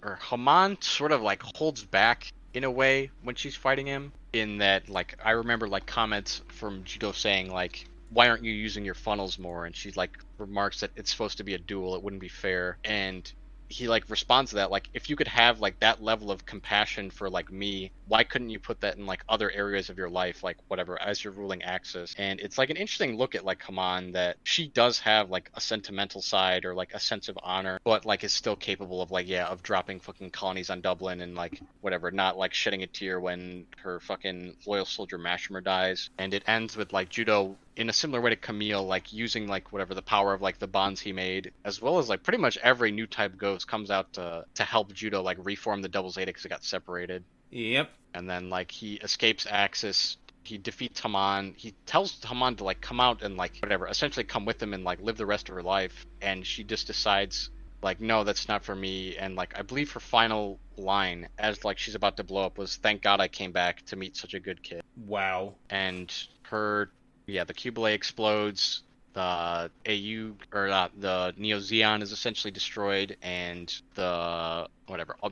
Speaker 2: or Haman sort of like holds back in a way when she's fighting him, in that like I remember like comments from Judo saying like, why aren't you using your funnels more? And she like remarks that it's supposed to be a duel, it wouldn't be fair. And he like responds to that like, if you could have like that level of compassion for like me, why couldn't you put that in like other areas of your life, like whatever, as you're ruling Axis? And it's like an interesting look at like Haman, that she does have like a sentimental side or like a sense of honor, but like is still capable of like yeah, of dropping fucking colonies on Dublin and like whatever, not like shedding a tear when her fucking loyal soldier Mashimer dies. And it ends with like Judo in a similar way to Camille, like using like whatever the power of like the bonds he made, as well as like pretty much every new type ghost comes out to help Judo like reform the Double Zeta because it got separated.
Speaker 1: Yep.
Speaker 2: And then like he escapes Axis, he defeats Haman, he tells Haman to like come out and like whatever, essentially come with him and like live the rest of her life, and she just decides like, no, that's not for me. And like I believe her final line as like she's about to blow up was, thank God I came back to meet such a good kid.
Speaker 1: Wow.
Speaker 2: And her the Cubile explodes, the AU or the Neo Zeon is essentially destroyed, and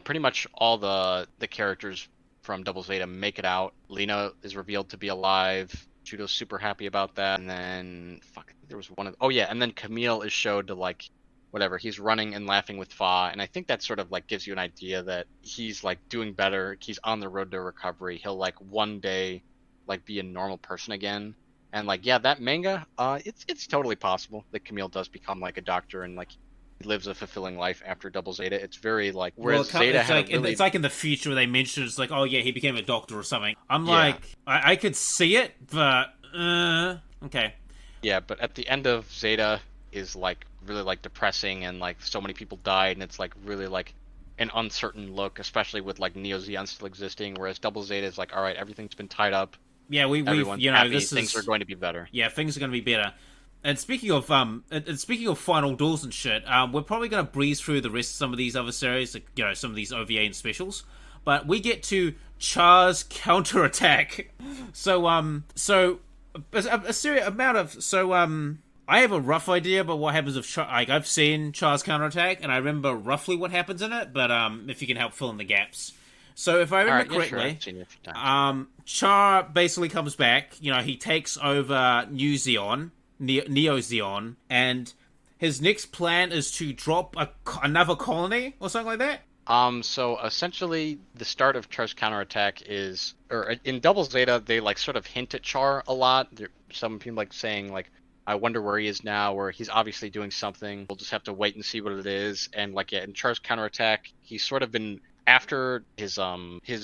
Speaker 2: pretty much all the characters from Double Zeta make it out. Lena is revealed to be alive. Judo's super happy about that. And then there was and then Camille is showed to like whatever, he's running and laughing with Fa, and I think that sort of like gives you an idea that he's like doing better, he's on the road to recovery, he'll like one day like be a normal person again. And like, yeah, that manga, it's totally possible that Camille does become like a doctor and like he lives a fulfilling life after Double Zeta. It's very like, whereas Zeta
Speaker 1: it's
Speaker 2: had
Speaker 1: like,
Speaker 2: really...
Speaker 1: it's like in the future where they mention it's like, oh yeah, he became a doctor or something. I'm like, I could see it, but okay.
Speaker 2: Yeah, but at the end of Zeta is like really like depressing, and like so many people died, and it's like really like an uncertain look, especially with like Neo Zeon still existing. Whereas Double Zeta is like, all right, everything's been tied up.
Speaker 1: Yeah, we've you know,
Speaker 2: happy, things are going to be better.
Speaker 1: Yeah, things are going to be better. And speaking of final doors and shit, we're probably going to breeze through the rest of some of these other series, like, you know, some of these OVA and specials. But we get to Char's counterattack. I have a rough idea about what happens if like I've seen Char's counterattack, and I remember roughly what happens in it. But if you can help fill in the gaps. So if I remember correctly, Char basically comes back. You know, he takes over Neo Zeon, and his next plan is to drop another colony or something like that.
Speaker 2: So essentially, the start of Char's counterattack is, or in Double Zeta, they like sort of hint at Char a lot. Some people like saying like, I wonder where he is now, or he's obviously doing something. We'll just have to wait and see what it is. And like, yeah, in Char's counterattack, he's sort of been, after his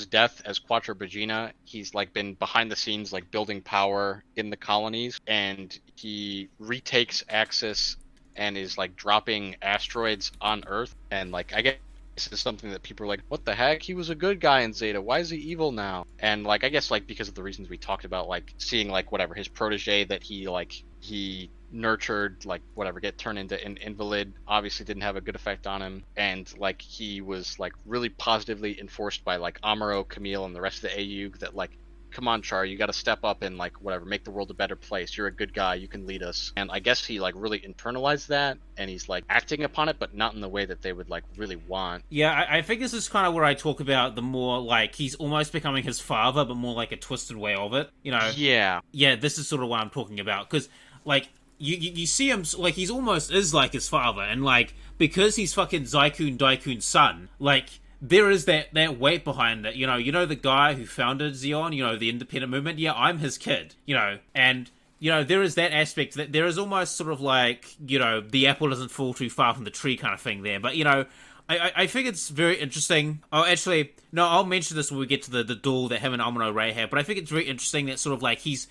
Speaker 2: death as Quattro Bagina, he's like been behind the scenes like building power in the colonies, and he retakes Axis and is like dropping asteroids on Earth. And like, I guess this is something that people are like, what the heck? He was a good guy in Zeta. Why is he evil now? And like, I guess like because of the reasons we talked about, like seeing like whatever his protege that he nurtured, like whatever, get turned into an invalid, obviously didn't have a good effect on him. And like he was like really positively enforced by like Amuro, Camille, and the rest of the AU that like, come on, Char, you got to step up and like whatever, make the world a better place. You're a good guy, you can lead us. And I guess he like really internalized that, and he's like acting upon it, but not in the way that they would like really want.
Speaker 1: Yeah, I think this is kind of where I talk about the more like he's almost becoming his father, but more like a twisted way of it. You know?
Speaker 2: Yeah.
Speaker 1: Yeah, this is sort of what I'm talking about, because like you see him like he's almost is like his father, and like because he's fucking Daikun's son, like there is that weight behind it. You know the guy who founded Zeon, you know, the independent movement. Yeah, I'm his kid. You know, and you know there is that aspect that there is almost sort of like, you know, the apple doesn't fall too far from the tree kind of thing there. But you know, I think it's very interesting. Oh, actually, no, I'll mention this when we get to the duel that him and Amuro Ray have. But I think it's very interesting that sort of like he's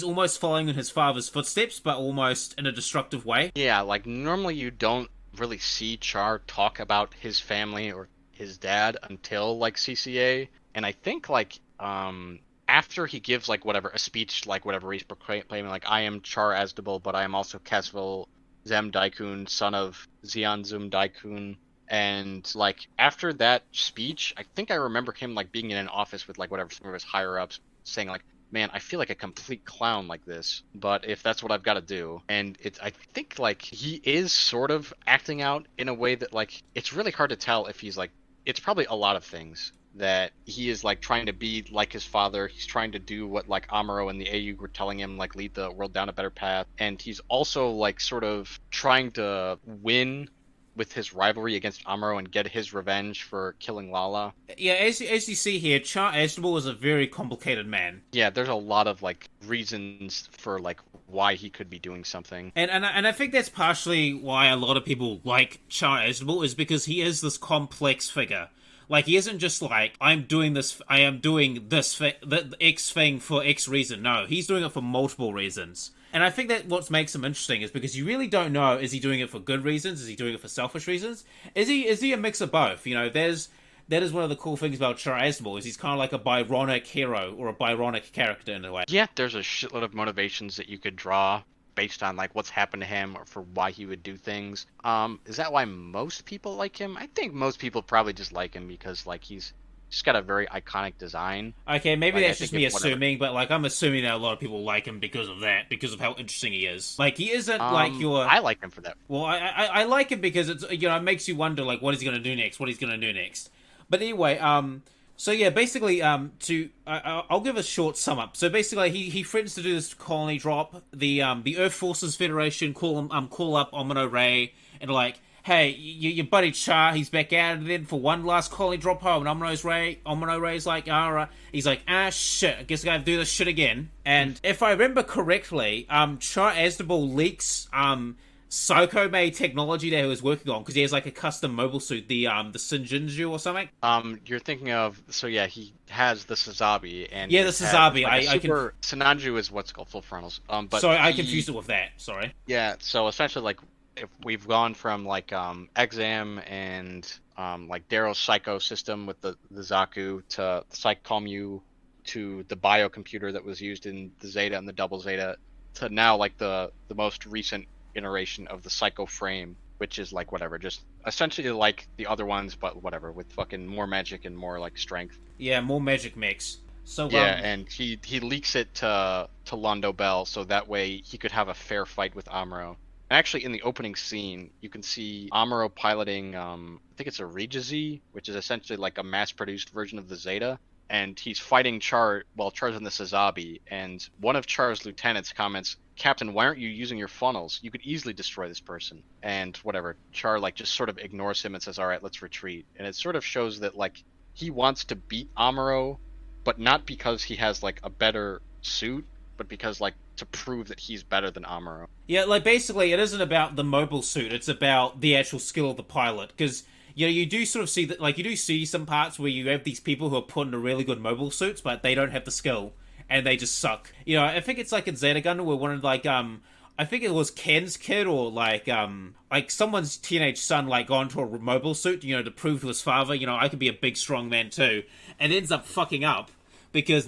Speaker 1: almost following in his father's footsteps, but almost in a destructive way.
Speaker 2: Yeah, like normally you don't really see Char talk about his family or his dad until like CCA, and I think like after he gives like whatever a speech, like whatever he's proclaiming like, I am Char Azdable, but I am also Casville Zem Daikun, son of Zeon Zum Daikun. And like after that speech, I think I remember him like being in an office with like whatever some of his higher ups saying like, man, I feel like a complete clown like this, but if that's what I've got to do. And I think like he is sort of acting out in a way that like it's really hard to tell if he's like, it's probably a lot of things that he is like trying to be like his father. He's trying to do what like Amuro and the AU were telling him, like lead the world down a better path. And he's also like sort of trying to win with his rivalry against Amuro and get his revenge for killing Lala.
Speaker 1: Yeah, as you see here, Char Azdable is a very complicated man.
Speaker 2: Yeah, there's a lot of like reasons for like why he could be doing something.
Speaker 1: And I think that's partially why a lot of people like Char Azdable, is because he is this complex figure. Like, he isn't just like, I am doing this the X thing for X reason. No, he's doing it for multiple reasons. And I think that what makes him interesting is because you really don't know, is he doing it for good reasons? Is he doing it for selfish reasons? Is he a mix of both? You know, that is one of the cool things about Char Azdable, is he's kind of like a Byronic hero, or a Byronic character in a way.
Speaker 2: Yeah, there's a shitload of motivations that you could draw based on like what's happened to him or for why he would do things. Is that why most people like him? I think most people probably just like him because like he's just got a very iconic design.
Speaker 1: Okay, maybe that's just me assuming, but like I'm assuming that a lot of people like him because of that, because of how interesting he is. Like he isn't like your.
Speaker 2: I like him for that.
Speaker 1: Well, I like him because it's, you know, it makes you wonder like what is he gonna do next? What he's gonna do next? But anyway, so yeah, basically, I'll give a short sum up. So basically, he threatens to do this colony drop. The Earth Forces Federation call up Amuro Ray and like, hey, your buddy Char, he's back out then for one last colony drop home. And Amuro Ray's like, alright. He's like, shit, I guess I gotta do this shit again. And if I remember correctly, Char Aznavour leaks, Psycho-made technology that he was working on, because he has like a custom mobile suit, the Shinjinju or something.
Speaker 2: You're thinking of, so yeah, he has the Sazabi, and
Speaker 1: yeah, the Sazabi.
Speaker 2: Sinanju is what's called full frontals. But
Speaker 1: sorry, I confused it with that. Sorry.
Speaker 2: Yeah, so essentially, like, if we've gone from like Exam and like Darrow's Psycho system with the Zaku to Psych-Commu to the biocomputer that was used in the Zeta and the Double Zeta to now like the most recent iteration of the Psycho frame, which is like whatever, just essentially like the other ones, but whatever, with fucking more magic and more like strength.
Speaker 1: Yeah, more magic mix. So
Speaker 2: yeah, and he leaks it to Londo Bell so that way he could have a fair fight with Amuro. Actually, in the opening scene, you can see Amuro piloting, I think it's a Regizi, which is essentially like a mass-produced version of the Zeta, and he's fighting Char while Char's in the Sazabi, and one of Char's lieutenants comments, Captain, why aren't you using your funnels? You could easily destroy this person. And whatever, Char like just sort of ignores him and says, alright, let's retreat. And it sort of shows that like he wants to beat Amuro, but not because he has like a better suit, but because like to prove that he's better than Amuro.
Speaker 1: Yeah, like basically it isn't about the mobile suit, it's about the actual skill of the pilot, because you do sort of see that, like you do see some parts where you have these people who are put into really good mobile suits, but they don't have the skill. And they just suck. I think it's like in Zeta Gundam where one of like I think it was Ken's kid or like someone's teenage son like got into a mobile suit, to prove to his father, I could be a big strong man too, and ends up fucking up.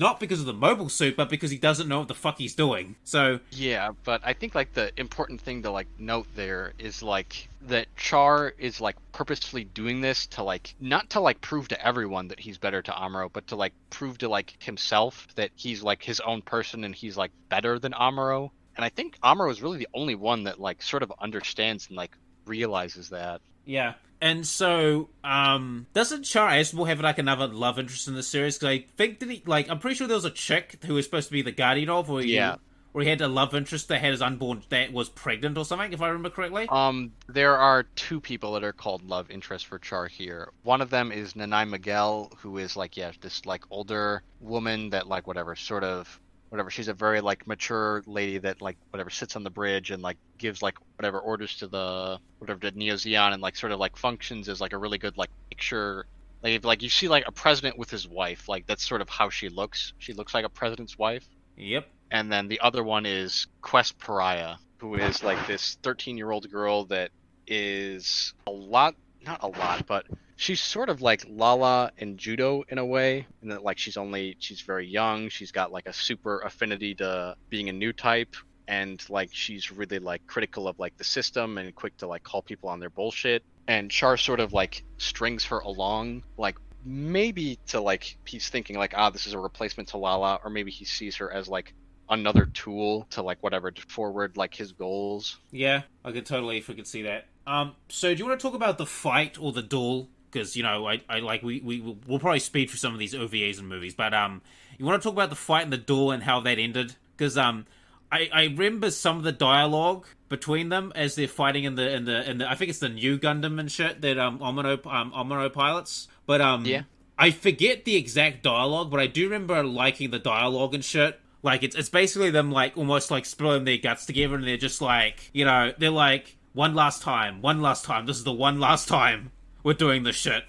Speaker 1: Not because of the mobile suit, but because he doesn't know what the fuck he's doing. So
Speaker 2: yeah, but I think like the important thing to like note there is like that Char is like purposefully doing this to like not to like prove to everyone that he's better to Amuro, but to like prove to like himself that he's like his own person and he's like better than Amuro. And I think Amuro is really the only one that like sort of understands and like realizes that.
Speaker 1: Yeah. And so, doesn't Char Aznavour have like another love interest in the series? Because I think I'm pretty sure there was a chick who was supposed to be the guardian of, or he had a love interest that had his unborn, that was pregnant or something, if I remember correctly.
Speaker 2: There are two people that are called love interests for Char here. One of them is Nanai Miguel, who is like, this like older woman that like whatever, she's a very like mature lady that like whatever sits on the bridge and like gives like whatever orders to the Neo Zeon and like sort of like functions as like a really good like picture. Like you see like a president with his wife, like that's sort of how she looks. She looks like a president's wife.
Speaker 1: Yep.
Speaker 2: And then the other one is Quest Pariah, who is like this 13-year-old girl that is not a lot, but she's sort of like Lala in Judo in a way, and that like she's very young, she's got like a super affinity to being a new type, and like she's really like critical of like the system and quick to like call people on their bullshit. And Char sort of like strings her along, like maybe to like he's thinking like, this is a replacement to Lala, or maybe he sees her as like another tool to like whatever to forward like his goals.
Speaker 1: Yeah, I could totally freaking see that. So do you want to talk about the fight or the duel? Because we'll probably speed through some of these OVAs and movies, but you want to talk about the fight and the duel and how that ended? Because I remember some of the dialogue between them as they're fighting in the I think it's the new Gundam and shit that Amuro pilots, but
Speaker 2: yeah,
Speaker 1: I forget the exact dialogue, but I do remember liking the dialogue and shit. Like it's basically them like almost like spilling their guts together, and they're just like they're like one last time, this is the one last time we're doing this shit,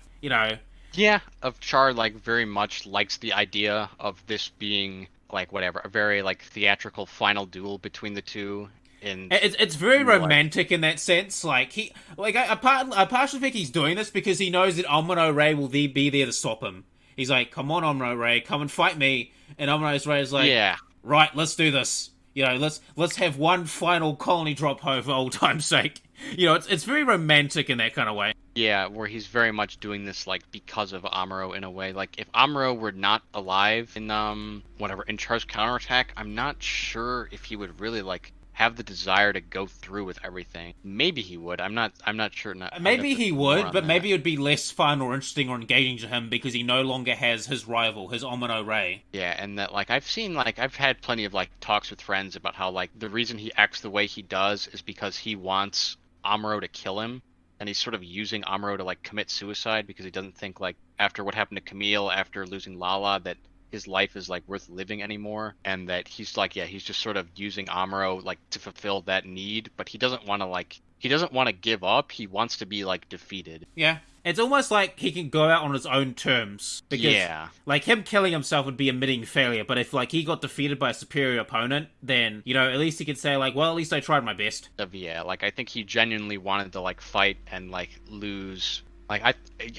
Speaker 2: Yeah, Char like very much likes the idea of this being like whatever, a very like theatrical final duel between the two. And
Speaker 1: it's very romantic in that sense. Like I partially think he's doing this because he knows that Amuro Ray will be there to stop him. He's like, come on, Amuro Ray, come and fight me. And Amuro Ray is like, yeah, right, let's do this. Let's have one final colony drop home for old time's sake. It's very romantic in that kind of way.
Speaker 2: Yeah, where he's very much doing this like because of Amuro in a way. Like if Amuro were not alive in in Char's counterattack, I'm not sure if he would really like have the desire to go through with everything. Maybe he would. I'm not sure.
Speaker 1: Maybe he would, but maybe it would be less fun or interesting or engaging to him because he no longer has his rival, his Amuro Ray.
Speaker 2: Yeah, and that like I've had plenty of like talks with friends about how like the reason he acts the way he does is because he wants Amuro to kill him. and he's sort of using Amuro to like commit suicide because he doesn't think like after what happened to Camille after losing Lala that his life is like worth living anymore, and that he's like, yeah, he's just sort of using Amuro like to fulfill that need, but he doesn't want to give up. He wants to be like defeated.
Speaker 1: Yeah. It's almost like he can go out on his own terms. Because, like, him killing himself would be admitting failure, but if, like, he got defeated by a superior opponent, then, you know, at least he could say, like, well, at least I tried my best.
Speaker 2: Yeah, like, I think he genuinely wanted to, like, fight and, like, lose. Like,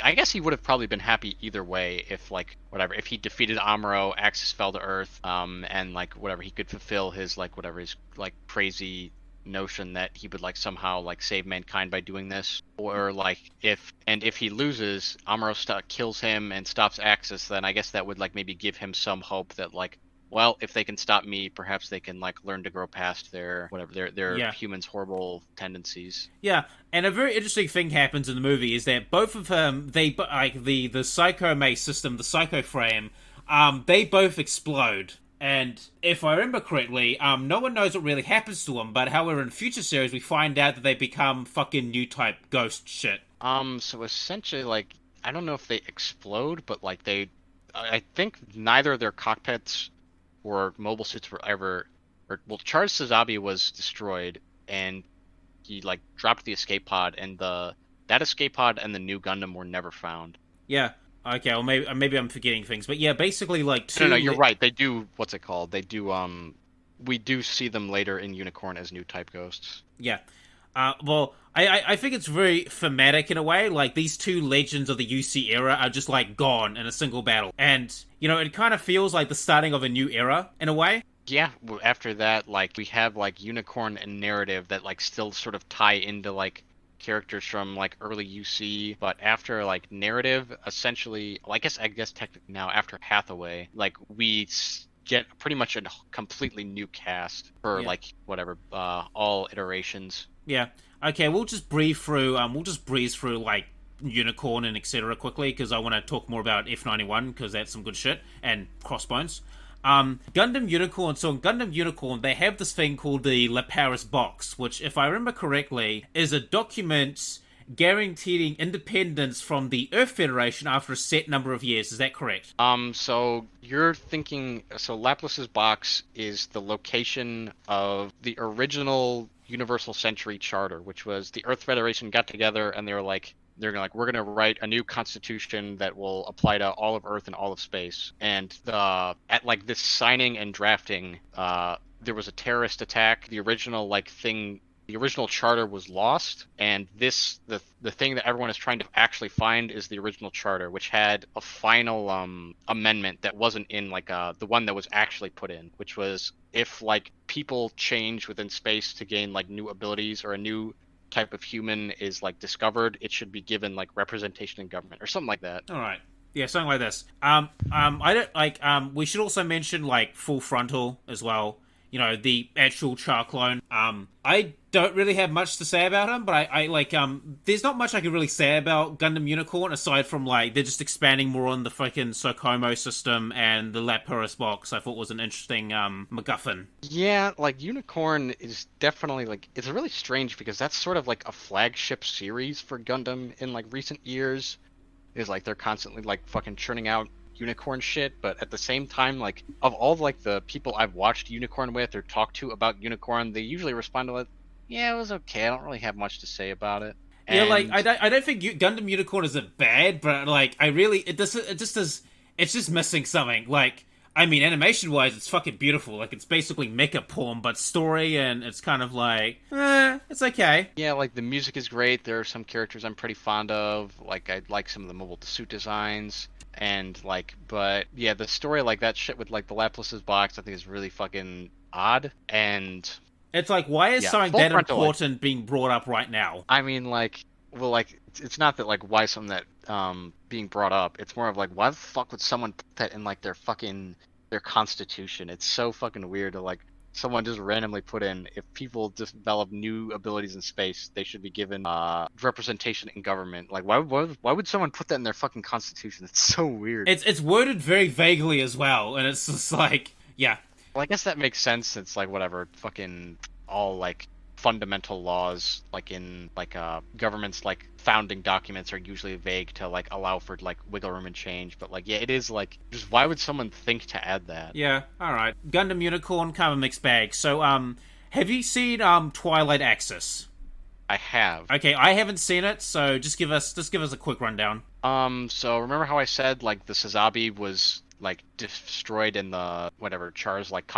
Speaker 2: I guess he would have probably been happy either way if, like, whatever, if he defeated Amuro, Axis fell to Earth, and, like, whatever, he could fulfill his, like, whatever, his, like, crazy notion that he would like somehow like save mankind by doing this, or like if he loses, Amuro kills him and stops Axis, then I guess that would like maybe give him some hope that like, well, if they can stop me, perhaps they can like learn to grow past their whatever their humans' horrible tendencies.
Speaker 1: Yeah, and a very interesting thing happens in the movie is that both of them, they like the Psycho Mace system, the Psycho Frame, they both explode. And if I remember correctly, no one knows what really happens to them, but however in future series we find out that they become fucking new type ghost shit.
Speaker 2: So essentially, like, I don't know if they explode, but like I think neither of their cockpits or mobile suits were ever, Charles Sazabi was destroyed, and he like dropped the escape pod, and that escape pod and the new Gundam were never found.
Speaker 1: Yeah. Okay, well, maybe I'm forgetting things, but yeah, basically, like,
Speaker 2: No, you're right. They do, what's it called? They do, we do see them later in Unicorn as new type ghosts.
Speaker 1: Yeah. Well, I think it's very thematic in a way. Like, these two legends of the UC era are just, like, gone in a single battle. And, you know, it kind of feels like the starting of a new era, in a way.
Speaker 2: Yeah, after that, like, we have, like, Unicorn and Narrative that, like, still sort of tie into, like, characters from like early UC, but after like Narrative, essentially, well, I guess technically now after Hathaway, like we get pretty much a completely new cast for like whatever all iterations.
Speaker 1: Yeah. Okay, we'll just breeze through like Unicorn and etc. quickly because I want to talk more about F91 because that's some good shit, and Crossbones. Gundam Unicorn, so in Gundam Unicorn, they have this thing called the La Paris Box, which, if I remember correctly, is a document guaranteeing independence from the Earth Federation after a set number of years. Is that correct?
Speaker 2: So you're thinking, so Laplace's box is the location of the original Universal Century Charter, which was the Earth Federation got together and they were like, we're gonna write a new constitution that will apply to all of Earth and all of space. And at like this signing and drafting, there was a terrorist attack. The original charter was lost, and the thing that everyone is trying to actually find is the original charter, which had a final amendment that wasn't in like the one that was actually put in, which was if like people change within space to gain like new abilities or a new type of human is like discovered, it should be given like representation in government or something like that.
Speaker 1: All right. Yeah, something like this. I don't like. We should also mention like Full Frontal as well. You know, the actual Char clone. I don't really have much to say about him, but I like, there's not much I can really say about Gundam Unicorn, aside from, like, they're just expanding more on the freaking Sokomo system and the Lapurus box I thought was an interesting, MacGuffin.
Speaker 2: Yeah, like, Unicorn is definitely, like, it's really strange because that's sort of, like, a flagship series for Gundam in, like, recent years. Is, like, they're constantly, like, fucking churning out Unicorn shit, but at the same time, like, of all like the people I've watched Unicorn with or talked to about Unicorn, they usually respond to it, yeah, it was okay, I don't really have much to say about it. And...
Speaker 1: yeah, like, I don't think Gundam Unicorn is bad, but like, it's just missing something. Like, I mean, animation-wise, it's fucking beautiful. Like, it's basically mecha porn, but story, and it's kind of like, it's okay.
Speaker 2: Yeah, like, the music is great. There are some characters I'm pretty fond of. Like, I like some of the mobile suit designs. And, like, but, yeah, the story, like, that shit with, like, the Laplace's box, I think is really fucking odd. And...
Speaker 1: it's like, why is something that important being brought up right now?
Speaker 2: I mean, like, well, like, it's not that, like, why something that, being brought up. It's more of, like, why the fuck would someone put that in, like, their constitution? It's so fucking weird to, like, someone just randomly put in, if people develop new abilities in space, they should be given representation in government. Like, why would someone put that in their fucking constitution? It's so weird.
Speaker 1: It's worded very vaguely as well, and it's just like, yeah.
Speaker 2: Well, I guess that makes sense. It's like, whatever, fucking all, like, fundamental laws, like in like governments, like founding documents are usually vague to like allow for like wiggle room and change. But like, yeah, it is like, just why would someone think to add that?
Speaker 1: Yeah, alright. Gundam Unicorn, kind of a mixed bag. So, have you seen Twilight Axis?
Speaker 2: I have.
Speaker 1: Okay, I haven't seen it, so just give us a quick rundown.
Speaker 2: So remember how I said like the Sazabi was like destroyed in the whatever Char's like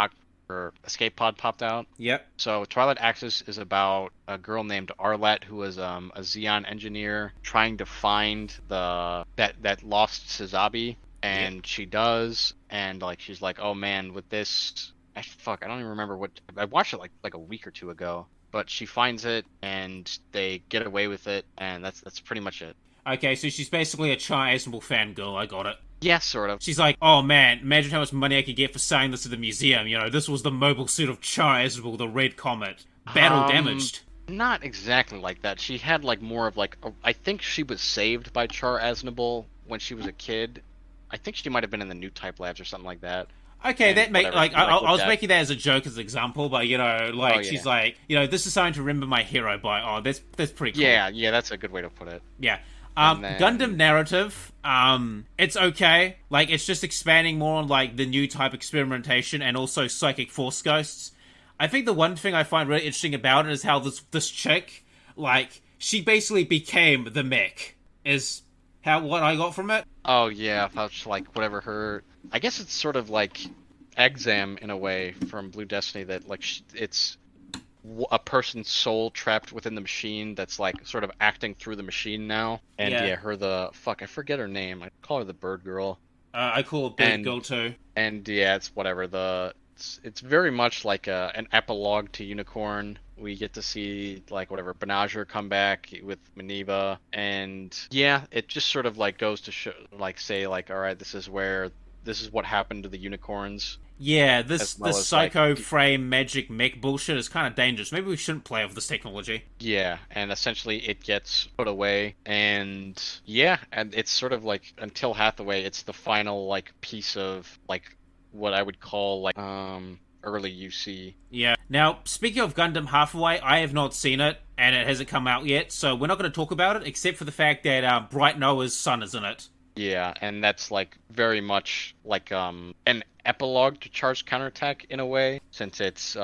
Speaker 2: or escape pod popped out?
Speaker 1: Yep.
Speaker 2: So Twilight Axis is about a girl named Arlette who was a Zeon engineer trying to find that lost Sazabi, and she does, and like she's like, oh man, with this, I don't even remember what I watched it like a week or two ago, but she finds it and they get away with it, and that's pretty much it.
Speaker 1: Okay, so she's basically a Chai Aznable fangirl, I got it.
Speaker 2: Yeah, sort of.
Speaker 1: She's like, oh man, imagine how much money I could get for selling this to the museum, you know, this was the mobile suit of Chai Aznable, the Red Comet. Battle damaged.
Speaker 2: Not exactly like that. She had like more of like, I think she was saved by Char Aznable when she was a kid. I think she might have been in the New Type Labs or something like that.
Speaker 1: Okay,
Speaker 2: and
Speaker 1: that make
Speaker 2: whatever,
Speaker 1: like I was
Speaker 2: that.
Speaker 1: making that as a joke, as an example, but you know, like she's like, you know, this is something to remember my hero by. Oh, that's pretty cool.
Speaker 2: Yeah, that's a good way to put it.
Speaker 1: Yeah.
Speaker 2: Then...
Speaker 1: Gundam narrative, it's okay. Like, it's just expanding more on like the new type experimentation and also psychic force ghosts. I think the one thing I find really interesting about it is how this chick, like, she basically became the mech. Is what I got from it.
Speaker 2: Oh yeah, about like whatever her. I guess it's sort of like Exam in a way from Blue Destiny, that like it's a person's soul trapped within the machine that's like sort of acting through the machine now. And yeah her I forget her name. I call her the Bird Girl.
Speaker 1: I call her Bird Girl too.
Speaker 2: And yeah, it's whatever it's very much like an epilogue to Unicorn. We get to see like whatever Benager come back with Maniba, and yeah, it just sort of like goes to show, like say like, all right, this is what happened to the unicorns.
Speaker 1: Yeah, this psycho like, frame magic mech bullshit is kind of dangerous. Maybe we shouldn't play with this technology.
Speaker 2: Yeah, and essentially it gets put away, and yeah, and it's sort of like until Hathaway, it's the final like piece of like what I would call like early UC.
Speaker 1: Yeah. Now, speaking of Gundam Hathaway, I have not seen it, and it hasn't come out yet, so we're not going to talk about it, except for the fact that Bright Noah's son is in it.
Speaker 2: Yeah, and that's like very much like an epilogue to Char's Counterattack in a way, since it's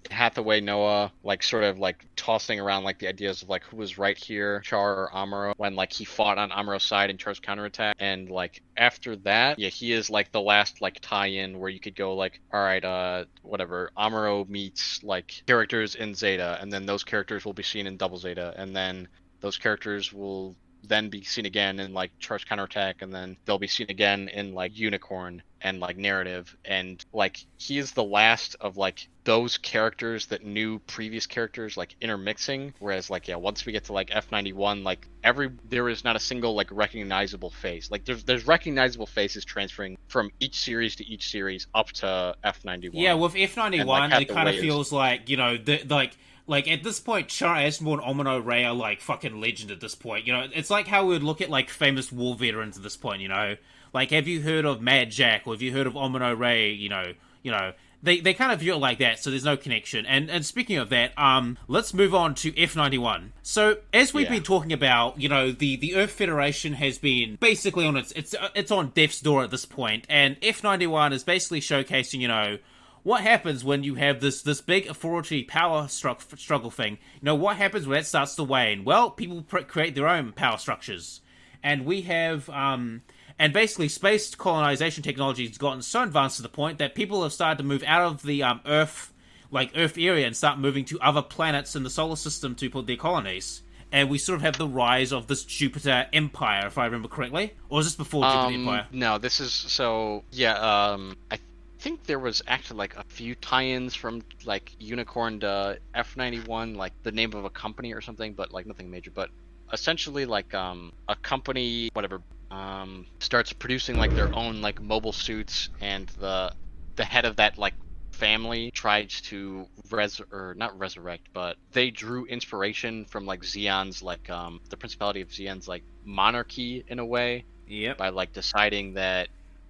Speaker 2: Hathaway Noah like sort of like tossing around like the ideas of like who was right here, Char or Amuro, when like he fought on Amuro's side in Char's Counterattack. And like after that, yeah, he is like the last like tie-in where you could go like, all right, whatever, Amuro meets like characters in Zeta, and then those characters will be seen in Double Zeta, and then those characters will then be seen again in like Char's Counterattack, and then they'll be seen again in like Unicorn and like Narrative. And like he is the last of like those characters that knew previous characters like intermixing, whereas like once we get to like F91, like there is not a single like recognizable face. Like there's recognizable faces transferring from each series to each series up to F91.
Speaker 1: Yeah, with F91 it kind of feels like, you know, like, at this point, Char Aznable and Omino Ray are, like, fucking legend at this point, you know? It's like how we would look at, like, famous war veterans at this point, you know? Like, have you heard of Mad Jack, or have you heard of Omino Ray, you know? They kind of view it like that, so there's no connection. And speaking of that, let's move on to F91. So, as we've been talking about, you know, the Earth Federation has been basically on it's on death's door at this point, and F91 is basically showcasing, you know, what happens when you have this big authority power struggle thing? You know, what happens when that starts to wane? Well, people create their own power structures. And we have, and basically space colonization technology has gotten so advanced to the point that people have started to move out of the Earth area and start moving to other planets in the solar system to put their colonies. And we sort of have the rise of this Jupiter Empire, if I remember correctly. Or is this before Jupiter Empire?
Speaker 2: No, this is, so, I think there was actually like a few tie-ins from like Unicorn to F91, like the name of a company or something, but like nothing major. But essentially like a company, whatever, starts producing like their own like mobile suits, and the head of that like family tries to not resurrect, but they drew inspiration from like Zeon's like the Principality of Zeon's like monarchy in a way.
Speaker 1: Yep.
Speaker 2: By like deciding that,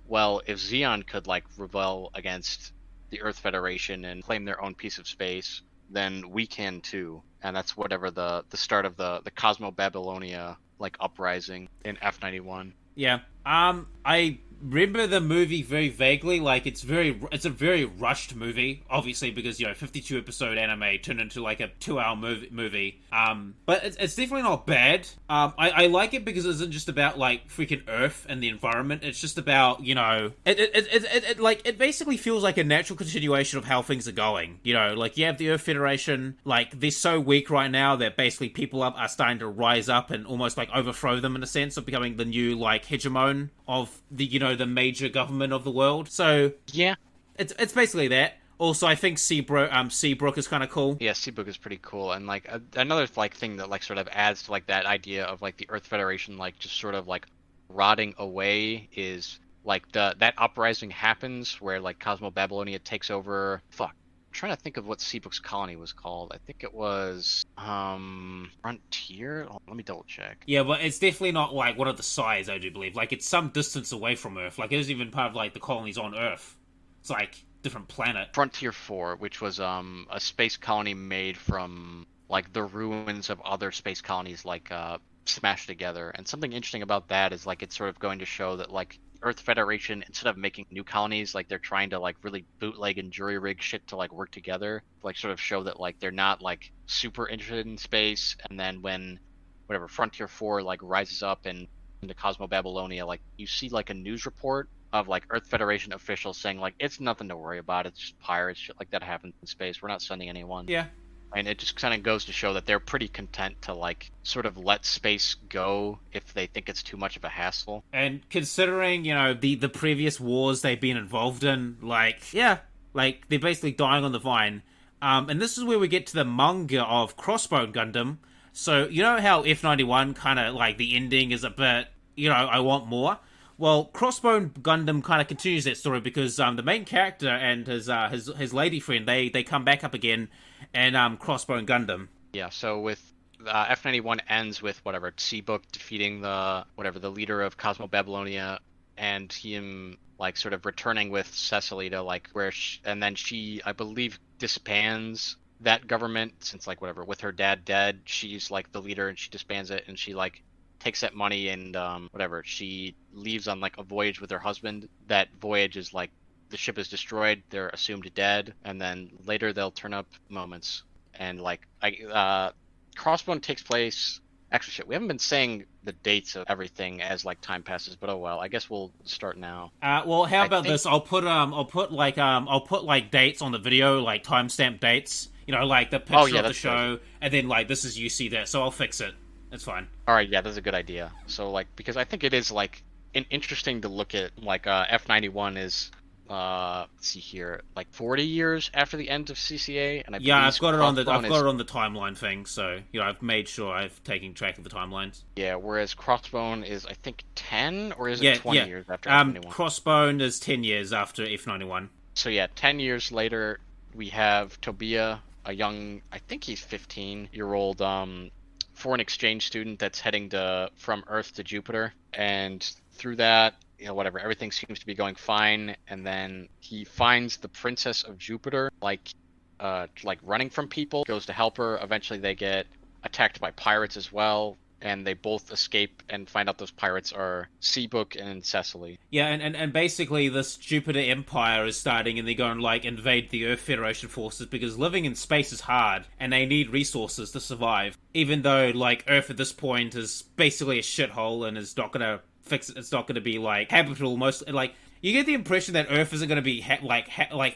Speaker 2: well, if Zeon could like rebel against the Earth Federation and claim their own piece of space, then we can too. And that's whatever the start of the Cosmo Babylonia like uprising in F91.
Speaker 1: Yeah. I remember the movie very vaguely. Like, it's a very rushed movie, obviously, because, 52 episode anime turned into like a 2-hour movie. But it's definitely not bad. I like it because it isn't just about like freaking Earth and the environment. It's just about, it basically feels like a natural continuation of how things are going. Like, you have the Earth Federation, like, they're so weak right now that basically people are starting to rise up and almost like overthrow them in a sense of becoming the new like hegemon of the the major government of the world. So
Speaker 2: yeah,
Speaker 1: it's basically that. Also, I think Seabrook is kind of cool.
Speaker 2: Yeah, Seabrook is pretty cool, and like another like thing that like sort of adds to like that idea of like the Earth Federation like just sort of like rotting away is like that uprising happens where like Cosmo Babylonia takes over. I'm trying to think of what Seabrook's colony was called. I think it was Frontier. Let me double check.
Speaker 1: Yeah, but it's definitely not like one of the sides, I do believe. Like, it's some distance away from Earth. Like, it isn't even part of like the colonies on Earth. It's like different planet.
Speaker 2: Frontier 4, which was a space colony made from like the ruins of other space colonies like smashed together. And something interesting about that is like it's sort of going to show that like Earth Federation, instead of making new colonies, like they're trying to like really bootleg and jury rig shit to like work together, like sort of show that like they're not like super interested in space. And then when whatever Frontier 4 like rises up and into Cosmo Babylonia, like you see like a news report of like Earth Federation officials saying like it's nothing to worry about, it's just pirates, shit like that happens in space, we're not sending anyone.
Speaker 1: Yeah.
Speaker 2: And it just kind of goes to show that they're pretty content to like sort of let space go if they think it's too much of a hassle.
Speaker 1: And considering, the previous wars they've been involved in, like, yeah, like they're basically dying on the vine. And this is where we get to the manga of Crossbone Gundam. So, how F91 kind of like the ending is a bit, I want more. Well, Crossbone Gundam kind of continues that story because the main character and his lady friend, they come back up again and Crossbone Gundam.
Speaker 2: Yeah, so with F91 ends with whatever Seabrook defeating the leader of Cosmo Babylonia and him like sort of returning with Cecily to like where and then she I believe disbands that government since like with her dad dead, she's like the leader and she disbands it and she like takes that money and she leaves on like a voyage with her husband. That voyage is like the ship is destroyed, they're assumed dead, and then later they'll turn up moments. And like Crossbone takes place. Actually, shit, we haven't been saying the dates of everything as like time passes, but oh well. I guess we'll start now.
Speaker 1: Well, how about this? I'll put dates on the video, like timestamp dates. Like the picture of the show, good. And then like this is you see that, so I'll fix it. It's fine.
Speaker 2: All right, yeah, that's a good idea. So like because I think it is like interesting to look at like F91 is let's see here, like 40 years after the end of CCA, and
Speaker 1: I've got it on the timeline thing. So I've made sure I've taken track of the timelines.
Speaker 2: Yeah, whereas Crossbone is I think 10 or is it 20 years after F91?
Speaker 1: Crossbone is 10 years after F91.
Speaker 2: So yeah, 10 years later we have Tobia, a young, I think he's 15-year-old foreign exchange student that's heading from Earth to Jupiter, and through that, everything seems to be going fine, and then he finds the Princess of Jupiter, like running from people, goes to help her. Eventually they get attacked by pirates as well, and they both escape and find out those pirates are Seabrook and Cecily.
Speaker 1: Yeah, and basically this Jupiter Empire is starting, and they're going to like invade the Earth Federation forces because living in space is hard, and they need resources to survive. Even though like Earth at this point is basically a shithole and is not going to fix it, it's not going to be like habitable. Most like you get the impression that Earth isn't going to be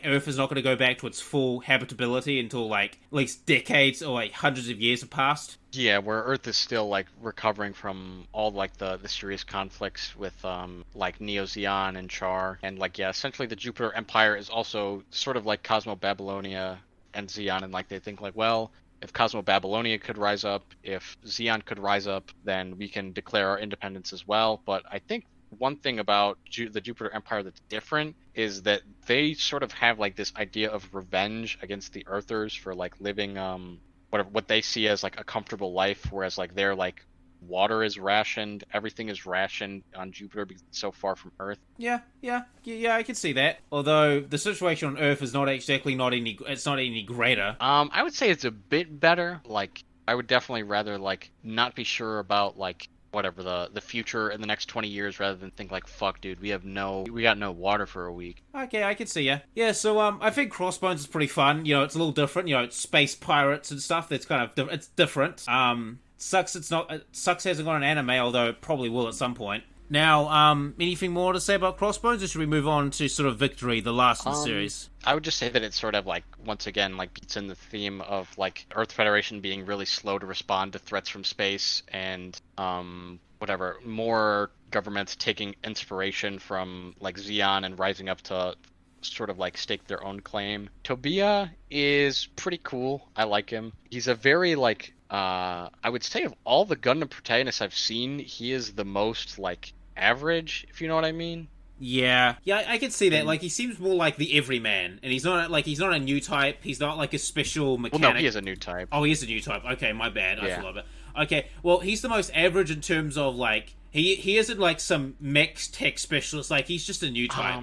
Speaker 1: Earth is not going to go back to its full habitability until like at least decades or like hundreds of years have passed.
Speaker 2: Yeah, where Earth is still like recovering from all like the serious conflicts with like Neo Zeon and Char, and like essentially the Jupiter Empire is also sort of like Cosmo Babylonia and Zeon, and like they think like, well, if Cosmo Babylonia could rise up, if Zeon could rise up, then we can declare our independence as well. But I think one thing about the Jupiter Empire that's different is that they sort of have like this idea of revenge against the Earthers for like living what they see as like a comfortable life, whereas like they're like water is rationed, everything is rationed on Jupiter because it's so far from Earth.
Speaker 1: Yeah, I can see that. Although the situation on Earth is not exactly it's not any greater.
Speaker 2: I would say it's a bit better. Like, I would definitely rather, like, not be sure about, like, whatever the future in the next 20 years rather than think like, fuck, dude, we got no water for a week.
Speaker 1: Okay, I can see ya. Yeah, so I think Crossbones is pretty fun. You know, it's a little different. You know, it's space pirates and stuff. That's kind of it's different. Sucks hasn't got an anime, although it probably will at some point. Now, anything more to say about Crossbones, or should we move on to sort of Victory, the last in the series?
Speaker 2: I would just say that it's sort of like, once again, like beats in the theme of like Earth Federation being really slow to respond to threats from space, and whatever, more governments taking inspiration from like Zeon and rising up to sort of like stake their own claim. Tobia is pretty cool. I like him. He's a very like I would say of all the Gundam protagonists I've seen, he is the most like average, if you know what I mean.
Speaker 1: Yeah, I can see that. Like, he seems more like the everyman, and he's not a new type. He's not like a special mechanic.
Speaker 2: Well, no, he is a new type.
Speaker 1: Oh, he is a new type. Okay, my bad. I
Speaker 2: Yeah.
Speaker 1: forgot about. Okay, well, he's the most average in terms of like he isn't like some mech tech specialist. Like, he's just a new type.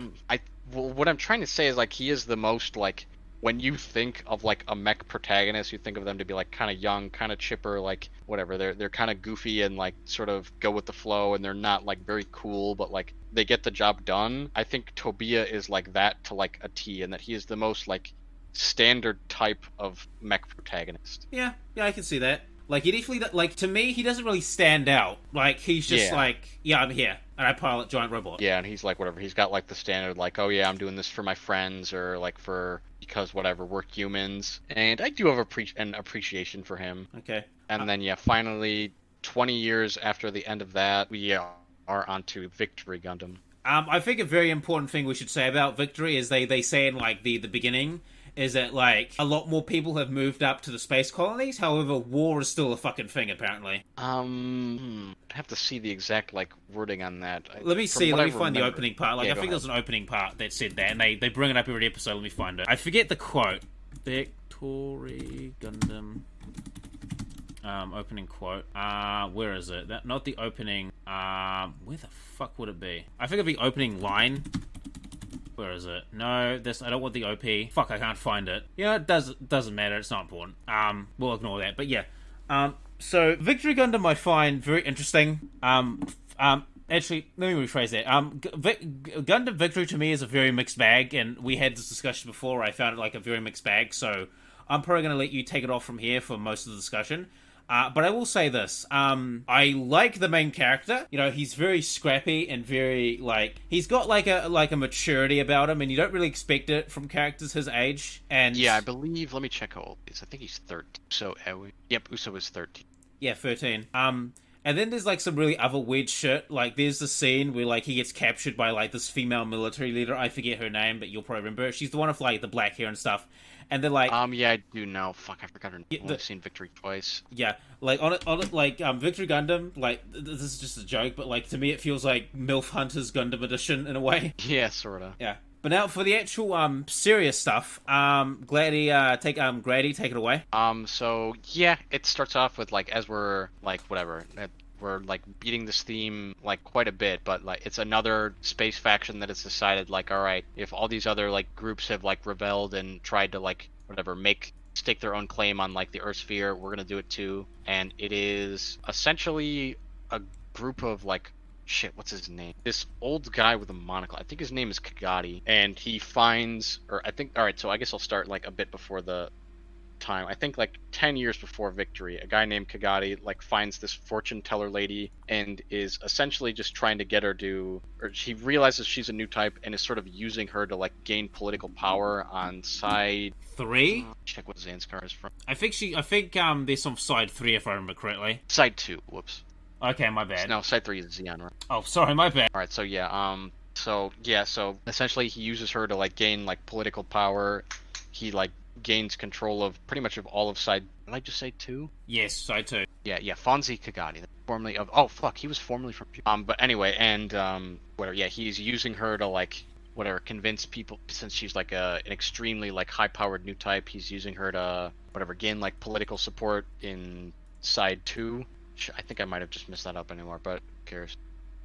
Speaker 2: What I'm trying to say is like he is the most like, when you think of like a mech protagonist, you think of them to be like kind of young, kind of chipper, like whatever. They're kind of goofy and like sort of go with the flow, and they're not like very cool, but like they get the job done. I think Tobia is like that to like a T, and that he is the most like standard type of mech protagonist.
Speaker 1: Yeah, I can see that. Like, he definitely, like, to me, he doesn't really stand out. Like, he's just like, yeah, I'm here, and I pilot giant robot.
Speaker 2: Yeah, and he's like, whatever, he's got like the standard, like, oh yeah, I'm doing this for my friends, or like because whatever, we're humans. And I do have an appreciation for him.
Speaker 1: Okay.
Speaker 2: And then, yeah, finally, 20 years after the end of that, we are onto Victory Gundam.
Speaker 1: I think a very important thing we should say about Victory is they say in, like, the beginning, is that, like, a lot more people have moved up to the space colonies. However, war is still a fucking thing, apparently.
Speaker 2: I'd have to see the exact, like, wording on that.
Speaker 1: Let me find the opening part. Like,
Speaker 2: Yeah,
Speaker 1: I think there's an opening part that said that, and they bring it up every episode. Let me find it. I forget the quote. Victory Gundam. Opening quote. Where is it? Not the opening. Where the fuck would it be? I think it'd be opening line. Where is it? No, I don't want the OP. Fuck, I can't find it. Yeah, it doesn't matter. It's not important. We'll ignore that. But yeah. So Victory Gundam I find very interesting. Actually, let me rephrase that. Gundam Victory to me is a very mixed bag, and we had this discussion before. I found it like a very mixed bag, so I'm probably going to let you take it off from here for most of the discussion. But I will say this, I like the main character. You know, he's very scrappy and very, like, he's got like a maturity about him, and you don't really expect it from characters his age. And
Speaker 2: yeah, I believe, let me check how old he is. I think he's 13. So, yep, Uso is 13.
Speaker 1: Yeah, 13. And then there's like some really other weird shit. Like, there's the scene where like he gets captured by like this female military leader. I forget her name, but you'll probably remember. She's the one with like the black hair and stuff. And they're like,
Speaker 2: yeah, I do know. Fuck, I forgot her name. I've seen Victory twice.
Speaker 1: Yeah, like on it, like Victory Gundam. Like, this is just a joke, but like to me, it feels like MILF Hunter's Gundam Edition in a way.
Speaker 2: Yeah, sorta.
Speaker 1: Yeah. But now for the actual serious stuff, Grady, take it away.
Speaker 2: So yeah, it starts off with like, as we're like whatever, we're like beating this theme like quite a bit, but like it's another space faction that has decided like, all right, if all these other like groups have like rebelled and tried to like whatever stake their own claim on like the Earth sphere, we're gonna do it too. And it is essentially a group of like, shit, what's his name? This old guy with a monocle. I think his name is Kagadi, and he finds, or I think, all right, so I guess I'll start like a bit before the time. I think like 10 years before Victory, a guy named Kagadi like finds this fortune teller lady and is essentially just trying to get her to, or she realizes she's a new type and is sort of using her to like gain political power on side
Speaker 1: 3.
Speaker 2: Check what Zanskar is from.
Speaker 1: I think there's some side 3 if I remember correctly.
Speaker 2: Side 2. Whoops.
Speaker 1: Okay, my bad.
Speaker 2: No, side 3 is Zeon, right?
Speaker 1: Oh, sorry, my bad.
Speaker 2: All right, so yeah, so essentially he uses her to like gain like political power. He like gains control of pretty much of all of side. Did I just say 2?
Speaker 1: Yes, side 2.
Speaker 2: Yeah, Fonzie Kagadi, formerly of. Oh fuck, he was formerly from. But anyway, and whatever. Yeah, he's using her to like whatever convince people, since she's like an extremely like high-powered new type. He's using her to whatever gain like political support in side 2. I think I might have just messed that up anymore, but who cares?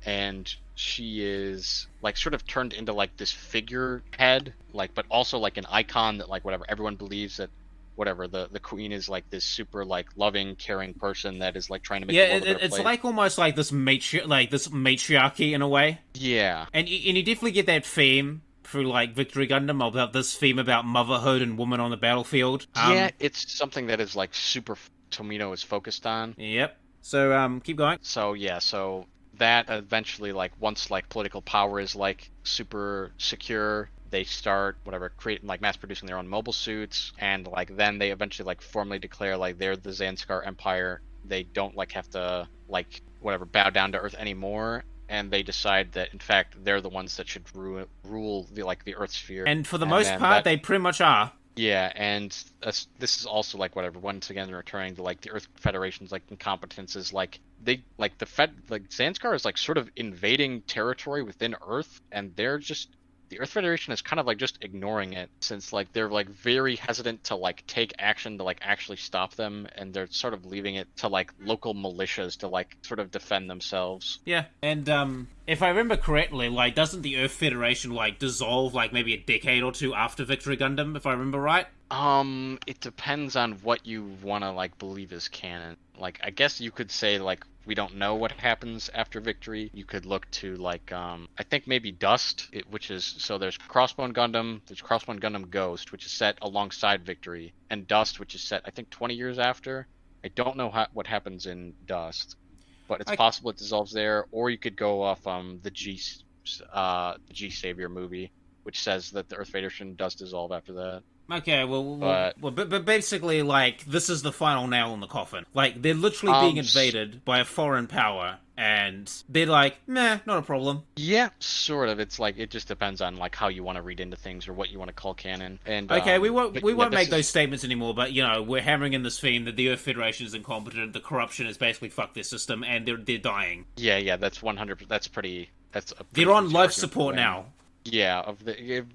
Speaker 2: And she is like sort of turned into like this figurehead, like, but also like an icon that like whatever everyone believes that whatever the queen is like this super like loving, caring person that is like trying to make the world a better
Speaker 1: it's
Speaker 2: place.
Speaker 1: like almost like this matriarchy in a way.
Speaker 2: Yeah,
Speaker 1: and you definitely get that theme through like Victory Gundam about this theme about motherhood and women on the battlefield.
Speaker 2: Yeah, it's something that is like super Tomino is focused on.
Speaker 1: Yep. So keep going.
Speaker 2: So yeah, so that eventually like once like political power is like super secure, they start whatever creating like mass producing their own mobile suits, and like then they eventually like formally declare like they're the Zanskar Empire. They don't like have to like whatever bow down to Earth anymore, and they decide that in fact they're the ones that should rule the like the Earth sphere.
Speaker 1: And for the most part, they pretty much are.
Speaker 2: Yeah, and this is also like whatever once again returning to like the Earth Federation's like incompetence is like they like the Zanskar is like sort of invading territory within Earth, and they're just the Earth Federation is kind of like just ignoring it, since like they're like very hesitant to like take action to like actually stop them, and they're sort of leaving it to like local militias to like sort of defend themselves.
Speaker 1: Yeah, and if I remember correctly, like doesn't the Earth Federation like dissolve like maybe a decade or two after Victory Gundam, if I remember right?
Speaker 2: It depends on what you want to like believe is canon. Like I guess you could say like we don't know what happens after Victory. You could look to like I think maybe Dust, which is so there's Crossbone Gundam, there's Crossbone Gundam Ghost, which is set alongside Victory, and Dust, which is set I think 20 years after. I don't know what happens in Dust, but it's possible it dissolves there. Or you could go off the G Savior movie, which says that the Earth Federation does dissolve after that.
Speaker 1: Okay, but basically, like, this is the final nail in the coffin. Like, they're literally being invaded by a foreign power, and they're like, meh, not a problem.
Speaker 2: Yeah, sort of. It's like, it just depends on, like, how you want to read into things or what you want to call canon. And
Speaker 1: okay, we won't make those statements anymore, but, you know, we're hammering in this theme that the Earth Federation is incompetent, the corruption has basically fucked their system, and they're dying.
Speaker 2: Yeah, that's 100%,
Speaker 1: they're on life support now.
Speaker 2: Yeah,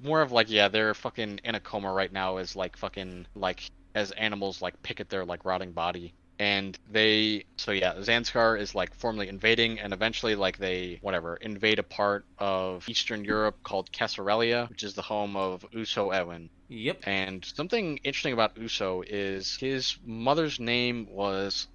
Speaker 2: more of like, yeah, they're fucking in a coma right now as like fucking like as animals like pick at their like rotting body. And Zanskar is like formally invading, and eventually like they invade a part of Eastern Europe called Casarelia, which is the home of Uso Ewen.
Speaker 1: Yep.
Speaker 2: And something interesting about Uso is his mother's name was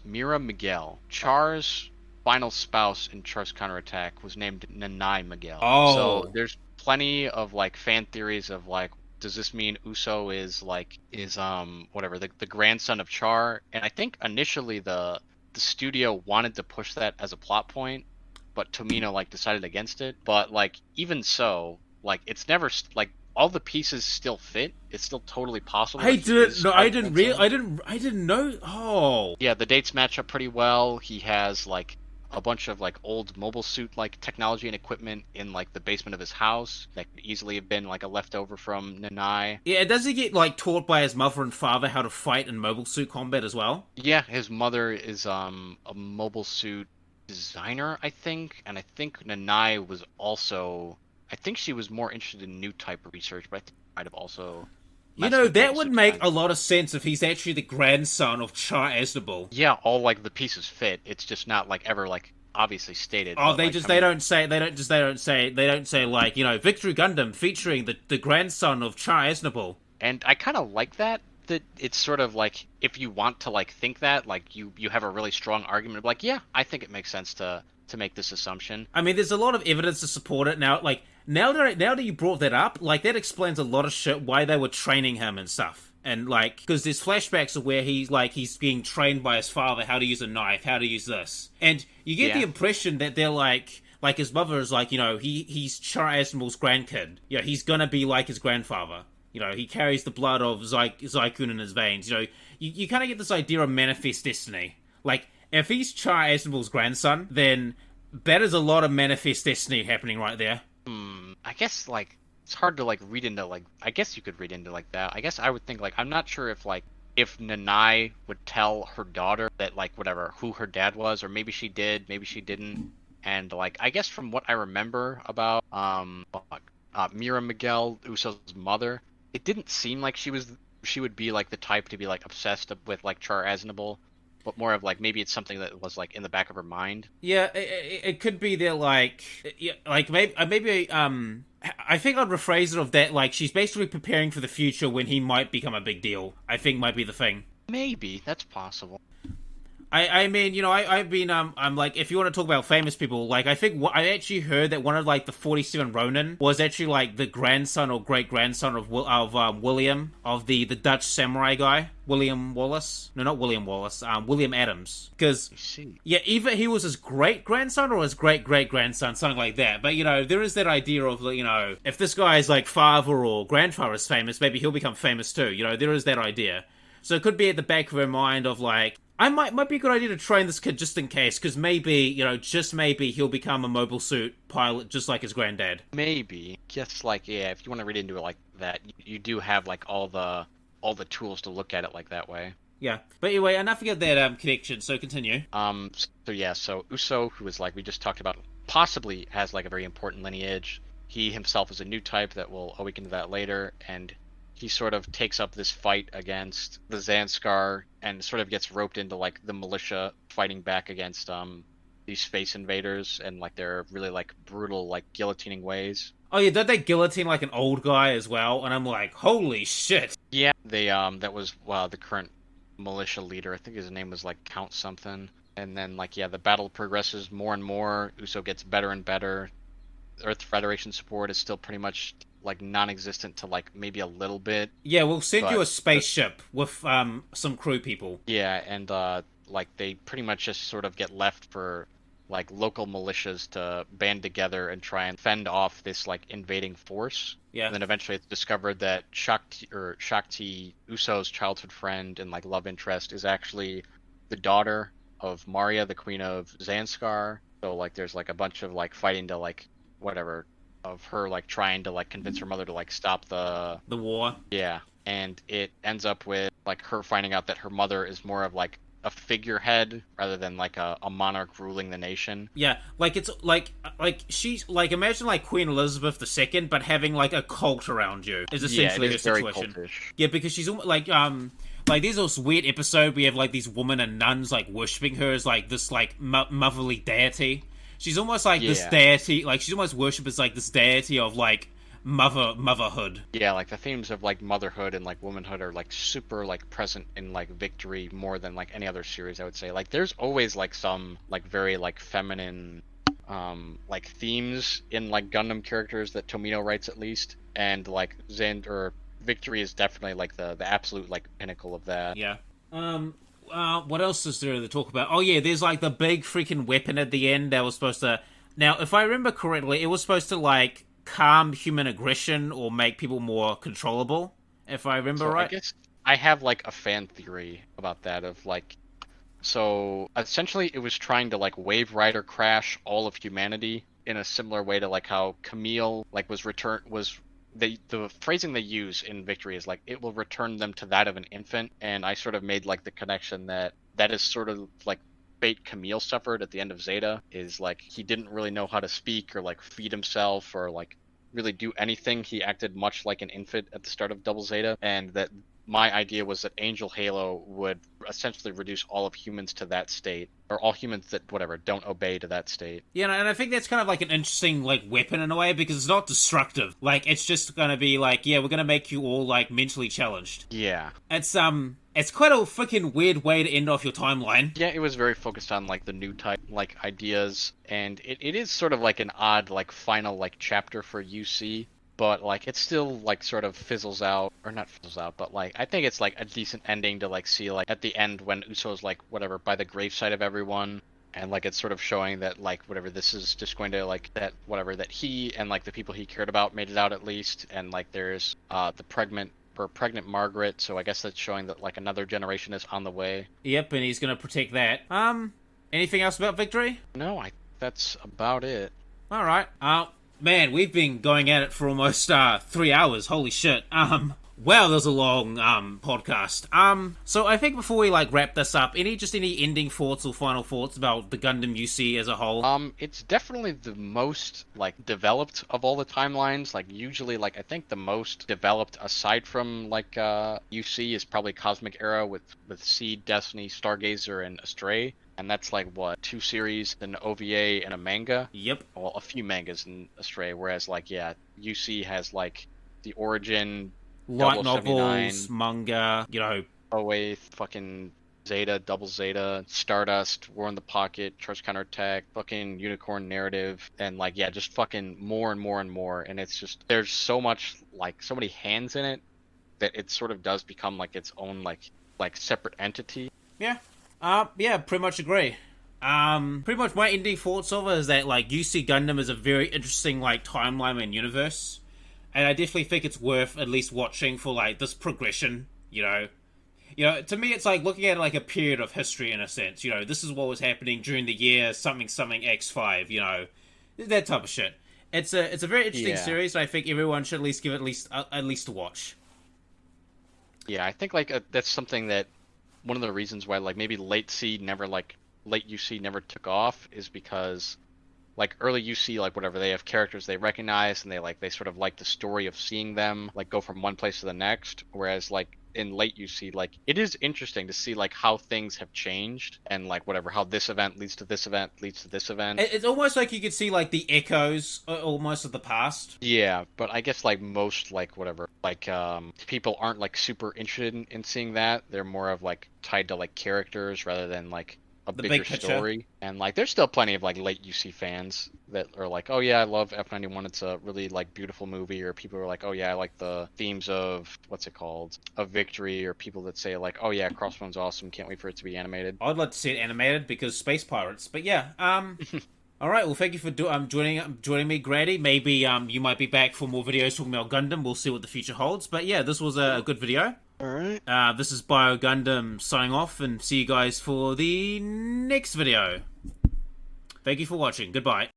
Speaker 2: Mira Miguel. Char's final spouse in Char's counterattack was named Nanai Miguel.
Speaker 1: Oh.
Speaker 2: So there's plenty of like fan theories of like, does this mean Uso is the grandson of Char? And I think initially the studio wanted to push that as a plot point, but Tomino like decided against it. But like even so, like it's never like all the pieces still fit. It's still totally possible.
Speaker 1: I didn't know. Oh.
Speaker 2: Yeah, the dates match up pretty well. He has like a bunch of like old mobile suit like technology and equipment in like the basement of his house that could easily have been like a leftover from Nanai.
Speaker 1: Yeah, does he get like taught by his mother and father how to fight in mobile suit combat as well?
Speaker 2: Yeah, his mother is a mobile suit designer, I think, and I think Nanai was also, I think she was more interested in new type research, but I think she might have also.
Speaker 1: You know, that would make a lot of sense if he's actually the grandson of Char Aznavour.
Speaker 2: Yeah, all like the pieces fit. It's just not like ever like obviously stated.
Speaker 1: Oh, they don't say like, you know, Victory Gundam featuring the grandson of Char Aznavour.
Speaker 2: And I kind of like that it's sort of like if you want to like think that like you have a really strong argument of like, yeah, I think it makes sense to make this assumption.
Speaker 1: I me's there's a lot of evidence to support it now. Like now that you brought that up, like that explains a lot of shit why they were training him and stuff. And like, because there's flashbacks of where he's being trained by his father how to use a knife, how to use this, and you get the impression that they're like his mother is like, you know, he's Char Aznavour's grandkid. You know, he's gonna be like his grandfather. You know, he carries the blood of Zyklon in his veins. You know, you kind of get this idea of manifest destiny. Like, if he's Char Aznavour's grandson, then that is a lot of manifest destiny happening right there.
Speaker 2: I guess, like, it's hard to, like, read into, like, I guess you could read into, like, that. I guess I would think, like, I'm not sure if Nanai would tell her daughter that, like, whatever, who her dad was, or maybe she did, maybe she didn't. And, like, I guess from what I remember about, Mira Miguel, Uso's mother, it didn't seem like she would be, like, the type to be, like, obsessed with, like, Char Aznavour. but more of like maybe it's something that was like in the back of her mind.
Speaker 1: Yeah, it could be that like maybe I think I'd rephrase it of that like she's basically preparing for the future when he might become a big deal. I think might be the thing.
Speaker 2: Maybe that's possible.
Speaker 1: I mean, you know, I've been, I'm like, if you want to talk about famous people, like, I think, I actually heard that one of, like, the 47 Ronin was actually, like, the grandson or great-grandson of William, of the Dutch samurai guy, William Wallace. No, not William Wallace, William Adams. Because, yeah, either he was his great-grandson or his great-great-grandson, something like that. But, you know, there is that idea of, you know, if this guy's, like, father or grandfather is famous, maybe he'll become famous too. You know, there is that idea. So it could be at the back of her mind of, like, I might be a good idea to train this kid just in case, because maybe, you know, just maybe he'll become a mobile suit pilot just like his granddad.
Speaker 2: Maybe. Just like, yeah, if you want to read into it like that, you do have, like, all the tools to look at it like that way.
Speaker 1: Yeah. But anyway, enough about that connection, so continue.
Speaker 2: So Uso, who is, like, we just talked about, possibly has, like, a very important lineage. He himself is a new type that we'll awaken to that later, and he sort of takes up this fight against the Zanskar and sort of gets roped into, like, the militia fighting back against these space invaders and, like, their really, like, brutal, like, guillotining ways.
Speaker 1: Oh yeah, did they guillotine, like, an old guy as well? And I'm like, holy shit.
Speaker 2: Yeah, they, that was, the current militia leader. I think his name was, like, Count something. And then, like, yeah, the battle progresses more and more. Uso gets better and better. Earth Federation support is still pretty much, like, non-existent to, like, maybe a little bit.
Speaker 1: Yeah, we'll send you a spaceship with some crew people.
Speaker 2: Yeah, and like, they pretty much just sort of get left for, like, local militias to band together and try and fend off this, like, invading force.
Speaker 1: Yeah.
Speaker 2: And then eventually it's discovered that Shakti, Uso's childhood friend and, like, love interest, is actually the daughter of Maria, the queen of Zanskar. So, like, there's, like, a bunch of, like, fighting to, like, whatever, of her, like, trying to, like, convince her mother to, like, stop the
Speaker 1: war.
Speaker 2: Yeah, and it ends up with, like, her finding out that her mother is more of, like, a figurehead rather than, like, a monarch ruling the nation.
Speaker 1: Yeah, like, it's like she's like, imagine, like, Queen Elizabeth II, but having, like, a cult around you is essentially her situation. Very cultish. Yeah, because she's like there's this weird episode where you have, like, these women and nuns, like, worshipping her as, like, this, like, motherly deity. She's almost like this deity, like, she's almost worshipped as, like, this deity of, like, motherhood.
Speaker 2: Yeah, like, the themes of, like, motherhood and, like, womanhood are, like, super, like, present in, like, Victory more than, like, any other series, I would say. Like, there's always, like, some, like, very, like, feminine, like, themes in, like, Gundam characters that Tomino writes, at least. And, like, Victory is definitely, like, the absolute, like, pinnacle of that.
Speaker 1: Yeah. What else is there to talk about? Oh yeah, there's, like, the big freaking weapon at the end that was supposed to... Now, if I remember correctly, it was supposed to, like, calm human aggression or make people more controllable, if I remember right.
Speaker 2: I guess I have, like, a fan theory about that of, like... So, essentially, it was trying to, like, Wave Rider crash all of humanity in a similar way to, like, how Camille, like, the phrasing they use in Victory is, like, it will return them to that of an infant, and I sort of made, like, the connection that is sort of, like, fate Camille suffered at the end of Zeta, is, like, he didn't really know how to speak or, like, feed himself or, like, really do anything. He acted much like an infant at the start of Double Zeta, and that my idea was that Angel Halo would essentially reduce all of humans to that state, or all humans that, whatever, don't obey to that state.
Speaker 1: Yeah, and I think that's kind of like an interesting, like, weapon in a way, because it's not destructive. Like, it's just gonna be like, yeah, we're gonna make you all, like, mentally challenged.
Speaker 2: Yeah.
Speaker 1: It's quite a freaking weird way to end off your timeline.
Speaker 2: Yeah, it was very focused on, like, the new type, like, ideas, and it is sort of like an odd, like, final, like, chapter for UC. But, like, it still, like, sort of fizzles out, or not fizzles out, but, like, I think it's, like, a decent ending to, like, see, like, at the end when Uso's, like, whatever, by the gravesite of everyone, and, like, it's sort of showing that, like, whatever, this is just going to, like, that, whatever, that he and, like, the people he cared about made it out at least, and, like, there's, the pregnant Margaret, so I guess that's showing that, like, another generation is on the way.
Speaker 1: Yep, and he's gonna protect that. Anything else about Victory?
Speaker 2: No, that's about it.
Speaker 1: Alright, man, we've been going at it for almost 3 hours. Holy shit. Wow, there's a long podcast. So I think before we wrap this up, any ending thoughts or final thoughts about the Gundam UC as a whole?
Speaker 2: It's definitely the most developed of all the timelines. Usually I think the most developed aside from UC is probably Cosmic Era with Seed, Destiny, Stargazer, and Astray. And that's 2 series, an OVA, and a manga.
Speaker 1: Yep.
Speaker 2: Well, a few mangas in Astray, whereas UC has the Origin,
Speaker 1: light novels, manga,
Speaker 2: 08, fucking Zeta, Double Zeta, Stardust, War in the Pocket, Charge Counterattack, fucking Unicorn Narrative, and just fucking more and more and more. And it's just, there's so much, so many hands in it that it sort of does become its own separate entity.
Speaker 1: Yeah. Yeah, pretty much agree. Pretty much my ending thoughts of it is that UC Gundam is a very interesting timeline and universe, and I definitely think it's worth at least watching for this progression. To me it's looking at a period of history in a sense. This is what was happening during the year something X5. That type of shit. It's a very interesting series, and I think everyone should at least give it at least a watch.
Speaker 2: Yeah, I think that's something that. One of the reasons why maybe late UC never took off is because early UC whatever, they have characters they recognize and they sort of the story of seeing them go from one place to the next, whereas in late UC it is interesting to see how things have changed and whatever, how this event leads to this event leads to this event.
Speaker 1: It's almost you could see the echoes almost of the past.
Speaker 2: Yeah, but I guess most whatever people aren't super interested in seeing that. They're more of tied to characters rather than a bigger story. And there's still plenty of late UC fans that are oh yeah, I love F91, it's a really beautiful movie, or people are oh yeah, I like the themes of what's it called, of Victory, or people that say oh yeah, Crossbone's awesome, can't wait for it to be animated.
Speaker 1: I'd like to see it animated because space pirates. But yeah, all right, well, thank you for joining me, Grady. Maybe you might be back for more videos talking about Gundam. We'll see what the future holds. But yeah, this was a good video.
Speaker 2: Alright.
Speaker 1: This is Bio Gundam signing off, and see you guys for the next video. Thank you for watching. Goodbye.